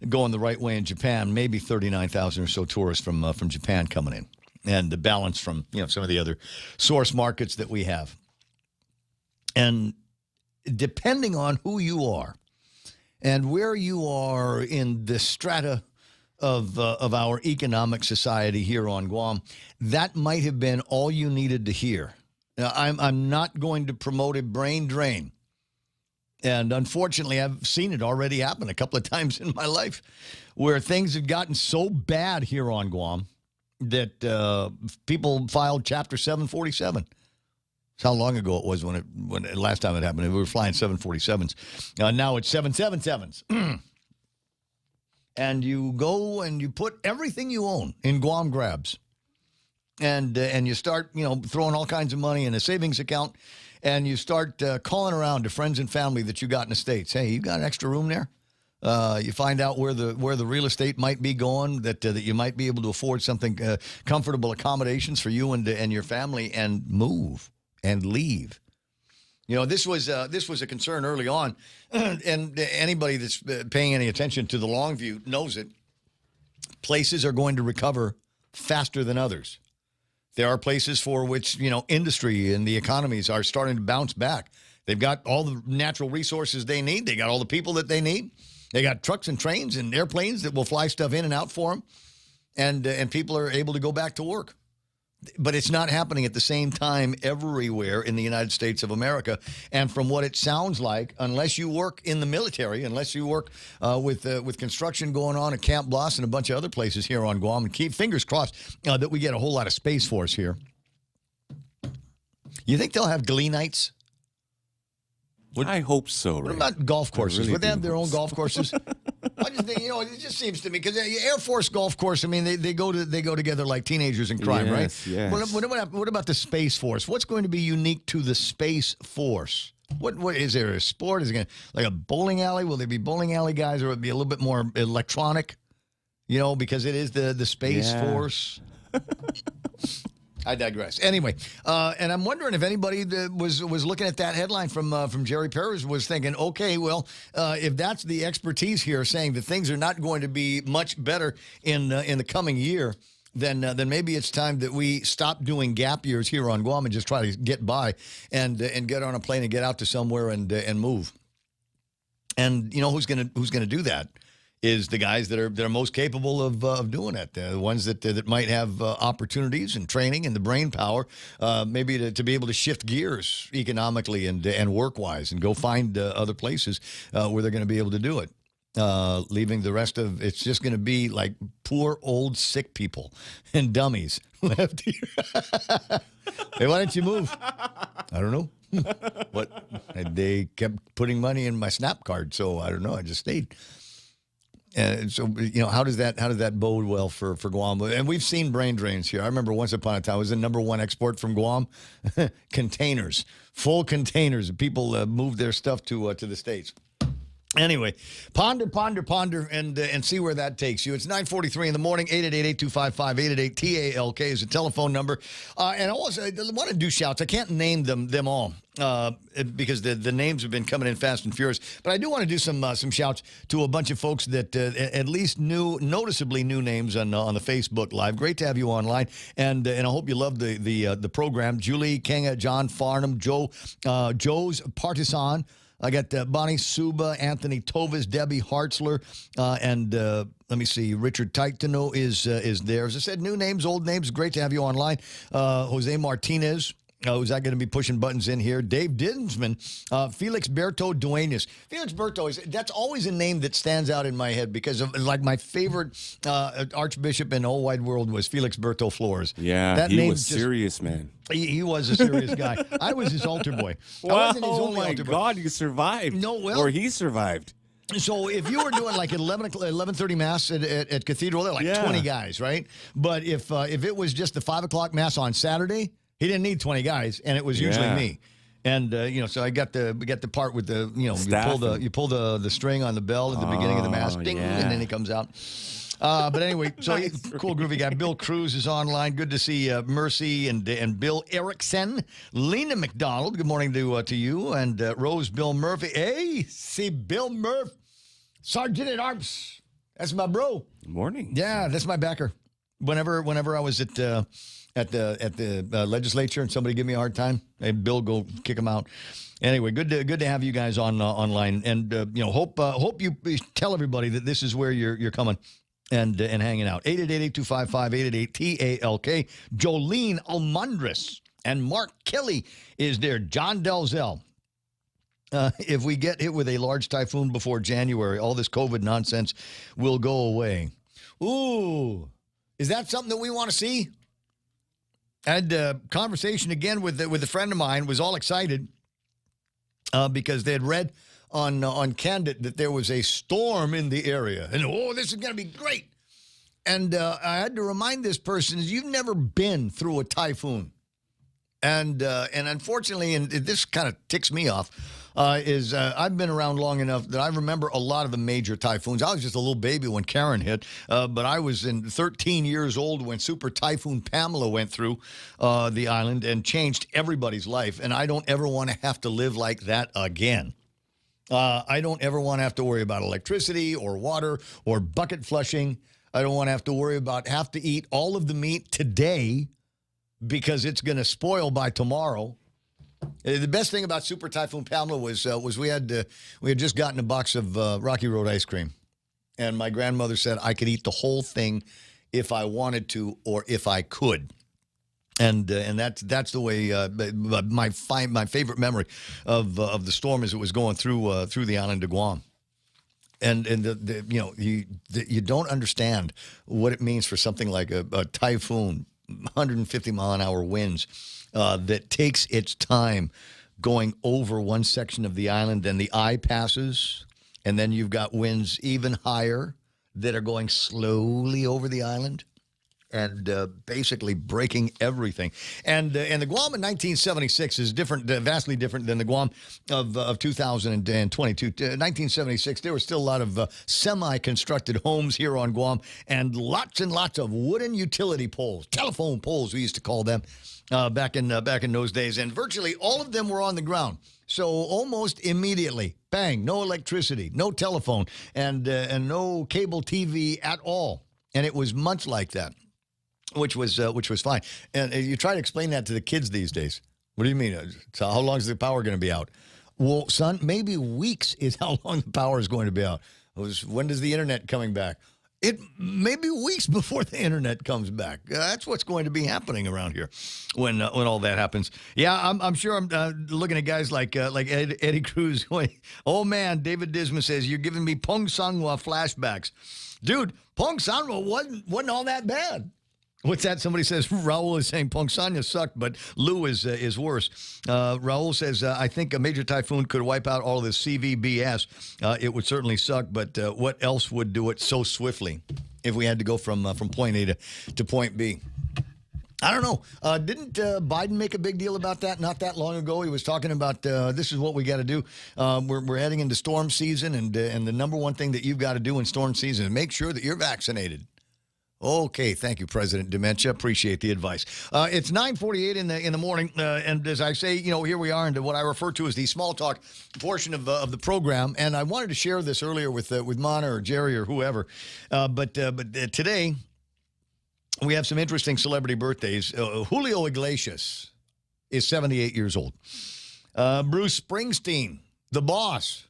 going the right way in Japan, maybe 39,000 or so tourists from Japan coming in, and the balance from some of the other source markets that we have. And depending on who you are and where you are in the strata of our economic society here on Guam, that might have been all you needed to hear. Now, I'm not going to promote a brain drain. And unfortunately, I've seen it already happen a couple of times in my life where things have gotten so bad here on Guam that people filed Chapter 747. That's how long ago it was when last time it happened. We were flying 747s. Now it's 777s. And you go and you put everything you own in Guam grabs. And you start, throwing all kinds of money in a savings account. And you start calling around to friends and family that you got in the States. Hey, you got an extra room there? You find out where the real estate might be going, that you might be able to afford something, comfortable accommodations for you and your family, and move and leave. You know, this was a concern early on, and anybody that's paying any attention to the long view knows it. Places are going to recover faster than others. There are places for which, you know, industry and the economies are starting to bounce back. They've got all the natural resources they need. They got all the people that they need. They got trucks and trains and airplanes that will fly stuff in and out for them, and people are able to go back to work. But it's not happening at the same time everywhere in the United States of America. And from what it sounds like, unless you work in the military, unless you work with construction going on at Camp Bloss and a bunch of other places here on Guam, and keep fingers crossed that we get a whole lot of Space Force here. You think they'll have Glee nights? I hope so. What about golf courses? Really Would they have their own golf courses? I just think, you know, it just seems to me, because Air Force golf course, I mean, they go together like teenagers in crime, right? Yes. What about the Space Force? What's going to be unique to the Space Force? What is there a sport? Is it going to, like a bowling alley? Will there be bowling alley guys, or will it be a little bit more electronic? You know, because it is the Space Force. I digress. Anyway, and I'm wondering if anybody that was looking at that headline from Jerry Perez was thinking, okay, well, if that's the expertise here, saying that things are not going to be much better in the coming year, then maybe it's time that we stop doing gap years here on Guam and just try to get by and get on a plane and get out to somewhere and move. And you know who's gonna do that? Is the guys that are most capable of doing it, the ones that might have opportunities and training and the brain power, maybe to be able to shift gears economically and work-wise and go find other places where they're going to be able to do it. Leaving the rest of it's just going to be like poor old sick people and dummies left here. Hey, why don't you move? I don't know. What? They kept putting money in my SNAP card, so I don't know. I just stayed. So, you know, how does that bode well for Guam? And we've seen brain drains here. I remember once upon a time, it was the #1 export from Guam. Containers, full containers. People moved their stuff to the States. Anyway, ponder, and see where that takes you. It's 9:43 in the morning. 888-255-888-TALK is the telephone number. And also, I want to do shouts. I can't name them all because the names have been coming in fast and furious. But I do want to do some shouts to a bunch of folks that at least noticeably new names on the Facebook Live. Great to have you online, and I hope you love the program. Julie Kenga, John Farnham, Joe's Partisan. I got Bonnie Suba, Anthony Tovis, Debbie Hartzler, and let me see, Richard Titano is there. As I said, new names, old names. Great to have you online. Jose Martinez. Who's that going to be pushing buttons in here? Dave Dinsman, Felix Berto Duenas. Felix Berto, that's always a name that stands out in my head because of, like, my favorite archbishop in the whole wide world was Felix Berto Flores. Yeah, that he was serious, man. He was a serious guy. I was his altar boy. Wow, oh my God, you survived. No, well, or he survived. So if you were doing like 11:30 Mass at Cathedral, there were like 20 guys, right? But if it was just the 5 o'clock Mass on Saturday, he didn't need 20 guys, and it was usually me. And you know, so we got the part with the, you know, you pull the string on the bell at the beginning of the Mass, ding, and then he comes out. But anyway, so cool, groovy guy. Bill Cruz is online. Good to see Mercy and Bill Erickson. Lena McDonald, good morning to you. And Rose Bill Murphy. Hey, see Bill Murphy, Sergeant at Arms. That's my bro. Good morning. Yeah, that's my backer. Whenever I was at the legislature and somebody give me a hard time, hey, Bill, go kick him out. Anyway, good to have you guys online. And you know, hope you tell everybody that this is where you're coming. And hanging out. 888-255-888-TALK. Jolene Almondras and Mark Kelly is there. John Delzell. If we get hit with a large typhoon before January, all this COVID nonsense will go away. Ooh, is that something that we want to see? I had a conversation again with a friend of mine, was all excited because they had read on Candid that there was a storm in the area. And, this is going to be great. And I had to remind this person, you've never been through a typhoon. And unfortunately, and this kind of ticks me off, I've been around long enough that I remember a lot of the major typhoons. I was just a little baby when Karen hit, but I was 13 years old when Super Typhoon Pamela went through the island and changed everybody's life. And I don't ever want to have to live like that again. I don't ever want to have to worry about electricity or water or bucket flushing. I don't want to have to worry about have to eat all of the meat today because it's going to spoil by tomorrow. The best thing about Super Typhoon Pamela was we had just gotten a box of Rocky Road ice cream, and my grandmother said I could eat the whole thing if I wanted to or if I could. And that's the way my favorite memory of the storm as it was going through the island of Guam. And you don't understand what it means for something like a typhoon, 150 mile an hour winds that takes its time going over one section of the island, then the eye passes, and then you've got winds even higher that are going slowly over the island and basically breaking everything. And the Guam in 1976 is different, vastly different than the Guam of 2022. 1976, there were still a lot of semi-constructed homes here on Guam and lots of wooden utility poles, telephone poles we used to call them back in those days. And virtually all of them were on the ground. So almost immediately, bang, no electricity, no telephone, and no cable TV at all. And it was months like that. Which was fine. And you try to explain that to the kids these days. What do you mean? So how long is the power going to be out? Well, son, maybe weeks is how long the power is going to be out. When does the internet coming back? It may be weeks before the internet comes back. That's what's going to be happening around here when all that happens. Yeah, I'm sure I'm looking at guys like Eddie Cruz going, oh, man, David Disma says, you're giving me Pong Sanwa flashbacks. Dude, Pong Sanwa wasn't all that bad. What's that? Somebody says Raul is saying Pongsanya sucked, but Lou is worse. Raul says, I think a major typhoon could wipe out all this CVBS. It would certainly suck, but what else would do it so swiftly if we had to go from point A to point B? I don't know. Didn't Biden make a big deal about that not that long ago? He was talking about this is what we got to do. We're heading into storm season, and the number one thing that you've got to do in storm season is make sure that you're vaccinated. Okay, thank you, President Dementia. Appreciate the advice. It's 9:48 in the morning, and as I say, here we are into what I refer to as the small talk portion of the program. And I wanted to share this earlier with Mana or Jerry or whoever, but today we have some interesting celebrity birthdays. Julio Iglesias is 78 years old. Bruce Springsteen, the boss,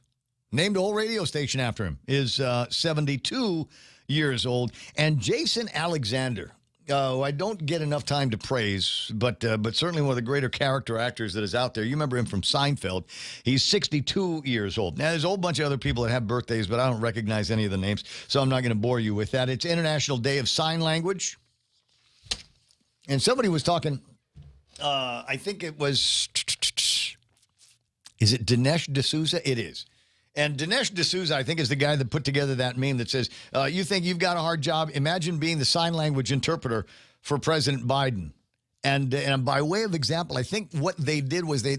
named a whole radio station after him, is 72 years old. And Jason Alexander, I don't get enough time to praise, but certainly one of the greater character actors that is out there. You remember him from Seinfeld. He's 62 years old. Now, there's a whole bunch of other people that have birthdays, but I don't recognize any of the names, so I'm not going to bore you with that. It's International Day of Sign Language. And somebody was talking, I think it was, is it Dinesh D'Souza? It is. And Dinesh D'Souza, I think, is the guy that put together that meme that says, you think you've got a hard job? Imagine being the sign language interpreter for President Biden. And by way of example, I think what they did was they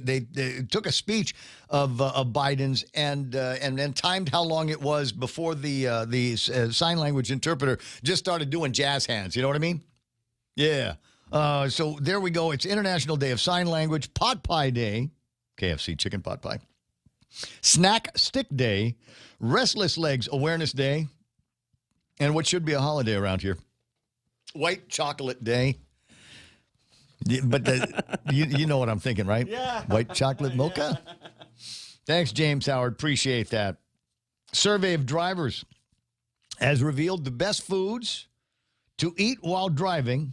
took a speech of Biden's and then timed how long it was before the sign language interpreter just started doing jazz hands. You know what I mean? Yeah. So there we go. It's International Day of Sign Language, Pot Pie Day, KFC chicken pot pie. Snack Stick Day, Restless Legs Awareness Day, and what should be a holiday around here, White Chocolate Day. But you know what I'm thinking, right? Yeah. White chocolate mocha? Yeah. Thanks, James Howard. Appreciate that. Survey of drivers has revealed the best foods to eat while driving: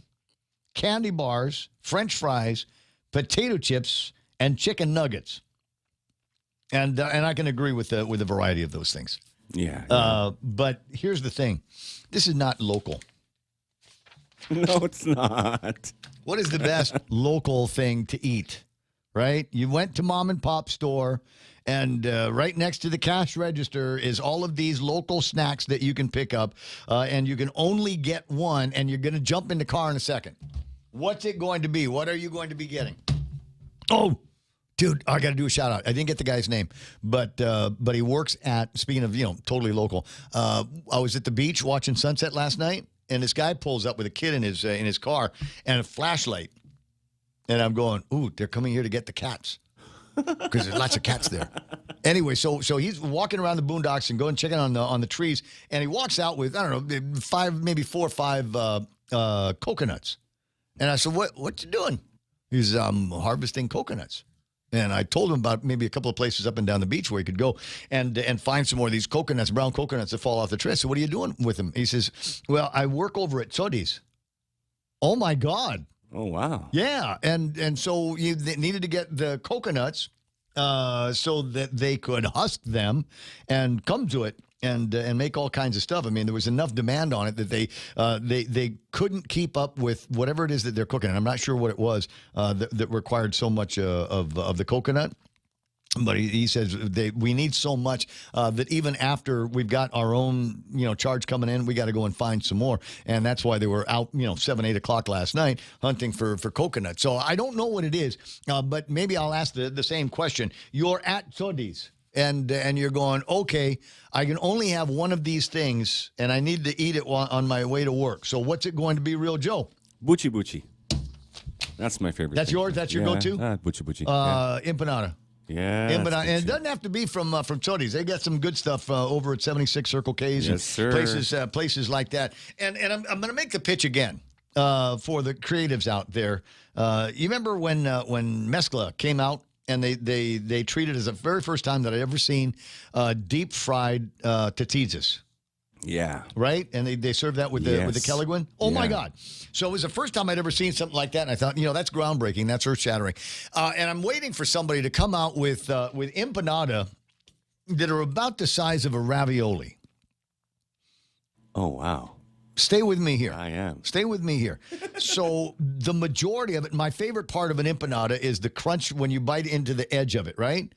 candy bars, French fries, potato chips, and chicken nuggets. And I can agree with a variety of those things. Yeah. But here's the thing. This is not local. No, it's not. What is the best local thing to eat, right? You went to mom and pop store, and right next to the cash register is all of these local snacks that you can pick up, and you can only get one, and you're going to jump in the car in a second. What's it going to be? What are you going to be getting? Oh, dude, I got to do a shout out. I didn't get the guy's name, but he works at, speaking of, totally local. I was at the beach watching sunset last night, and this guy pulls up with a kid in his car and a flashlight. And I'm going, ooh, they're coming here to get the cats. Because there's lots of cats there. Anyway, so he's walking around the boondocks and going checking on the trees, and he walks out with, I don't know, maybe 4 or 5 coconuts. And I said, what you doing? He's harvesting coconuts. And I told him about maybe a couple of places up and down the beach where he could go and find some more of these coconuts, brown coconuts that fall off the tree. So what are you doing with them? He says, well, I work over at Sodi's. Oh, my God. Oh, wow. Yeah, and so they needed to get the coconuts so that they could husk them and come to it and make all kinds of stuff. I mean, there was enough demand on it that they couldn't keep up with whatever it is that they're cooking. And I'm not sure what it was that required so much of the coconut. But he says we need so much that even after we've got our own, charge coming in, we got to go and find some more. And that's why they were out, 7, 8 o'clock last night hunting for coconuts. So I don't know what it is, but maybe I'll ask the same question. You're at Sodi's and you're going, okay, I can only have one of these things and I need to eat it on my way to work. So what's it going to be, Real Joe? Buchi Buchi. That's my favorite. That's thing. yours? That's your go-to? Buchi Buchi. Empanada. Yeah. And it doesn't have to be from Sodi's. They got some good stuff over at 76 Circle K's and places like that. And I'm going to make the pitch again for the creatives out there. You remember when Mezcla came out and they treated it as the very first time that I ever seen deep fried tortillas. Yeah. Right? And they served that with the Kelligwin. Oh, my God. So it was the first time I'd ever seen something like that. And I thought, that's groundbreaking. That's earth-shattering. And I'm waiting for somebody to come out with empanada that are about the size of a ravioli. Oh, wow. Stay with me here. I am. Stay with me here. So the majority of it, my favorite part of an empanada is the crunch when you bite into the edge of it, right?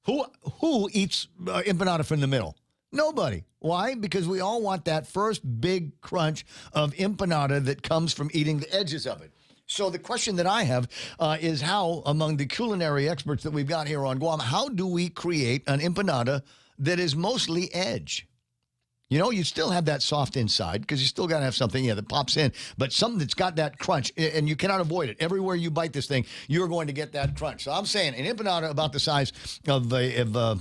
Who eats empanada from the middle? Nobody. Why? Because we all want that first big crunch of empanada that comes from eating the edges of it. So the question that I have is how, among the culinary experts that we've got here on Guam, how do we create an empanada that is mostly edge? You still have that soft inside because you still got to have something that pops in, but something that's got that crunch, and you cannot avoid it. Everywhere you bite this thing, you're going to get that crunch. So I'm saying an empanada about the size of that.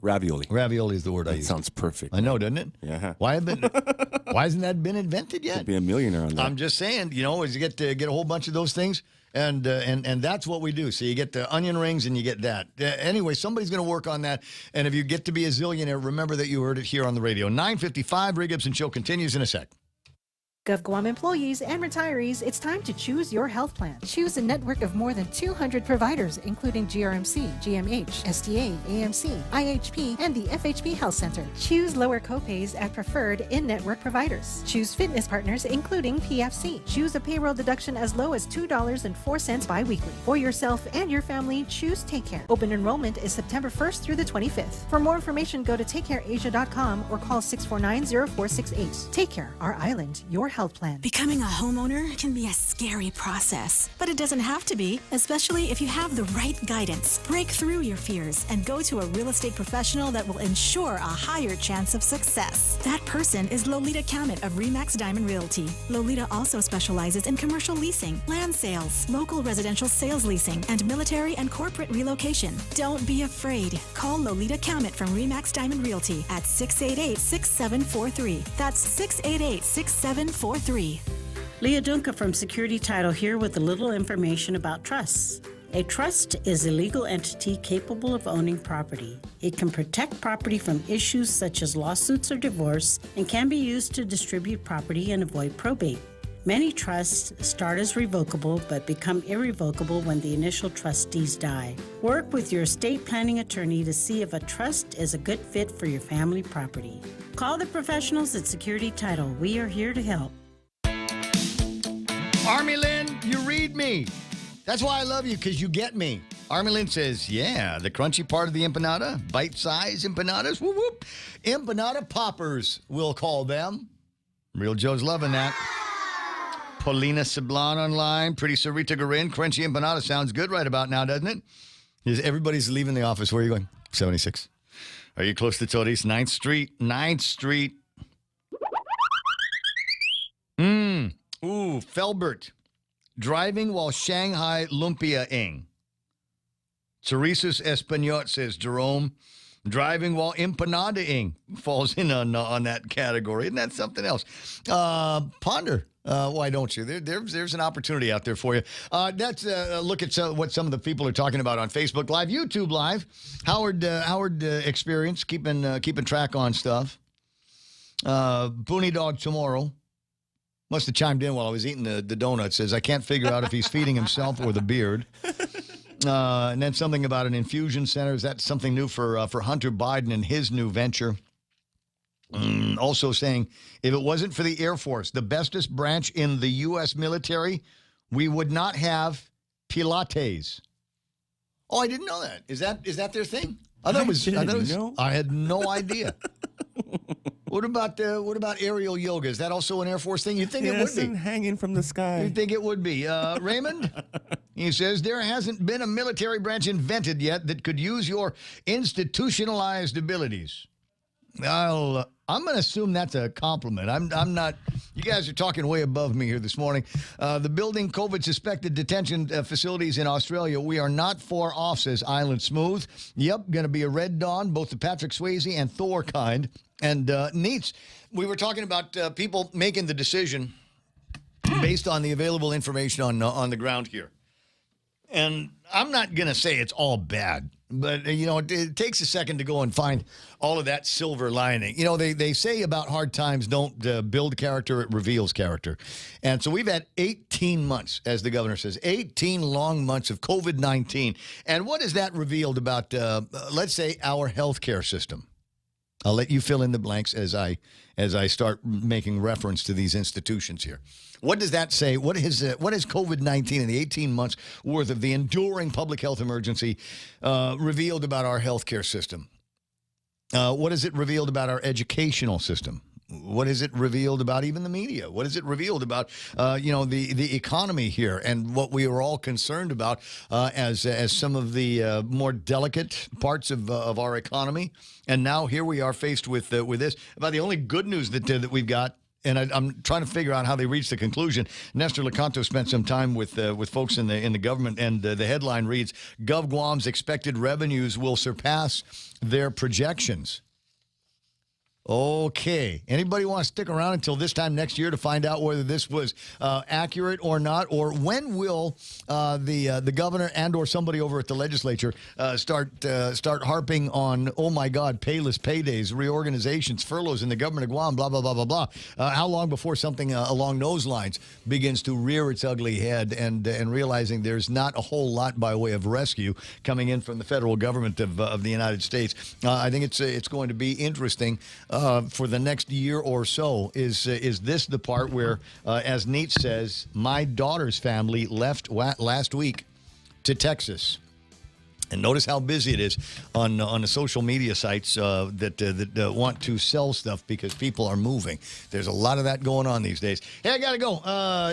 Ravioli. Ravioli is the word I use. Sounds perfect. I know, doesn't it? Yeah. Why hasn't that been invented yet? Could be a millionaire on that. I'm just saying, is you get a whole bunch of those things, and that's what we do. So you get the onion rings, and you get that. Anyway, somebody's going to work on that, and if you get to be a zillionaire, remember that you heard it here on the radio. 9:55, Ray Gibson Show continues in a sec. GovGuam employees and retirees, it's time to choose your health plan. Choose a network of more than 200 providers, including GRMC, GMH, STA, AMC, IHP, and the FHP Health Center. Choose lower copays at preferred in-network providers. Choose fitness partners, including PFC. Choose a payroll deduction as low as $2.04 biweekly. For yourself and your family, choose Take Care. Open enrollment is September 1st through the 25th. For more information, go to takecareasia.com or call 649-0468. Take Care, our island, your health plan. Becoming a homeowner can be a scary process, but it doesn't have to be, especially if you have the right guidance. Break through your fears and go to a real estate professional that will ensure a higher chance of success. That person is Lolita Kamet of RE/MAX Diamond Realty. Lolita also specializes in commercial leasing, land sales, local residential sales leasing, and military and corporate relocation. Don't be afraid. Call Lolita Kamet from RE/MAX Diamond Realty at 688-6743. That's 688-6743. Leah Dunca from Security Title here with a little information about trusts. A trust is a legal entity capable of owning property. It can protect property from issues such as lawsuits or divorce and can be used to distribute property and avoid probate. Many trusts start as revocable but become irrevocable when the initial trustees die. Work with your estate planning attorney to see if a trust is a good fit for your family property. Call the professionals at Security Title. We are here to help. Army Lynn, you read me. That's why I love you, because you get me. Army Lynn says, yeah, the crunchy part of the empanada, bite-sized empanadas, whoop, whoop. Empanada poppers, we'll call them. Real Joe's loving that. Paulina Sablan online. Pretty Sarita Garin. Crunchy empanada sounds good right about now, doesn't it? Everybody's leaving the office. Where are you going? 76. Are you close to Tories? 9th Street. 9th Street. Ooh, Felbert. Driving while Shanghai Lumpia-ing. Teresa's Espanol, says Jerome. Driving while empanada-ing falls in on that category. Isn't that something else? Ponder. Why don't you? There's an opportunity out there for you. That's a look at what some of the people are talking about on Facebook Live, YouTube Live. Howard Experience, keeping track on stuff. Booney Dog Tomorrow must have chimed in while I was eating the donut. Says, I can't figure out if he's feeding himself or the beard. And then something about an infusion center. Is that something new for Hunter Biden and his new venture? Also saying, if it wasn't for the Air Force, the bestest branch in the U.S. military, we would not have Pilates. Oh, I didn't know that. Is that their thing? I had no idea. What about aerial yoga? Is that also an Air Force thing? You'd think it would be. Hanging from the sky. You'd think it would be. Raymond, he says, there hasn't been a military branch invented yet that could use your institutionalized abilities. I'm going to assume that's a compliment. I'm not. You guys are talking way above me here this morning. The building COVID suspected detention facilities in Australia. We are not far off, says Island Smooth. Yep, going to be a Red Dawn, both the Patrick Swayze and Thor kind. And Neats, we were talking about people making the decision based on the available information on the ground here. And I'm not going to say it's all bad, but, it takes a second to go and find all of that silver lining. They say about hard times don't build character, it reveals character. And so we've had 18 months, as the governor says, 18 long months of COVID-19. And what has that revealed about, let's say, our healthcare system? I'll let you fill in the blanks as I start making reference to these institutions here. What does that say? What is COVID-19 in the 18 months worth of the enduring public health emergency revealed about our healthcare system? What has it revealed about our educational system? What has it revealed about even the media? What has it revealed about, the economy here and what we are all concerned about as some of the more delicate parts of our economy? And now here we are faced with this. About the only good news that we've got, and I'm trying to figure out how they reached the conclusion. Nestor Lecanto spent some time with folks in the government, and the headline reads, Gov Guam's expected revenues will surpass their projections. Okay. Anybody want to stick around until this time next year to find out whether this was accurate or not? Or when will the governor and or somebody over at the legislature start harping on, oh, my God, payless paydays, reorganizations, furloughs in the government of Guam, blah, blah, blah, blah, blah. How long before something along those lines begins to rear its ugly head and realizing there's not a whole lot by way of rescue coming in from the federal government of the United States? I think it's going to be interesting. For the next year or so, is this the part where, as Neat says, my daughter's family left last week to Texas. And notice how busy it is on the social media sites that want to sell stuff because people are moving. There's a lot of that going on these days. Hey, I got to go.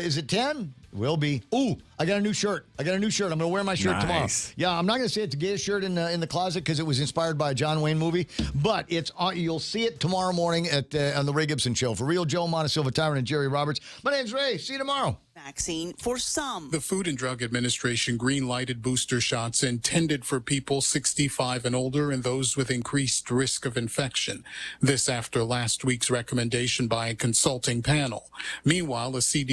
Is it 10? Will be. Ooh, I got a new shirt. I'm going to wear my shirt tomorrow. Yeah, I'm not going to say it's the gayest shirt in the closet because it was inspired by a John Wayne movie, but you'll see it tomorrow morning on the Ray Gibson Show. For real, Joe Montesilva, Tyrant, and Jerry Roberts. My name's Ray. See you tomorrow. Vaccine for some. The Food and Drug Administration green-lighted booster shots intended for people 65 and older and those with increased risk of infection. This after last week's recommendation by a consulting panel. Meanwhile, a CDC